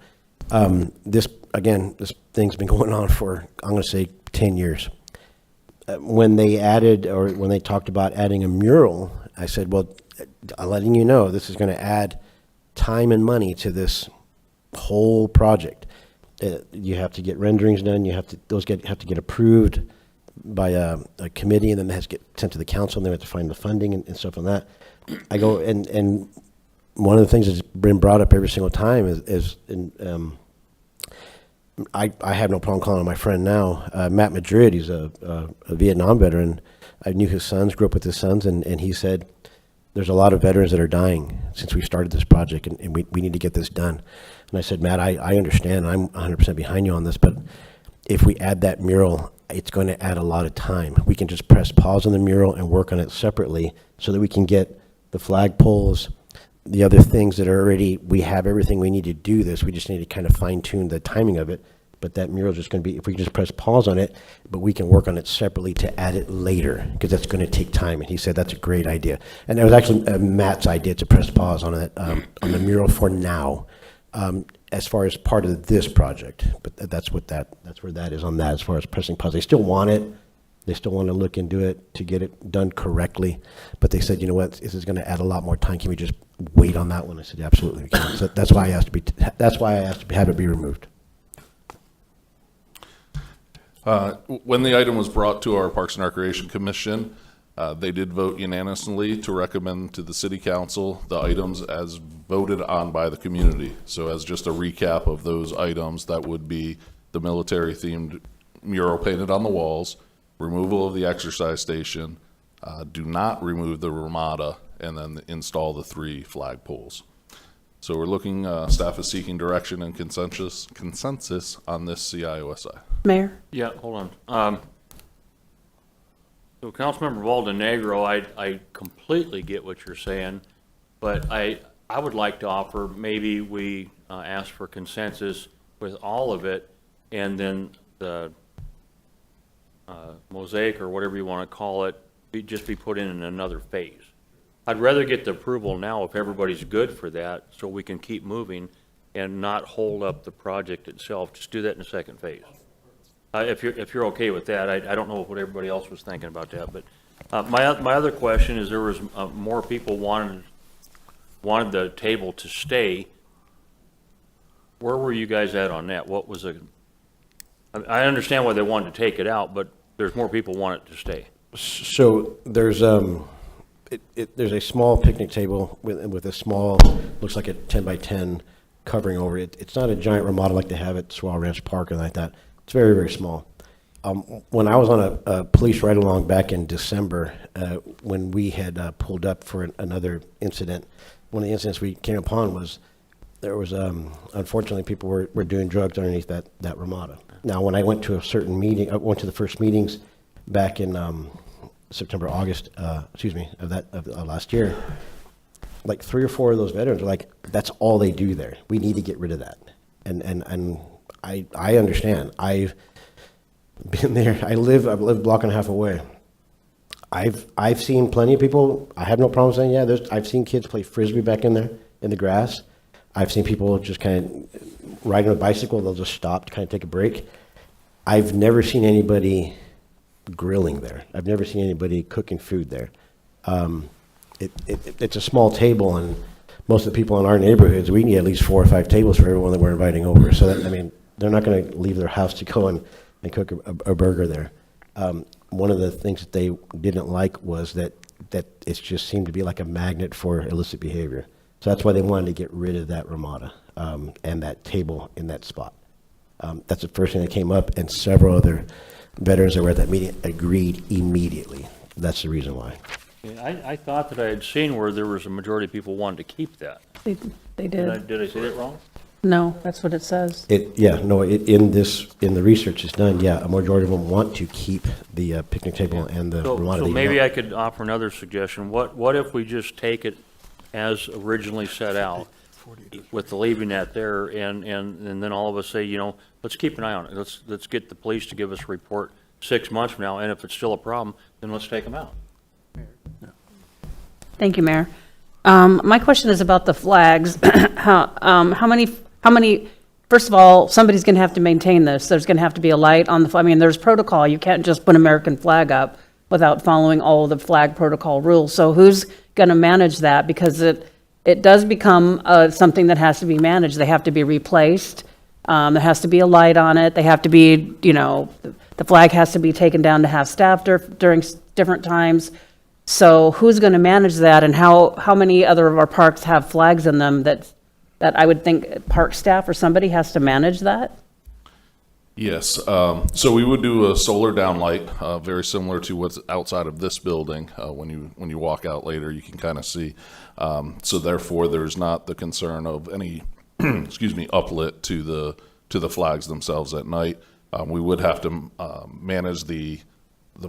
this thing's been going on for, I'm going to say, 10 years. When they added, or when they talked about adding a mural, I said, well, I'm letting you know this is going to add time and money to this whole project. You have to get renderings done. Have to get approved by a committee, and then it has to get sent to the council, and they have to find the funding and stuff on that. I go, and one of the things that's been brought up every single time is I have no problem calling him my friend now. Matt Madrid, he's a Vietnam veteran. I knew his sons, grew up with his sons, and he said, there's a lot of veterans that are dying since we started this project, and we need to get this done. And I said, Matt, I understand. I'm 100% behind you on this, but if we add that mural, it's going to add a lot of time. We can just press pause on the mural and work on it separately so that we can get the flagpoles, the other things that are already, we have everything we need to do this. We just need to kind of fine tune the timing of it. But that mural is just going to be, if we can just press pause on it, but we can work on it separately to add it later, because that's going to take time. And he said that's a great idea. And it was actually Matt's idea to press pause on it, on the mural for now, as far as part of this project. But that's where that is on that, as far as pressing pause. They still want it. They still want to look into it to get it done correctly. But they said, you know what, this is going to add a lot more time. Can we just wait on that one? I said, absolutely we can. So that's why I asked to have it be removed. When the item was brought to our Parks and Recreation Commission, they did vote unanimously to recommend to the City Council the items as voted on by the community. So as just a recap of those items, that would be the military-themed mural painted on the walls, removal of the exercise station, do not remove the Ramada, and then install the 3 flagpoles. So we're looking, staff is seeking direction and consensus on this CIOSI. Mayor? Yeah, hold on. So Councilmember Valdenegro, I completely get what you're saying, but I would like to offer, maybe we ask for consensus with all of it, and then the mosaic, or whatever you want to call it, just be put in another phase. I'd rather get the approval now if everybody's good for that, so we can keep moving and not hold up the project itself. Just do that in the second phase. If you're okay with that, I don't know what everybody else was thinking about that, but my other question is, there was more people wanted the table to stay. Where were you guys at on that? What was I understand why they wanted to take it out, but there's more people want it to stay. So there's there's a small picnic table with a small, looks like a 10 by 10 covering over it. It's not a giant remodel like they have at Swallow Ranch Park or like that. It's very, very small. When I was on a police ride-along back in December, when we had pulled up for another incident, one of the incidents we came upon was there was, unfortunately, people were doing drugs underneath that Ramada. Now, when I went to a certain meeting, I went to the first meetings back in September, August, of last year, like 3 or 4 of those veterans were like, that's all they do there. We need to get rid of that. And I understand. I've been there. I've lived a block and a half away. I've seen plenty of people. I have no problem saying, yeah, I've seen kids play Frisbee back in there in the grass. I've seen people just kind of riding a bicycle. They'll just stop to kind of take a break. I've never seen anybody grilling there. I've never seen anybody cooking food there. It's a small table, and most of the people in our neighborhoods, we need at least 4 or 5 tables for everyone that we're inviting over. So that, I mean, they're not going to leave their house to go and cook a burger there. One of the things that they didn't like was that it just seemed to be like a magnet for illicit behavior. So that's why they wanted to get rid of that Ramada and that table in that spot. That's the first thing that came up, and several other veterans that were at that meeting agreed immediately. That's the reason why. Yeah, I thought that I had seen where there was a majority of people wanted to keep that. They did. Did I say that wrong? No, that's what it says. In the research it's done, yeah, a majority of them want to keep the picnic table and the Ramada. So maybe I could offer another suggestion. What if we just take it as originally set out, with the leaving that there, and then all of us say, let's keep an eye on it. Let's get the police to give us a report 6 months from now, and if it's still a problem, then let's take them out. Thank you, Mayor. My question is about the flags. How many, first of all, somebody's going to have to maintain this. There's going to have to be a light on the, there's protocol. You can't just put an American flag up without following all of the flag protocol rules. So who's going to manage that? Because it does become something that has to be managed. They have to be replaced. There has to be a light on it. They have to be, the flag has to be taken down to have staff during different times. So who's going to manage that, and how many other of our parks have flags in them that I would think park staff or somebody has to manage that? Yes, so we would do a solar downlight, very similar to what's outside of this building. When you walk out later, you can kind of see. So therefore, there's not the concern of any, uplit to the flags themselves at night. We would have to manage the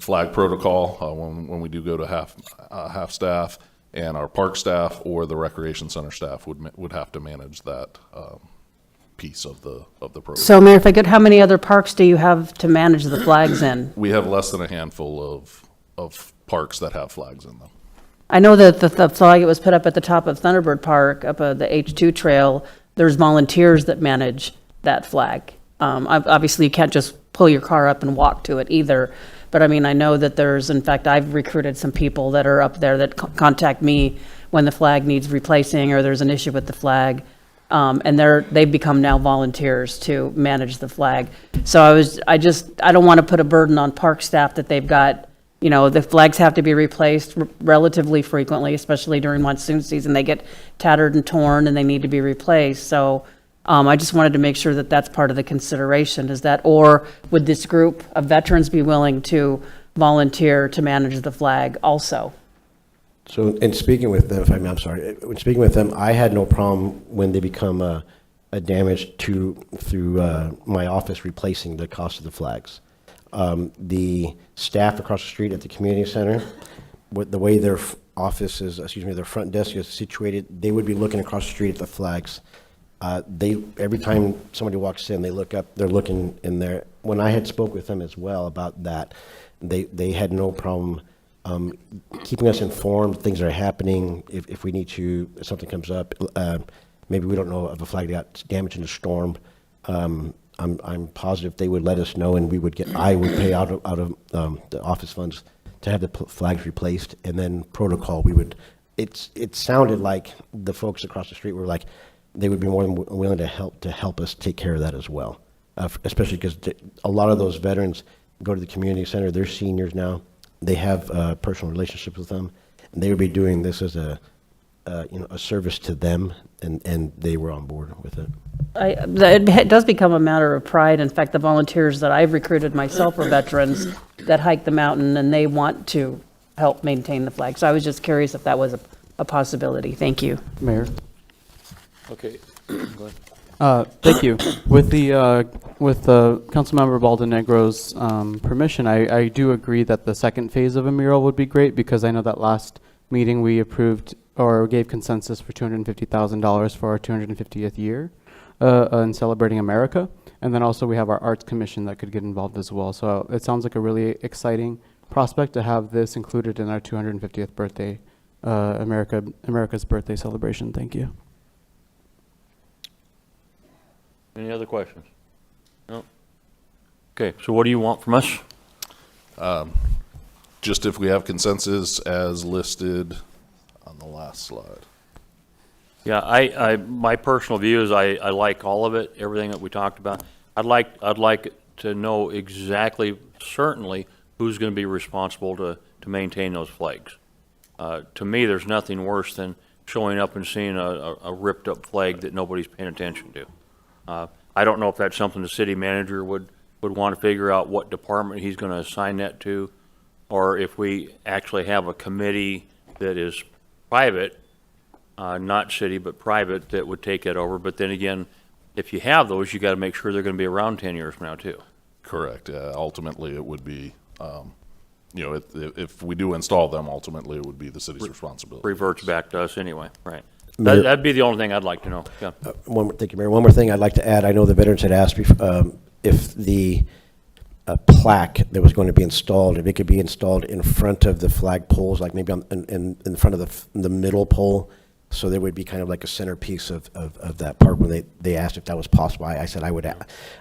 flag protocol when we do go to half staff, and our park staff or the recreation center staff would have to manage that piece of the program. So Mayor, if I could, how many other parks do you have to manage the flags in? We have less than a handful of parks that have flags in them. I know that the flag that was put up at the top of Thunderbird Park, up the H2 trail, there's volunteers that manage that flag. Obviously, you can't just pull your car up and walk to it either. But I mean, I know that in fact, I've recruited some people that are up there that contact me when the flag needs replacing or there's an issue with the flag. And they've become now volunteers to manage the flag. So I don't want to put a burden on park staff that they've got, the flags have to be replaced relatively frequently, especially during monsoon season. They get tattered and torn and they need to be replaced. So I just wanted to make sure that that's part of the consideration, or would this group of veterans be willing to volunteer to manage the flag also? So in speaking with them, I'm sorry, when speaking with them, I had no problem when they become a damage through my office replacing the cost of the flags. The staff across the street at the community center, the way their office is, their front desk is situated, they would be looking across the street at the flags. Every time somebody walks in, they look up, they're looking in there. When I had spoke with them as well about that, they had no problem keeping us informed, things that are happening, if we need to, if something comes up, maybe we don't know of a flag that got damaged in a storm. I'm positive they would let us know, and I would pay out of the office funds to have the flags replaced, and then protocol, it sounded like the folks across the street were like, they would be more than willing to help us take care of that as well. Especially because a lot of those veterans go to the community center, they're seniors now, they have personal relationships with them, and they would be doing this as a service to them, and they were on board with it. It does become a matter of pride. In fact, the volunteers that I've recruited myself are veterans that hike the mountain, and they want to help maintain the flag. So I was just curious if that was a possibility. Thank you. Mayor. Okay, go ahead. Thank you. With Councilmember Baldenegro's permission, I do agree that the second phase of a mural would be great, because I know that last meeting we approved or gave consensus for $250,000 for our 250th year in celebrating America. And then also we have our Arts Commission that could get involved as well. So it sounds like a really exciting prospect to have this included in our 250th birthday, America's birthday celebration. Thank you. Any other questions? No? Okay, so what do you want from us? Just if we have consensus as listed on the last slide. Yeah, my personal view is I like all of it, everything that we talked about. I'd like to know exactly, certainly, who's going to be responsible to maintain those flags. To me, there's nothing worse than showing up and seeing a ripped up flag that nobody's paying attention to. I don't know if that's something the city manager would want to figure out what department he's going to assign that to, or if we actually have a committee that is private, not city, but private, that would take it over. But then again, if you have those, you got to make sure they're going to be around 10 years from now too. Correct. Ultimately, it would be, if we do install them, ultimately it would be the city's responsibility. Reverts back to us anyway, right? Mayor, That'd be the only thing I'd like to know. Yeah. Thank you, Mayor. One more thing I'd like to add. I know the veterans had asked me if the plaque that was going to be installed, if it could be installed in front of the flag poles, like maybe in front of the middle pole, so there would be kind of like a centerpiece of that part. When they asked if that was possible, I said I would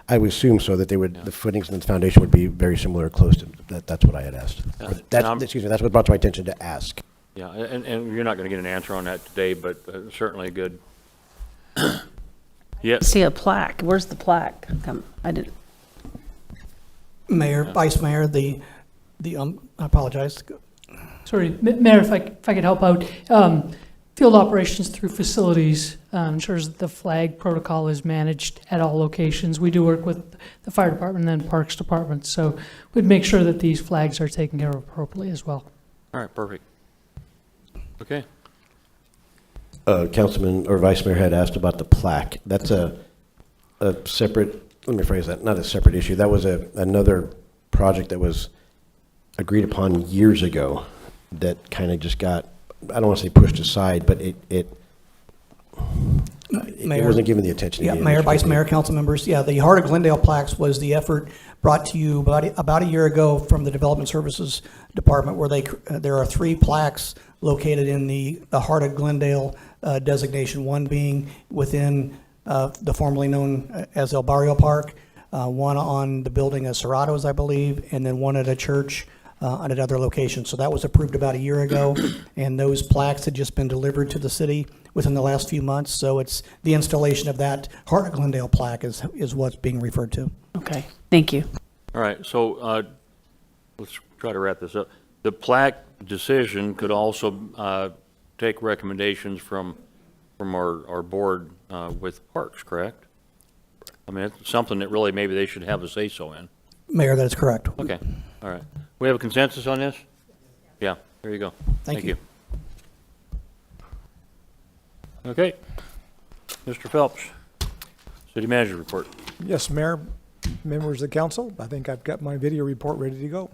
assume so, that the footings and the foundation would be very similar or close to that. That's what I had asked. Excuse me, that's what brought to my attention to ask. Yeah, and you're not going to get an answer on that today, but certainly good. Yes. See a plaque. Where's the plaque? I didn't. Mayor, Vice Mayor, I apologize. Sorry, Mayor, if I could help out. Field operations through facilities ensures that the flag protocol is managed at all locations. We do work with the fire department and then parks department, so we'd make sure that these flags are taken care of appropriately as well. All right, perfect. Okay. Councilman or Vice Mayor had asked about the plaque. That's a separate let me phrase that, not a separate issue. That was another project that was agreed upon years ago that kind of just got, I don't want to say pushed aside, but it wasn't given the attention. Yeah, Mayor, Vice Mayor, council members. Yeah, the Heart of Glendale plaques was the effort brought to you about a year ago from the Development Services Department, where there are 3 plaques located in the Heart of Glendale designation, one being within the formerly known as El Barrio Park, one on the building of Cerratos, I believe, and then one at a church at another location. So that was approved about a year ago, and those plaques had just been delivered to the city within the last few months. So it's the installation of that Heart of Glendale plaque is what's being referred to. Okay, thank you. All right, so let's try to wrap this up. The plaque decision could also take recommendations from our board with parks, correct? I mean, it's something that really maybe they should have a say-so in. Mayor, that is correct. Okay, all right. We have a consensus on this? Yeah, there you go. Thank you. Okay. Mr. Phelps, City Manager report. Yes, Mayor, members of the council, I think I've got my video report ready to go.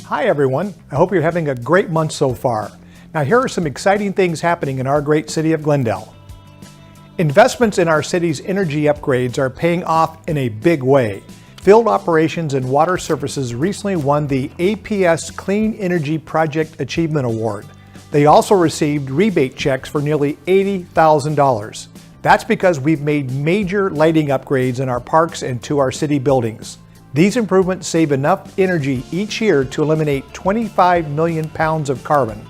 Hi, everyone. I hope you're having a great month so far. Now, here are some exciting things happening in our great city of Glendale. Investments in our city's energy upgrades are paying off in a big way. Field Operations and Water Services recently won the APS Clean Energy Project Achievement Award. They also received rebate checks for nearly $80,000. That's because we've made major lighting upgrades in our parks and to our city buildings. These improvements save enough energy each year to eliminate 25 million pounds of carbon,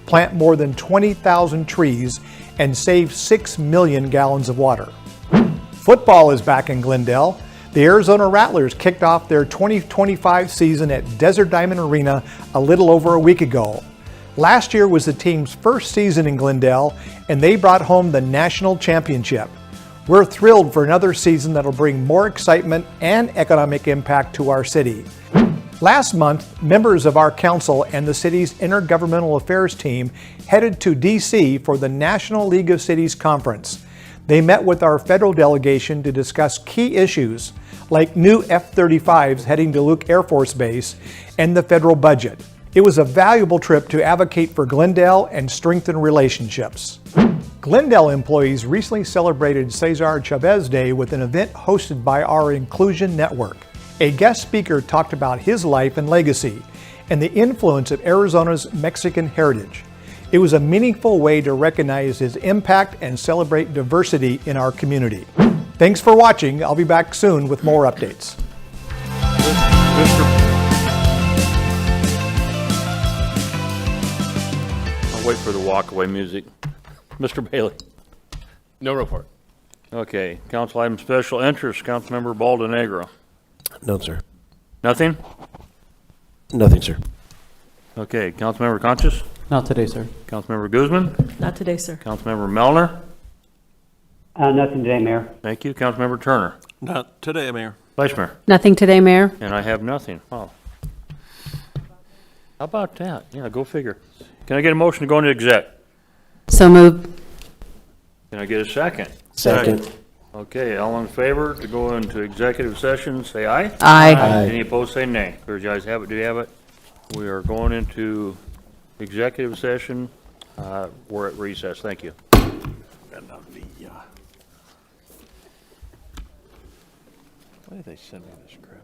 plant more than 20,000 trees, and save 6 million gallons of water. Football is back in Glendale. The Arizona Rattlers kicked off their 2025 season at Desert Diamond Arena a little over a week ago. Last year was the team's first season in Glendale, and they brought home the national championship. We're thrilled for another season that'll bring more excitement and economic impact to our city. Last month, members of our council and the city's intergovernmental affairs team headed to D.C. for the National League of Cities Conference. They met with our federal delegation to discuss key issues like new F-35s heading to Luke Air Force Base and the federal budget. It was a valuable trip to advocate for Glendale and strengthen relationships. Glendale employees recently celebrated Cesar Chavez Day with an event hosted by our Inclusion Network. A guest speaker talked about his life and legacy and the influence of Arizona's Mexican heritage. It was a meaningful way to recognize his impact and celebrate diversity in our community. Thanks for watching. I'll be back soon with more updates. I'll wait for the walk-away music. Mr. Bailey. No report. Okay, council item special interest, Councilmember Baldenegro. No, sir. Nothing? Nothing, sir. Okay, Councilmember Conchas? Not today, sir. Councilmember Guzman? Not today, sir. Councilmember Melner? Nothing today, Mayor. Thank you. Councilmember Turner? Not today, Mayor. Vice Mayor? Nothing today, Mayor. And I have nothing. Oh. How about that? Yeah, go figure. Can I get a motion to go into exec? So moved. Can I get a second? Second. Okay, all in favor to go into executive session, say aye. Aye. Any opposed, say nay. Clear, you guys have it, do you have it? We are going into executive session. We're at recess. Thank you. Why did they send me this crap?